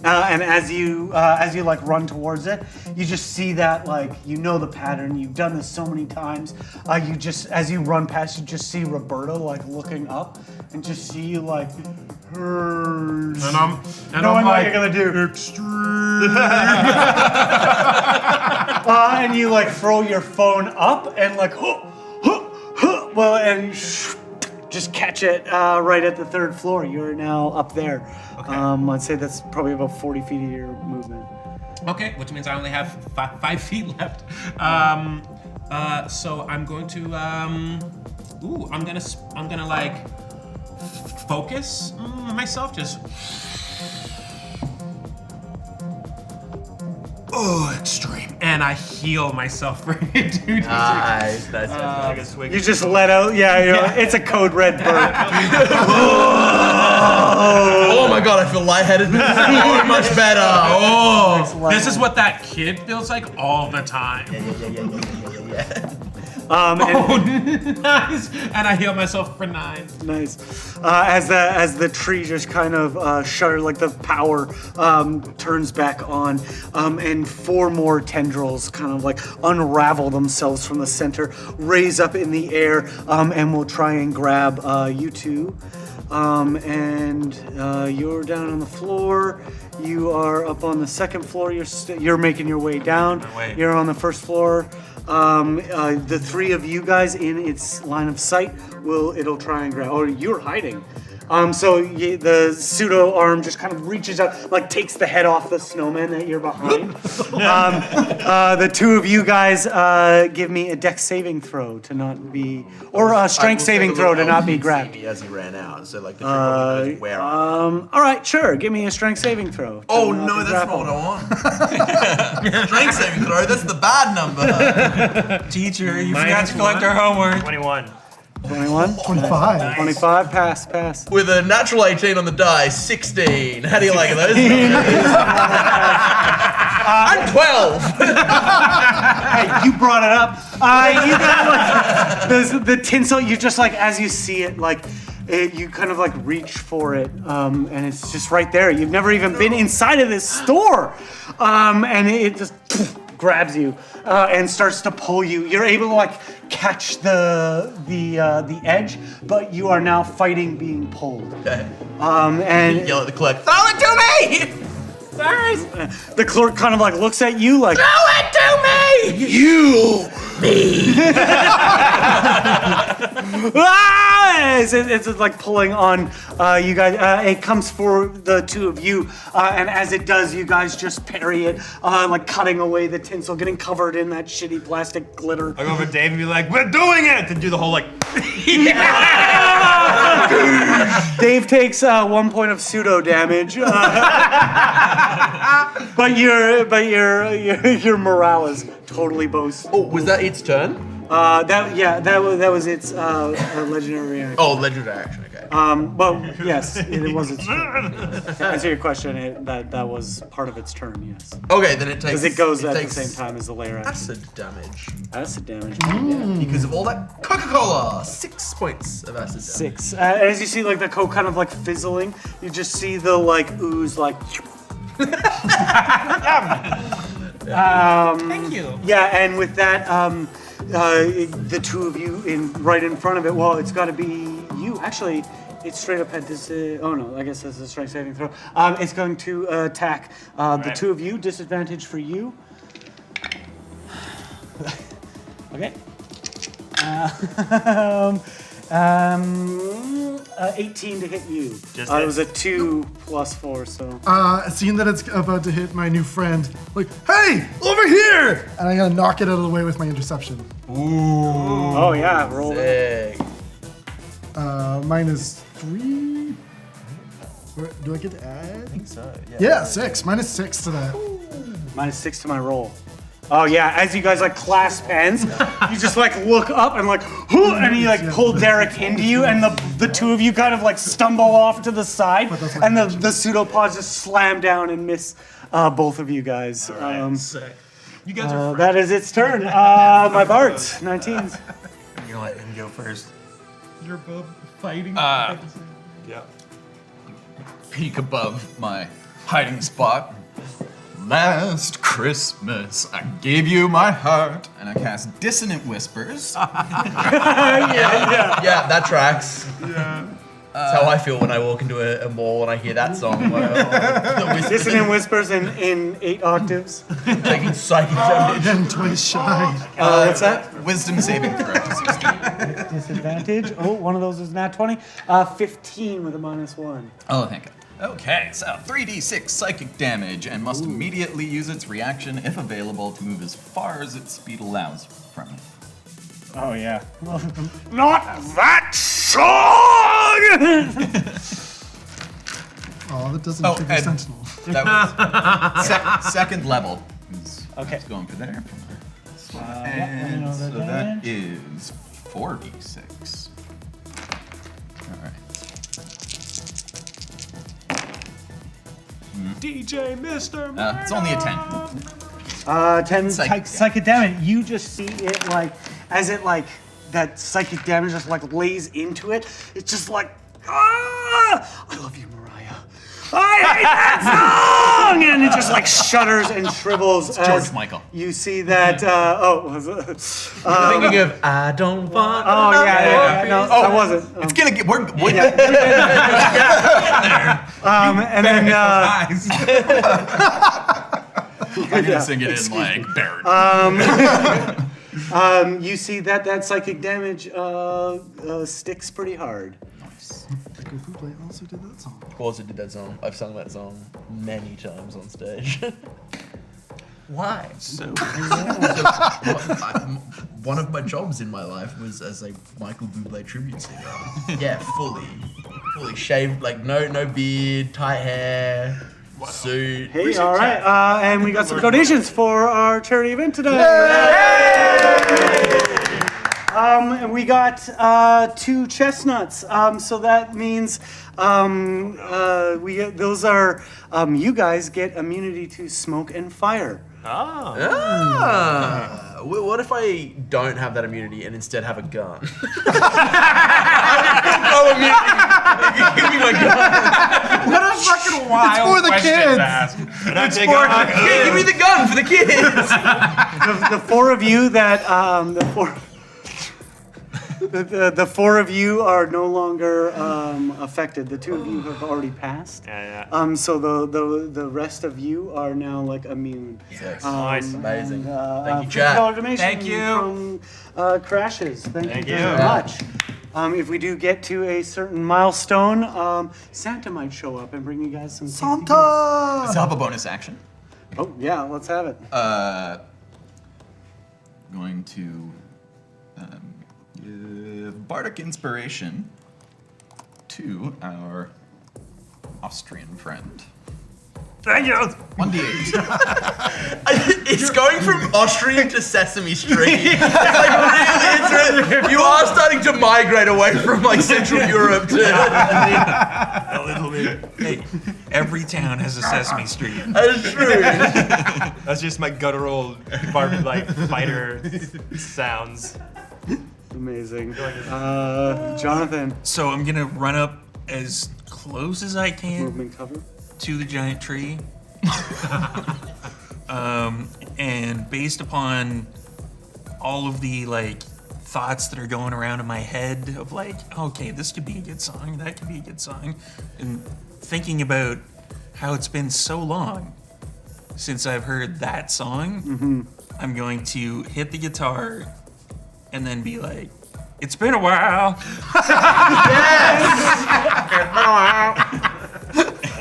And as you like run towards it, you just see that like you know the pattern. You've done this so many times. You just as you run past, you just see Roberta like looking up and just see you like. And I'm Knowing what like, you're gonna do. extreme. And you like throw your phone up and like, well, and just catch it right at the third floor. You're now up there. Okay. I'd say that's probably about 40 feet of your movement. Okay, which means I only have 5 feet left. So I'm going to, I'm gonna like focus myself. Just extreme. And I heal myself for 2d6. Nice. Like a swig. You just let out, it's a code red burp. Oh my god, I feel lightheaded. This is so much better. Oh. This is what that kid feels like all the time. Yeah. And, Nice. And I heal myself for 9. nice. As the tree just kind of shudder, like the power turns back on, and 4 more tendrils kind of like unravel themselves from the center, raise up in the air, and will try and grab you two. And you're down on the floor. You are up on the second floor. You're making your way down. You're on the first floor. The 3 of you guys in its line of sight it'll try and grab. Oh, you're hiding. The pseudo arm just kind of reaches out, like takes the head off the snowman that you're behind. The 2 of you guys give me a dex saving throw to not be, or a strength saving throw to not be grabbed. As he ran out, so like the tree knows where I am. All right, sure. Give me a strength saving throw. Oh no, that's not what I want. Strength saving throw, that's the bad number. Teacher, you forgot to collect our homework. 21. 21? 25. 25, pass. With a natural 18 on the die, 16. How do you like those? I'm 12. Hey, you brought it up. You got like the tinsel. You just like as you see it, like you kind of like reach for it, and it's just right there. You've never even been inside of this store, and it just grabs you and starts to pull you. You're able to like catch the edge, but you are now fighting being pulled. Okay. And Yell at the clerk, throw it to me! sorry. The clerk kind of like looks at you like, Throw it to me! you! It's like pulling on you guys. It comes for the 2 of you, and as it does, you guys just parry it, like cutting away the tinsel, getting covered in that shitty plastic glitter. I go over to Dave and be like, we're doing it! And do the whole like, Dave takes 1 point of pseudo damage, but your morale is totally boast. Oh, was that its turn? That was its legendary reaction. Oh, legendary action, okay. Well, yes, it was its turn. To answer your question, that was part of its turn, yes. Okay, then it takes... Because it goes at takes the same time as the layer action. acid damage. Acid damage. Because of all that Coca-Cola. 6 points of acid damage. 6. As you see, like the coke kind of like fizzling, you just see the like ooze like. Thank you. Yeah, and with that, the 2 of you right in front of it. Well, it's got to be you. Actually, it straight up had this. Oh no, I guess that's a strength saving throw. It's going to attack the 2 of you. Disadvantage for you. Okay. 18 to hit you. It was a 2 plus 4, so. Seeing that it's about to hit my new friend, like, hey, over here! And I'm gonna knock it out of the way with my interception. Oh yeah, roll. Sick. -3. Do I get to add? I think So, Yeah, 6. -6 to that. -6 to my roll. Oh yeah, as you guys like clasp hands, you just like look up and like, and you like pull Derek into you, and the 2 of you kind of like stumble off to the side, and the pseudopods just slam down and miss both of you guys. Sick. You guys are That is its turn. My bards, 19s. I'm gonna let him go first. You're both fighting. Peek above my hiding spot. Last Christmas, I gave you my heart, and I cast Dissonant Whispers. Yeah, that tracks. Yeah. That's how I feel when I walk into a mall and I hear that song. Dissonant whispers in 8 octaves. Taking psychic damage. Again, twice shy. What's that? Wisdom saving throw. 16. Disadvantage. Oh, one of those is nat 20. 15 with a -1. Oh, thank God. Okay, so 3d6 psychic damage, and must immediately use its reaction, if available, to move as far as its speed allows from it. Oh yeah. Not that song! Oh, that doesn't Oh, trigger and- Sentinel. That was second level. Okay. It's going for there. let me And know the so that damage. is 4d6. All right. DJ Mr. It's only a 10. 10 Psychic psychic damage. You just see it like, as it like, that psychic damage just like lays into it. It's just like, I love you, Mariah. I hate that song! And it just like shudders and shrivels. George Michael. You see that, Thinking of I don't want. oh yeah, no, that wasn't. It's gonna get. We're And then, I'm gonna sing it in like baritone. you see that psychic damage sticks pretty hard. Michael Bublé also did that song. Also did that song. I've sung that song many times on stage. Why? So One of my jobs in my life was as a Michael Bublé tribute singer. Yeah, fully shaved, like no beard, tight hair, suit. Hey, all right, and we got some donations for our charity event today. And we got 2 chestnuts. So that means those are you guys get immunity to smoke and fire. What if I don't have that immunity and instead have a gun? Give me my gun. what a fucking wild for the question kids. to ask. Give me the gun for the kids. The 4 of you that the 4 of you are no longer affected. The 2 of you have already passed. Yeah. So the rest of you are now like immune. Nice. Amazing. Thank you, $50 chat. donation Thank from Crashes. Thank you you. very much. If we do get to a certain milestone, Santa might show up and bring you guys some Santa! Let's have a bonus action. Oh yeah, let's have it. Going to give bardic inspiration to our Austrian friend. Thank you. 1d8. It's going from Austrian to Sesame Street. It's like really, you are starting to migrate away from like Central Europe to. A little bit. Hey, every town has a Sesame Street. That's true. That's just my guttural like fighter sounds. Amazing. Jonathan, So I'm gonna run up as close as I can movement cover. to the giant tree. And based upon all of the like thoughts that are going around in my head of like, okay, this could be a good song, that could be a good song, and thinking about how it's been so long since I've heard that song, I'm going to hit the guitar and then be like, it's been a while.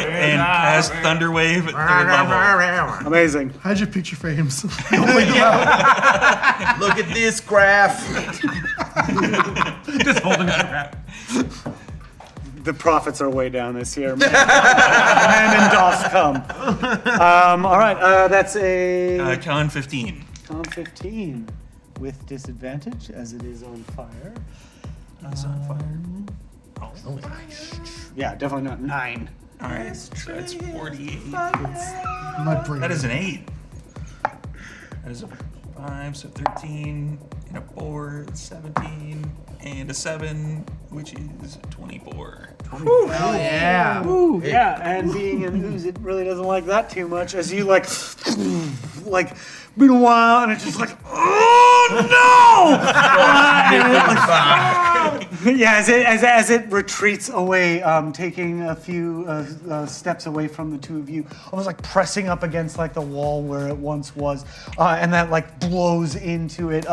And cast Thunderwave at 3rd level. Amazing. How'd your picture frames? Look at this graph. Just holding up the crap. The profits are way down this year. Man and doffs come. All right, that's a Con 15. Con 15 with disadvantage as it is on fire. It's on fire. Yeah, definitely not 9. All right, so it's 48. My brain. That is an 8. That is a 5, so 13, and a 4, 17, and a 7, which is 24. Yeah. Ooh, yeah, and being an ooze, it really doesn't like that too much as you like been a while and it's just like, oh no! Yeah, as it retreats away, taking a few steps away from the 2 of you, almost like pressing up against like the wall where it once was, and that like blows into it,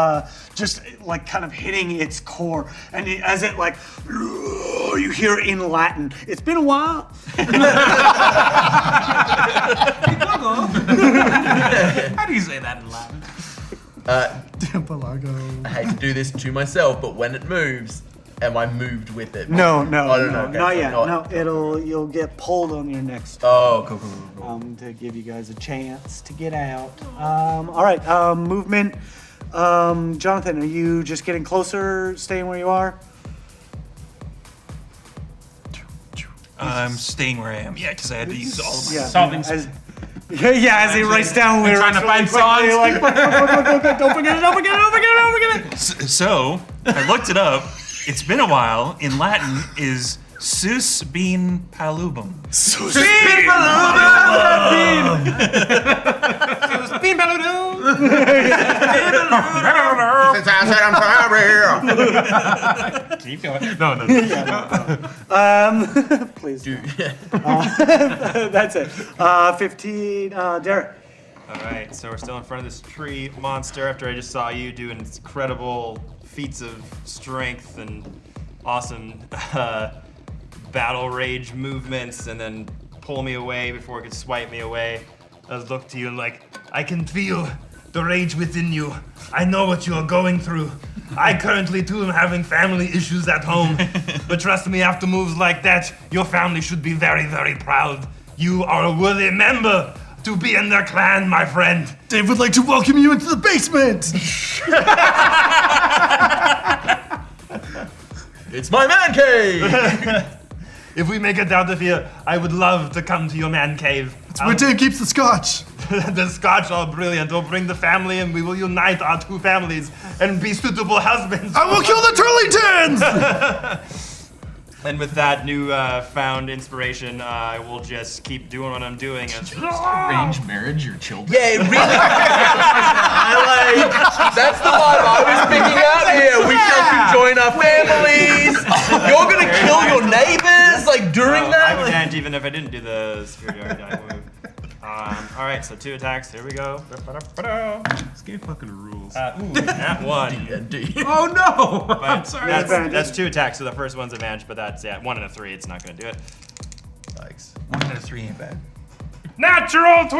just like kind of hitting its core, and as it like, you hear it in Latin. It's been a while. How do you say that in Latin? Tempalago. I hate to do this to myself, but when it moves, am I moved with it? No, Oh, no, okay, not so yet. not- No, you'll get pulled on your next turn. Oh, cool. To give you guys a chance to get out. All right, movement. Jonathan, are you just getting closer, staying where you are? I'm staying where I am. Yeah, because I had to use all of my. Yeah. Solving. As he writes down lyrics trying to really find quickly, songs. like, don't forget it. So I looked it up. It's been a while. In Latin, is sus bean palubum. Keep going. No. Please. That's it. 15, Derek. Alright, so we're still in front of this tree monster after I just saw you doing incredible feats of strength and awesome battle rage movements and then pull me away before it could swipe me away. I look to you and like, I can feel the rage within you. I know what you are going through. I currently too am having family issues at home. But trust me, after moves like that, your family should be very, very proud. You are a worthy member to be in their clan, my friend. Dave would like to welcome you into the basement. It's my man cave! If we make it out of here, I would love to come to your man cave. Where Dave keeps the scotch. The Scotch are brilliant. We'll bring the family and we will unite our two families and be suitable husbands. I will kill the Turlingtons! and with that new found inspiration, I will just keep doing what I'm doing. Arrange marriage, your children. Yeah, it really. That's the vibe I was picking out here. We shall join our families. You're gonna kill your neighbors, like during I that. would end even if I didn't do the superiority die move. Alright, so 2 attacks. Here we go. This game fucking rules. That one. Oh no! But I'm sorry. that's 2 attacks, so the first one's advantage, but that's 1 and a 3. It's not gonna do it. Yikes. 1 out of 3 ain't bad. Natural 20!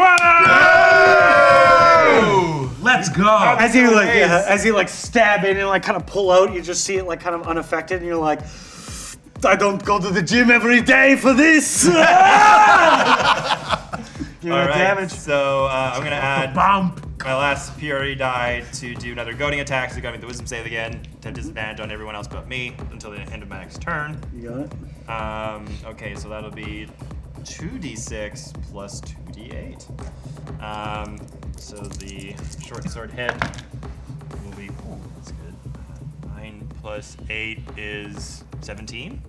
Let's go. As you like stab in and like kind of pull out, you just see it like kind of unaffected, and you're like, I don't go to the gym every day for this. Give me Alright, damage. so I'm gonna add my last superiority die to do another goading attack, so you gotta make the wisdom save again to have disadvantage on everyone else but me until the end of my next turn. You got it. Okay, so that'll be 2d6 plus 2d8. So the short sword hit will be, that's good. 9 plus 8 is 17,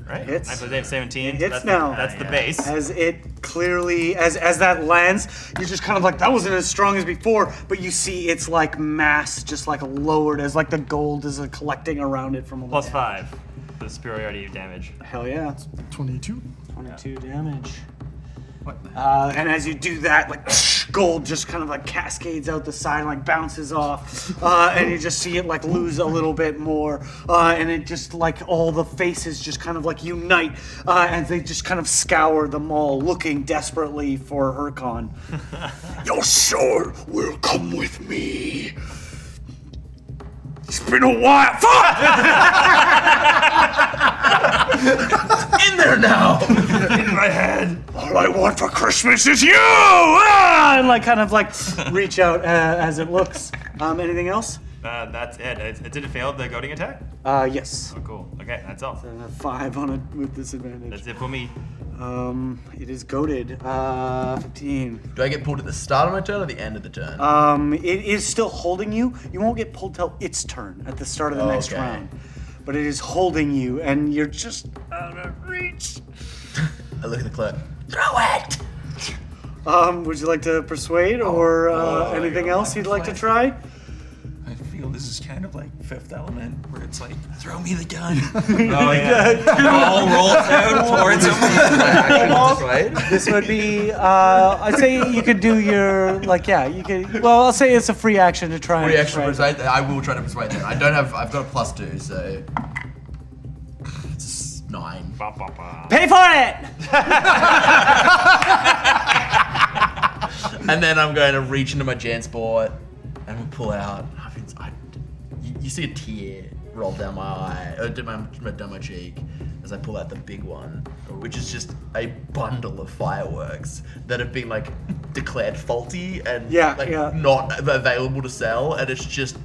right? Hits. 9 plus 8 is 17. It hits that's now. That's the base. As it clearly, as that lands, you're just kind of like, that wasn't as strong as before, but you see its like mass just like lowered as like the gold is collecting around it from a Plus 5 for the superiority damage. Hell yeah. 22. 22 damage. And as you do that, like gold just kind of like cascades out the side and like bounces off, and you just see it like lose a little bit more, and it just like all the faces just kind of like unite as they just kind of scour the mall, looking desperately for Hurkon. Your soul will come with me. It's been a while. Fuck! In there now. In my head. All I want for Christmas is you! And like kind of like reach out as it looks. Anything else? That's it. Did it fail the goading attack? Yes. Oh, cool. Okay, that's all. 5 on it with disadvantage. That's it for me. It is goaded. 15. Do I get pulled at the start of my turn or the end of the turn? It is still holding you. You won't get pulled till its turn at the start of the next Okay. round. But it is holding you, and you're just out of reach. I look at the clerk. Throw it! Would you like to persuade or anything else you'd like to try? I feel this is kind of like Fifth Element, where it's like, throw me the gun. Oh yeah. All rolls out towards him. Right? This would be, I'd say you could do your, like, yeah, you could, well, I'll say it's a free action to try. Free and action persuade. persuade. I will try to persuade them. I've got a +2, so it's 9. Pay for it! And then I'm going to reach into my Jansport and we'll pull out. You see a tear roll down my eye, down my cheek, as I pull out the big one, which is just a bundle of fireworks that have been like declared faulty and not available to sell, and it's just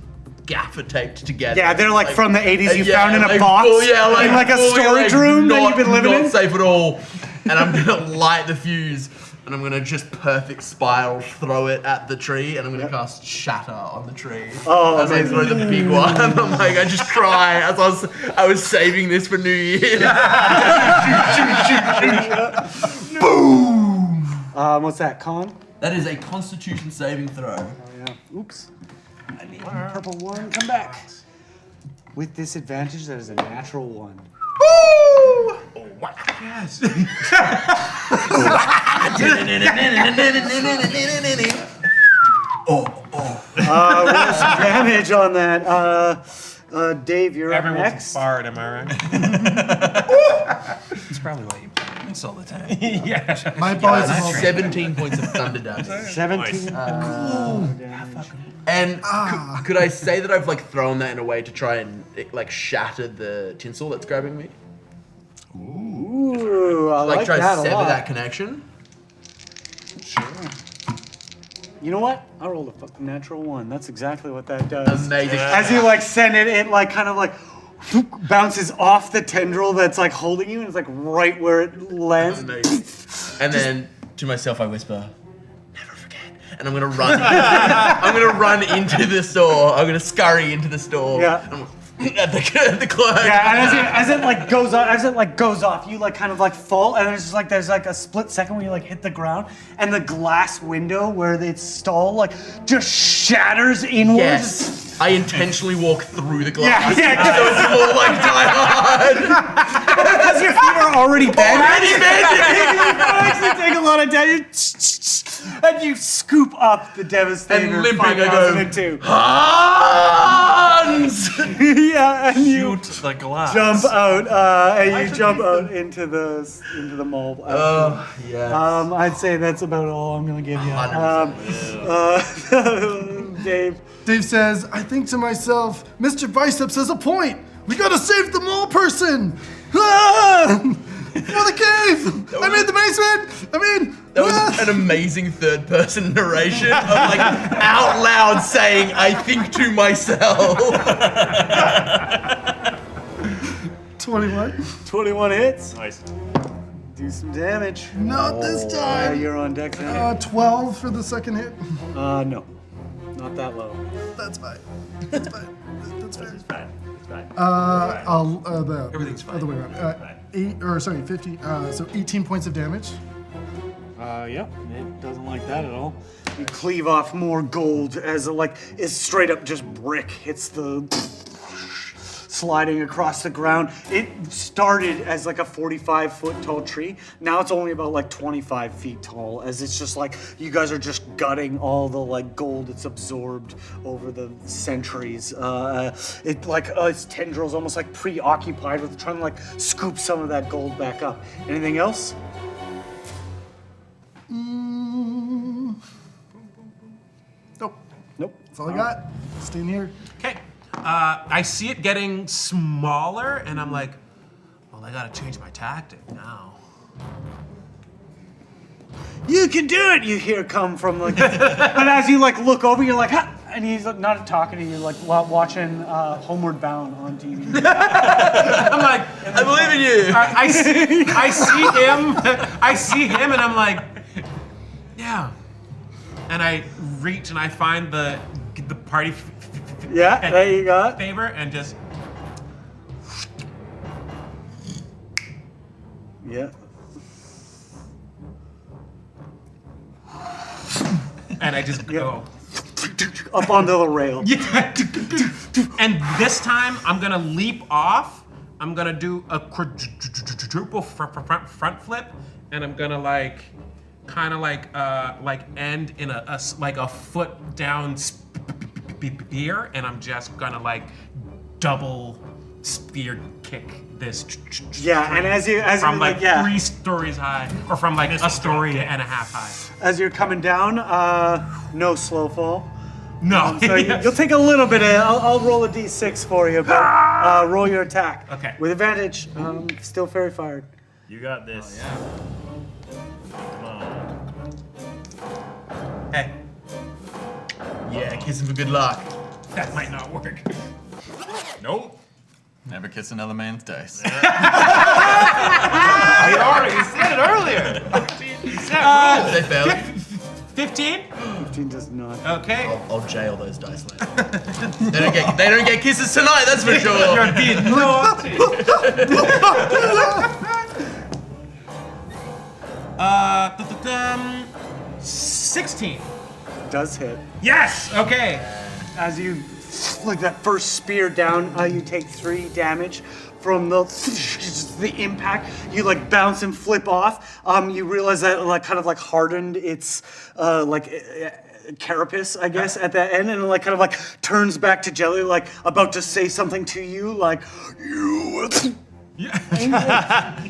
gaffer taped together. Yeah, they're like from the 80s you found in a box in like a storage room that you've been living in. Not safe at all. And I'm gonna light the fuse, and I'm gonna just perfect spiral throw it at the tree, and I'm gonna cast Shatter on the tree as I throw the big one. I'm like, I just cry as I was saving this for New Year. Boom! What's that, con? That is a Constitution saving throw. Oh yeah. Oops. I need a purple one. Come back. With disadvantage, that is a natural one. Woo! Oh, wow. Yes. Roll some damage on that. Dave, you're up Everyone's next. inspired, am I right? It's probably why you play this all the time. Yeah. My boys have 17 points of thunder damage. 17. And could I say that I've like thrown that in a way to try and like shatter the tinsel that's grabbing me? Ooh, I like try that to a sever lot. that connection? Sure. You know what? I rolled a fucking natural one. That's exactly what that does. Amazing. As you like send it, it like kind of like bounces off the tendril that's like holding you, and it's like right where it lands. Amazing. And then to myself I whisper, never forget. And I'm gonna run. I'm gonna run into the store. I'm gonna scurry into the store. Yeah. At the clerk. Yeah, and as it goes off, you like kind of like fall, and there's like a split second where you like hit the ground, and the glass window where it's stalled like just shatters inwards. Yes. I intentionally walk through the glass. Yeah. So it's more like Die Hard. Because your feet are already bent. You actually take a lot of damage, and you scoop up the Devastator. And limping, I go, 5002. Hans! Yeah, and you Shoot the glass. jump out, into the mall. Oh, yes. I'd say that's about all I'm gonna give you. 100%. Dave. Dave says, I think to myself, Mr. Biceps has a point. We gotta save the mole person. Ah! For the cave. I'm in the basement. That was an amazing third-person narration of like out loud saying, I think to myself. 21. 21 hits. Nice. Do some damage. Not this time. You're on deck. Sam. 12 for the second hit. No. Not that low. That's fine. That's fine. That's fair. It's fine. It's fine. Everything's fine. Other way around. 50. So 18 points of damage. Yep. It doesn't like that at all. You cleave off more gold as is straight up just brick hits the sliding across the ground. It started as like a 45-foot tall tree. Now it's only about like 25 feet tall, as it's just like you guys are just gutting all the like gold it's absorbed over the centuries. Its tendrils almost like preoccupied with trying to like scoop some of that gold back up. Anything else? Nope. Nope. That's all I got. Staying here. Okay. I see it getting smaller, and I'm like, well, I gotta change my tactic now. You can do it! You hear come from like, and as you like look over, you're like, ha! And he's like, not talking to you, like watching Homeward Bound on TV. I'm like, I believe in you. I see him, and I'm like, yeah. And I reach and I find the party Yeah, there you go. favor and just Yeah. and I just go. Up onto the rail. Yeah. And this time I'm gonna leap off. I'm gonna do a quadruple front flip, and I'm gonna like kind of like end in a foot down spear, and I'm just gonna like double spear kick this. Yeah, and as you from like yeah. 3 stories high, or from like a story and a half high. As you're coming down, no slow fall. No. So you'll take a little bit of. I'll roll a d6 for you, but Roll your attack. Okay. With advantage. Still fairy fired. You got this. Come on. Hey, Yeah, kiss him for good luck. that might not work. Nope. Never kiss another man's dice. You said it earlier. You said They failed. 15? 15 does not. Okay. I'll jail those dice later. they don't get kisses tonight, that's for sure. You're being naughty. 16. Does hit. Yes. Okay. As you like that first spear down, you take 3 damage from the impact. You like bounce and flip off. You realize that like kind of like hardened its carapace, I guess, at that end, and it like kind of like turns back to jelly, like about to say something to you, like you.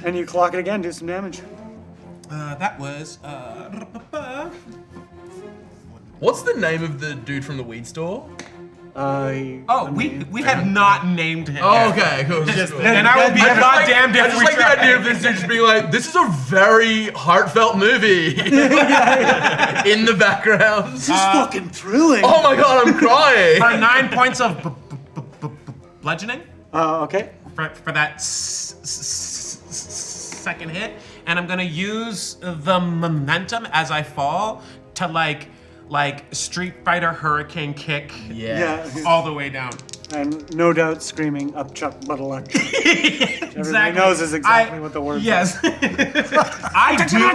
And you clock it again. Do some damage. That was. What's the name of the dude from the weed store? Oh, we have not named him. Oh, okay, cool. And I will be goddamned I if just we like the try. idea of this dude just being like, this is a very heartfelt movie. In the background. This is fucking thrilling. Oh my god, I'm crying. For 9 points of bludgeoning. Okay. For that second hit, and I'm gonna use the momentum as I fall to like Street Fighter Hurricane kick Yeah. all the way down. And no doubt screaming up Chuck Butterluck. Everybody Exactly. knows is exactly what the word is. Yes. I do,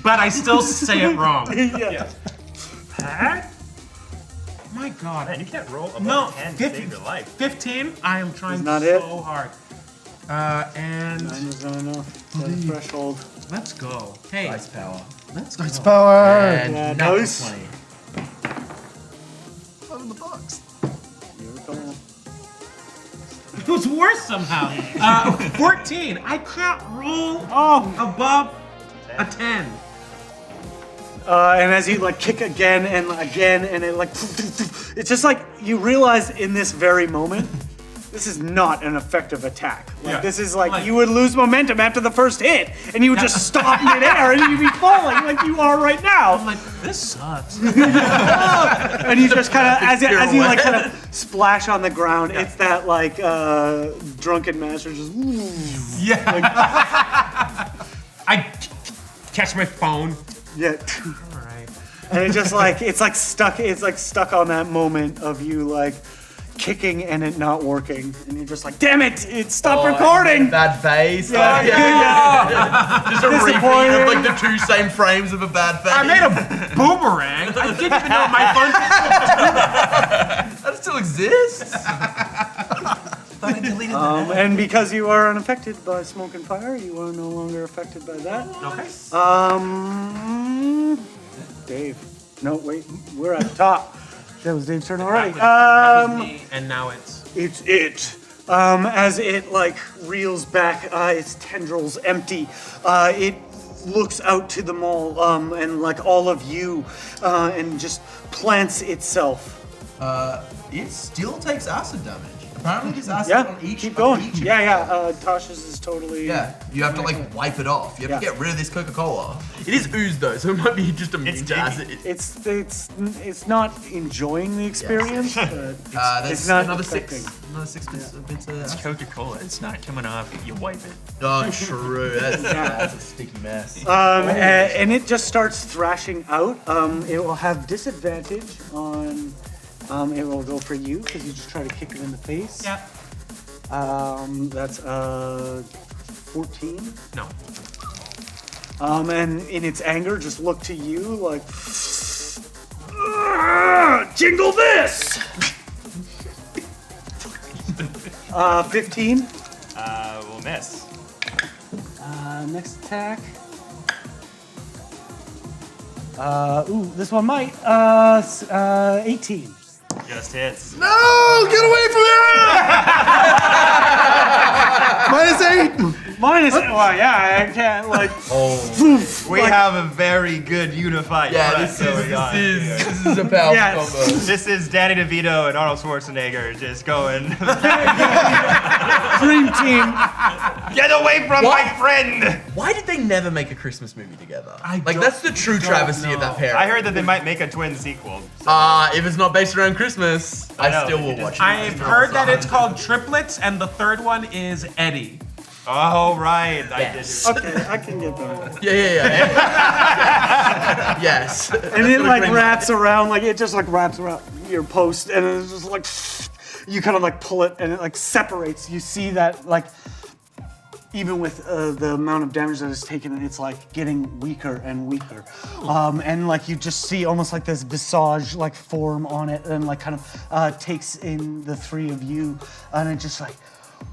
but I still say it wrong. Yeah. My God. Man, you can't roll above No, 10 to 50, save your life. 15. I am trying not so it. hard. And 9 is not enough. Set a threshold. let's go. Hey, Dice power. let's go. Dice power. And Yeah, natural nice. 20. Out of the box. Here we go. It was worse somehow. 14. I can't roll above a 10. And as you like kick again and it like, it's just like you realize in this very moment, this is not an effective attack. Like Yeah. this is like Like- you would lose momentum after the first hit, and you would just stop midair and you'd be falling like you are right now. I'm like, this sucks. And you just kind of, as you like kind of splash on the ground, it's that like drunken master just. Yeah. I catch my phone. Yeah. All right. And it just like it's like stuck on that moment of you like kicking and it not working, and you're just like, damn it, it stopped recording. Bad face. Yeah, yeah. Just a repeat Disappointing. of like the 2 same frames of a bad face. I made a boomerang. I didn't even know my phone. That still exists. And because you are unaffected by smoke and fire, you are no longer affected by that. Okay. Dave. No, wait, we're at the top. That was Dave's turn already. That was me, and now it's. It's it. As it like reels back, its tendrils empty. It looks out to the mall and like all of you, and just plants itself. It still takes acid damage. Apparently there's acid Yeah, on each. keep on going. each of Yeah. Tasha's is totally. Yeah, you have to like wipe it off. You have to Yeah. get rid of this Coca-Cola. It is ooze though, so it might be just immune to acid. It's not enjoying the experience, but There's it's not another affecting. 6 bits of It's acid. Coca-Cola. It's not coming off if you wipe it. Oh, true. That's a sticky mess. And it just starts thrashing out. It will have disadvantage on. It will go for you because you just try to kick it in the face. Yeah. That's 14. No. And in its anger, just look to you like, jingle this. 15. We'll miss. Next attack. Ooh, this one might. 18. Just hits. No! Get away from here! -8. Well, yeah, I can't like. We have a very good unified Yeah, threat this going on here. is a powerful Yes. combo. This is Danny DeVito and Arnold Schwarzenegger just going, Dream team. get away from What? my friend! Why did they never make a Christmas movie together? don't- That's the true travesty of that pair. I heard that they might make a twin sequel. If it's not based around Christmas, I know, still you will just- watch it. I've heard that it's called Triplets, and the third one is Eddie. Oh, right. I did. Okay, I can get that. Yeah. Yes. And it like wraps around, like it just like wraps around your post, and it's just like you kind of like pull it, and it like separates. You see that like even with the amount of damage that it's taken, it's like getting weaker and weaker, and like you just see almost like this visage like form on it, and like kind of takes in the three of you, and it just like,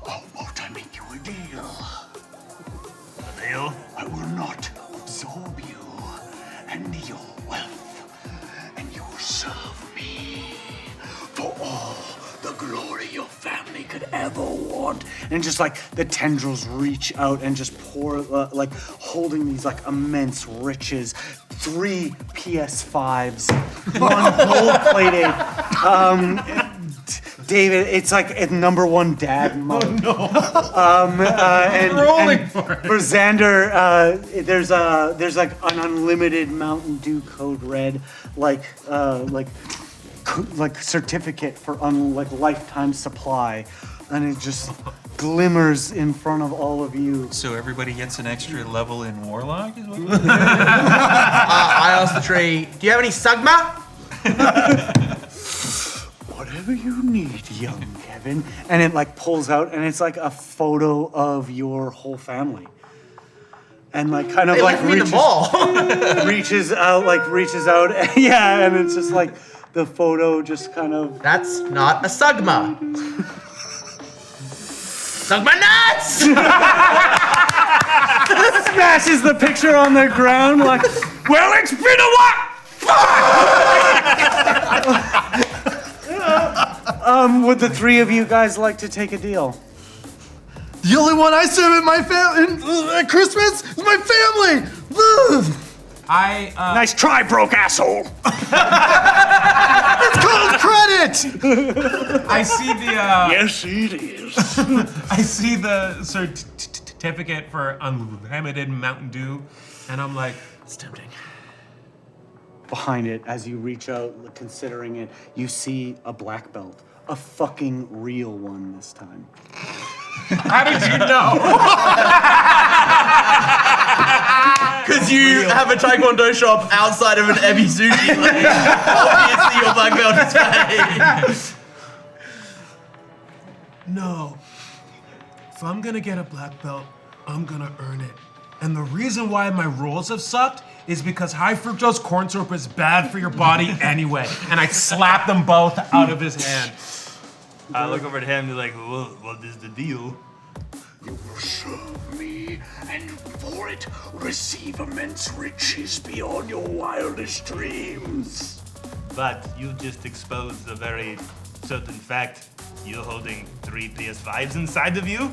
how about I make you a deal? A deal? I will not absorb you and your wealth, and you will serve me for all the glory your family could ever want. And just like the tendrils reach out and just pour, like holding these like immense riches. 3 PS5s, 1 gold-plated. David, it's like a #1 dad mode. Oh no! And for Xander, there's like an unlimited Mountain Dew Code Red, like certificate for lifetime supply, and it just glimmers in front of all of you. So everybody gets an extra level in Warlock? Is what I asked the tree, do you have any Sugma? Whatever you need, young Kevin. And it like pulls out, and it's like a photo of your whole family. And like kind of They like left me in the mall. reaches out, yeah, and it's just like the photo just kind of. That's not a Sugma. Sugma nuts! Smashes the picture on the ground like, well, it's been a while! Would the three of you guys like to take a deal? The only one I serve at my at Christmas is my family. Ugh. Nice try, broke asshole! It's called credit. I see the Yes, it is. I see the certificate for unlimited Mountain Dew, and I'm like, It's tempting. Behind it, as you reach out, considering it, you see a black belt. A fucking real one this time. how did you know? Because you have a Taekwondo shop outside of an Ebi Sushi. Like, obviously your black belt is fake. No. If I'm gonna get a black belt, I'm gonna earn it. And the reason why my rolls have sucked is because high fructose corn syrup is bad for your body anyway. And I slapped them both out of his hand. I look over to him and be like, well, what is the deal? You will serve me, and for it, receive immense riches beyond your wildest dreams. But you just exposed a very certain fact. You're holding 3 PS5s inside of you?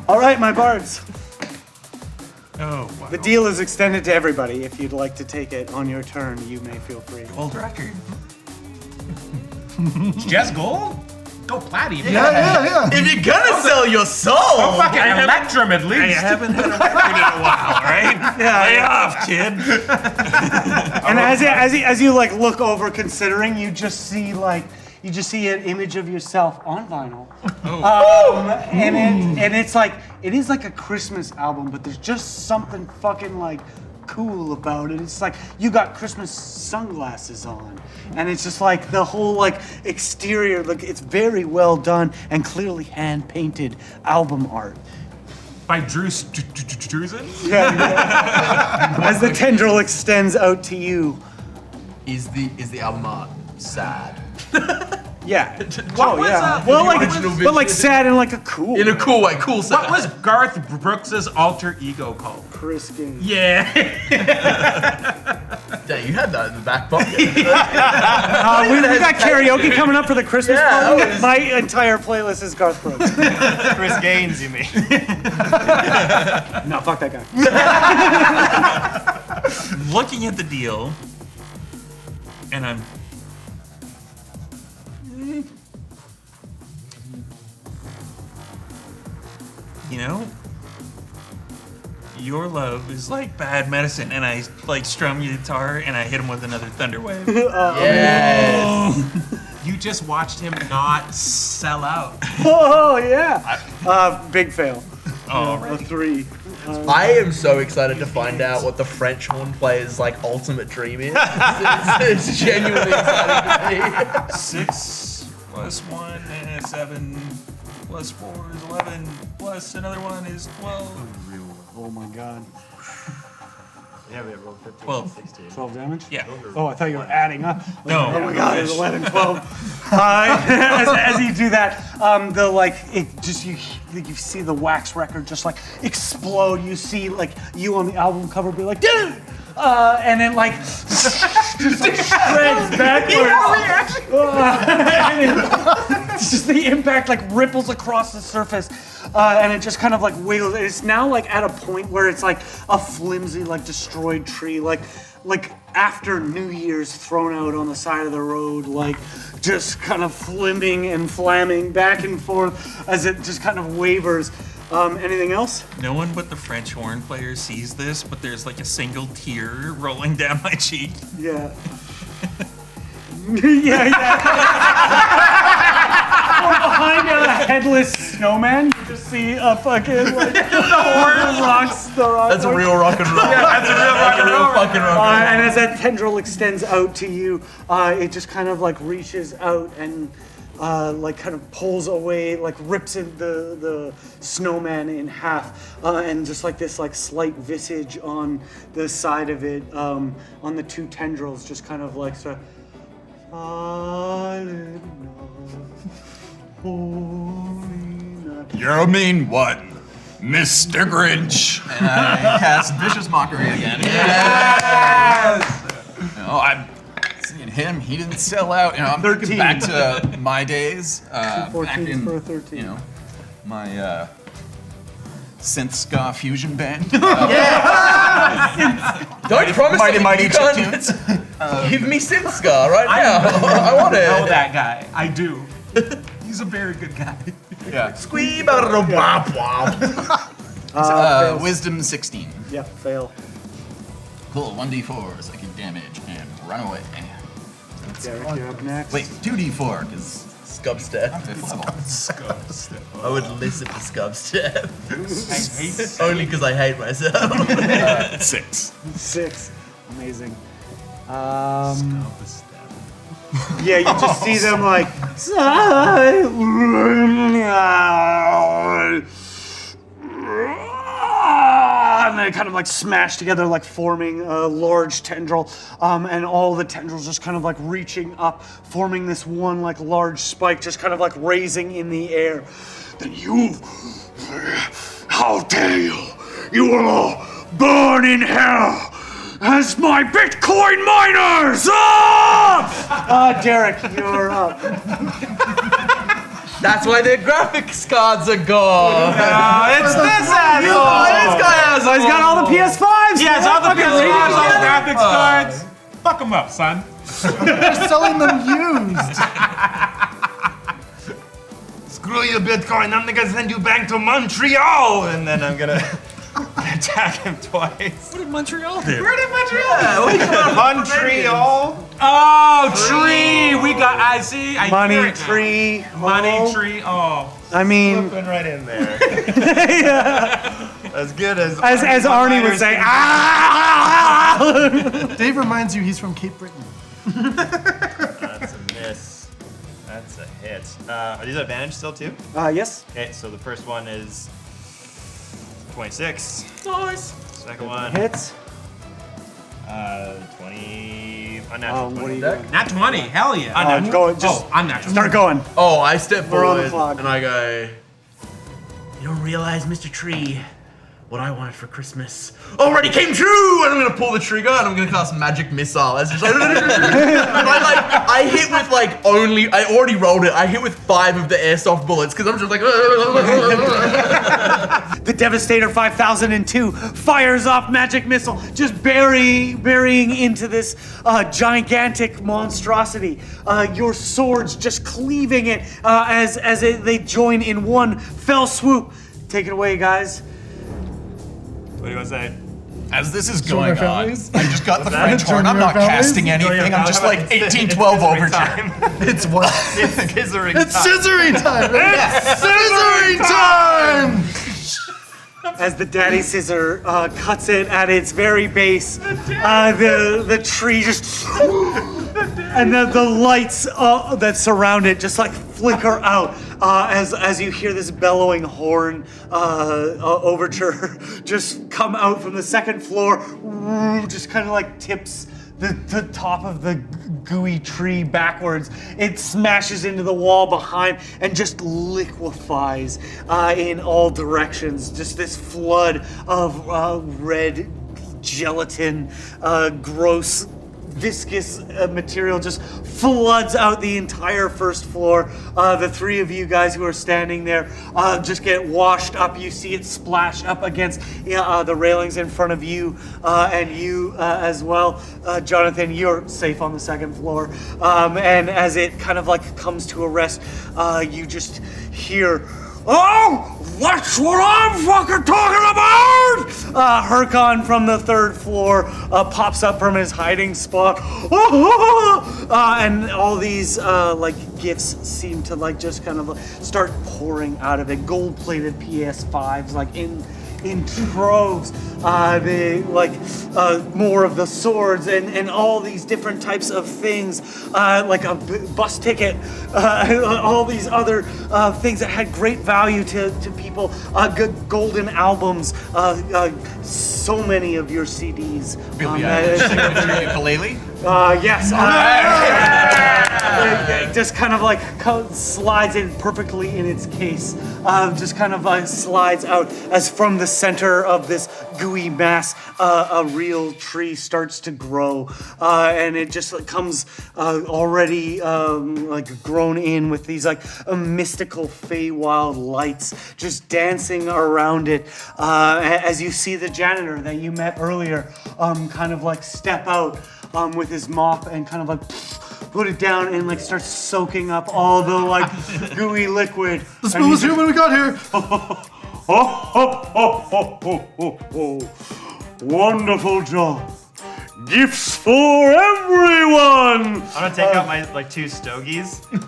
All right, my bards. Oh, wow. The deal is extended to everybody. If you'd like to take it on your turn, you may feel free. Old record. Just gold? Go platinum. Yeah. If you're gonna sell your soul, Fucking Electrum at least. Hey, I haven't had a record in a while, right? Lay off, kid. And as you like look over, considering, you just see an image of yourself on vinyl. And it's like it is like a Christmas album, but there's just something fucking like cool about it. It's like you got Christmas sunglasses on, and it's just like the whole like exterior, like it's very well done and clearly hand painted album art. By Drew Struzan? As the tendril extends out to you. is the album art sad? Yeah. What was Well, what like, was- but like sad in like a cool. In a cool way, cool what set. was Garth Brooks's alter ego called? Chris Gaines. Yeah. Dang, you had that in the back pocket. We got karaoke coming up for the Christmas Yeah, party. that was- My entire playlist is Garth Brooks. Chris Gaines, you mean? No, fuck that guy. Looking at the deal, and I'm. You know, your love is like bad medicine, and I like strum your guitar, and I hit him with another thunder wave. Yes. You just watched him not sell out. Oh yeah. Big fail. Oh, A 3. I am so excited to find out what the French horn player's like ultimate dream is. It's genuinely exciting to me. 6 plus 1 and 7 plus 4 is 11 plus another one is 12. Oh my god. Yeah, we have rolled 15, 12. 16. 12 damage? Yeah. Oh, I thought you were adding up. No. Oh my god, it's 11, 12. As you do that, the like, it just, you see the wax record just like explode. You see like you on the album cover be like, dude! And then like, just like shreds backwards. And it's just the impact like ripples across the surface. And it just kind of like wiggles. It's now like at a point where it's like a flimsy, like destroyed tree, like after New Year's thrown out on the side of the road, like just kind of flimming and flamming back and forth as it just kind of wavers. Anything else? No one but the French horn player sees this, but there's like a single tear rolling down my cheek. Yeah. yeah. Behind a headless snowman, you just see a fucking like the rocks. That's a real rock and roll. That's a real rock and roll. Fucking rock and roll. And as that tendril extends out to you, it just kind of like reaches out and like kind of pulls away, like rips the snowman in half, and just like this like slight visage on the side of it, on the 2 tendrils, just kind of like so. You're a mean one, Mr. Grinch. And I cast Vicious Mockery again. Yes! I'm seeing him. He didn't sell out. I'm 13. back to my days. 2 Back 14s in, for a 13. my synth ska fusion band. Don't promise Mighty something you can't. chiptunes. Give me synth ska right now. I want I know it. that guy. I do. He's a very good guy. Yeah. Squeeb out of the wop wop. Wisdom 16. Yeah, fail. Cool. 1d4 psychic damage and run away. Derek, you're up next. Wait, 2d4 because Scub step. I'm 5th level. I would listen to Scub step. I hate Only because I hate myself. 6. 6. Amazing. Yeah, you just see them like. And they kind of like smash together, like forming a large tendril, and all the tendrils just kind of like reaching up, forming this one like large spike, just kind of like raising in the air. Then how dare you? You will all burn in hell as my Bitcoin miners! Derek, you're up. That's why their graphics cards are gone. it's this asshole. This guy has He's got all the PS5s. Yes, all the PS5s, all the graphics cards. Fuck them up, son. They're selling them used. Screw you, Bitcoin. I'm gonna send you back to Montreal, and then I'm gonna attack him twice. What did Montreal do? Montreal. Oh, tree. We got. I see. I Money hear it now. tree. Money Oh. tree. Oh. I mean, Put right in there. yeah. As good as As Arnie would say, ah! Dave reminds you he's from Cape Breton. That's a miss. That's a hit. Are these advantage still too? Yes. Okay, so the first one is 26. Nice. Second one, Hits. 20. Unnatural 20. What are you doing? Nat 20, hell yeah. Go, just I'm natural. start going. Oh, I step We're on the forward clock. and I go, you don't realize, Mr. Tree, what I wanted for Christmas already came true! And I'm gonna pull the trigger and I'm gonna cast magic missile. It's just like, and I hit with I already rolled it. I hit with 5 of the airsoft bullets because I'm just like. The Devastator 5002 fires off magic missile, just burying into this gigantic monstrosity. Your swords just cleaving it they join in one fell swoop. Take it away, guys. What do you want to say? As this is Join going our on, families? I just got the that? French horn. Join I'm your not families? casting anything. I'm just like 1812 over time. It's what? It's scissoring It's time. scissoring time! It's scissoring time! As the daddy scissor cuts it at its very base, the tree just and the lights that surround it just like flicker out as you hear this bellowing horn overture just come out from the second floor, just kind of like tips the top of the gooey tree backwards. It smashes into the wall behind and just liquefies in all directions. Just this flood of red gelatin, gross, viscous material just floods out the entire first floor. The 3 of you guys who are standing there just get washed up. You see it splash up against the railings in front of you, and you as well. Jonathan, you're safe on the second floor. And as it kind of like comes to a rest, you just hear, "Oh, that's what I'm fucking talking about!" Hercon from the 3rd floor pops up from his hiding spot. And all these gifts seem to just kind of start pouring out of it. Gold-plated PS5s in troves. More of the swords and all these different types of things, like a bus ticket, all these other things that had great value to people, golden albums, so many of your CDs. Billy Eilish, ukulele. Yes. It just kind of slides in perfectly in its case. Just kind of slides out as from the center of this gooey mass, a real tree starts to grow, and it just comes already grown in with these mystical Feywild lights just dancing around it. As you see the janitor that you met earlier, kind of step out with his mop and kind of put it down and starts soaking up all the gooey liquid. The spoon was here when we got here. Wonderful job. Gifts for everyone. I'm gonna take out my 2 stogies from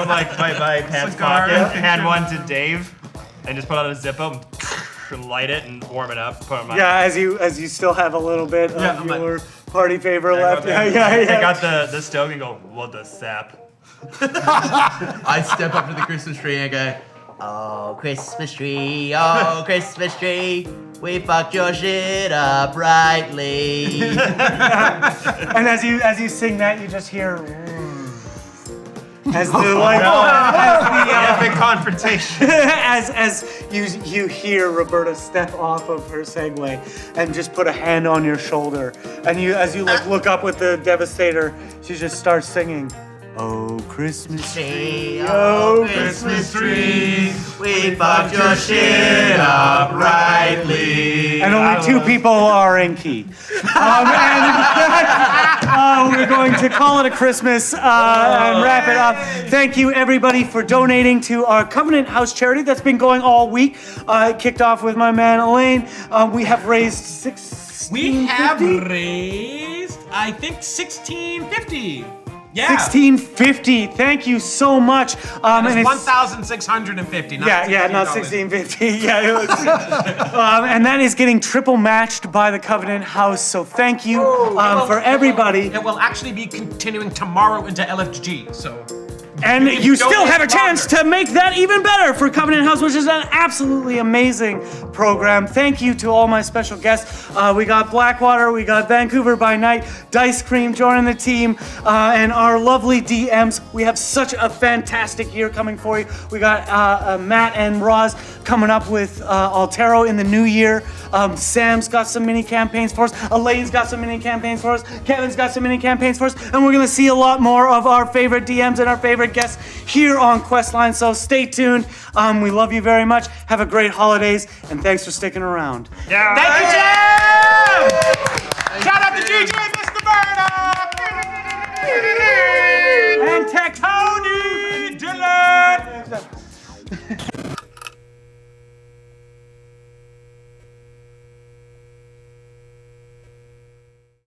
my pants pocket, hand one to Dave, and just put out a Zippo and light it and warm it up. Put it on my As you still have a little bit of your party favor left. I got the stogie and go, what the sap? I step up to the Christmas tree and go, "Oh, Christmas tree, oh, Christmas tree, we fucked your shit up brightly." And as you sing that, you just hear as the epic confrontation. as you hear Roberta step off of her Segway and just put a hand on your shoulder, and as you look up with the Devastator, she just starts singing. Oh, Christmas tree, oh, Christmas tree, we fucked your shit up rightly. And only 2 people are in key. And we're going to call it a Christmas and wrap it up. Thank you, everybody, for donating to our Covenant House charity that's been going all week. It kicked off with my man, Elaine. We have raised We have raised, I think, $16.50. Yeah. $16.50. Thank you so much. And it's $1,650. Not $16.50. Yeah, it was. And that is getting triple matched by the Covenant House. So thank you for everybody. It will actually be continuing tomorrow into LFG. So. And you still have a chance to make that even better for Covenant House, which is an absolutely amazing program. Thank you to all my special guests. We got Blackwater, we got Vancouver by Night, Dice Cream joining the team, and our lovely DMs. We have such a fantastic year coming for you. We got Matt and Roz coming up with Altero in the new year. Sam's got some mini campaigns for us. Elaine's got some mini campaigns for us. Kevin's got some mini campaigns for us. And we're going to see a lot more of our favorite DMs and our favorite guests here on Questline. So stay tuned. We love you very much. Have a great holidays. And thanks for sticking around. Yeah. Thank you, Jim! Shout out to DJ Mr. Burner! And Tectony Dylan!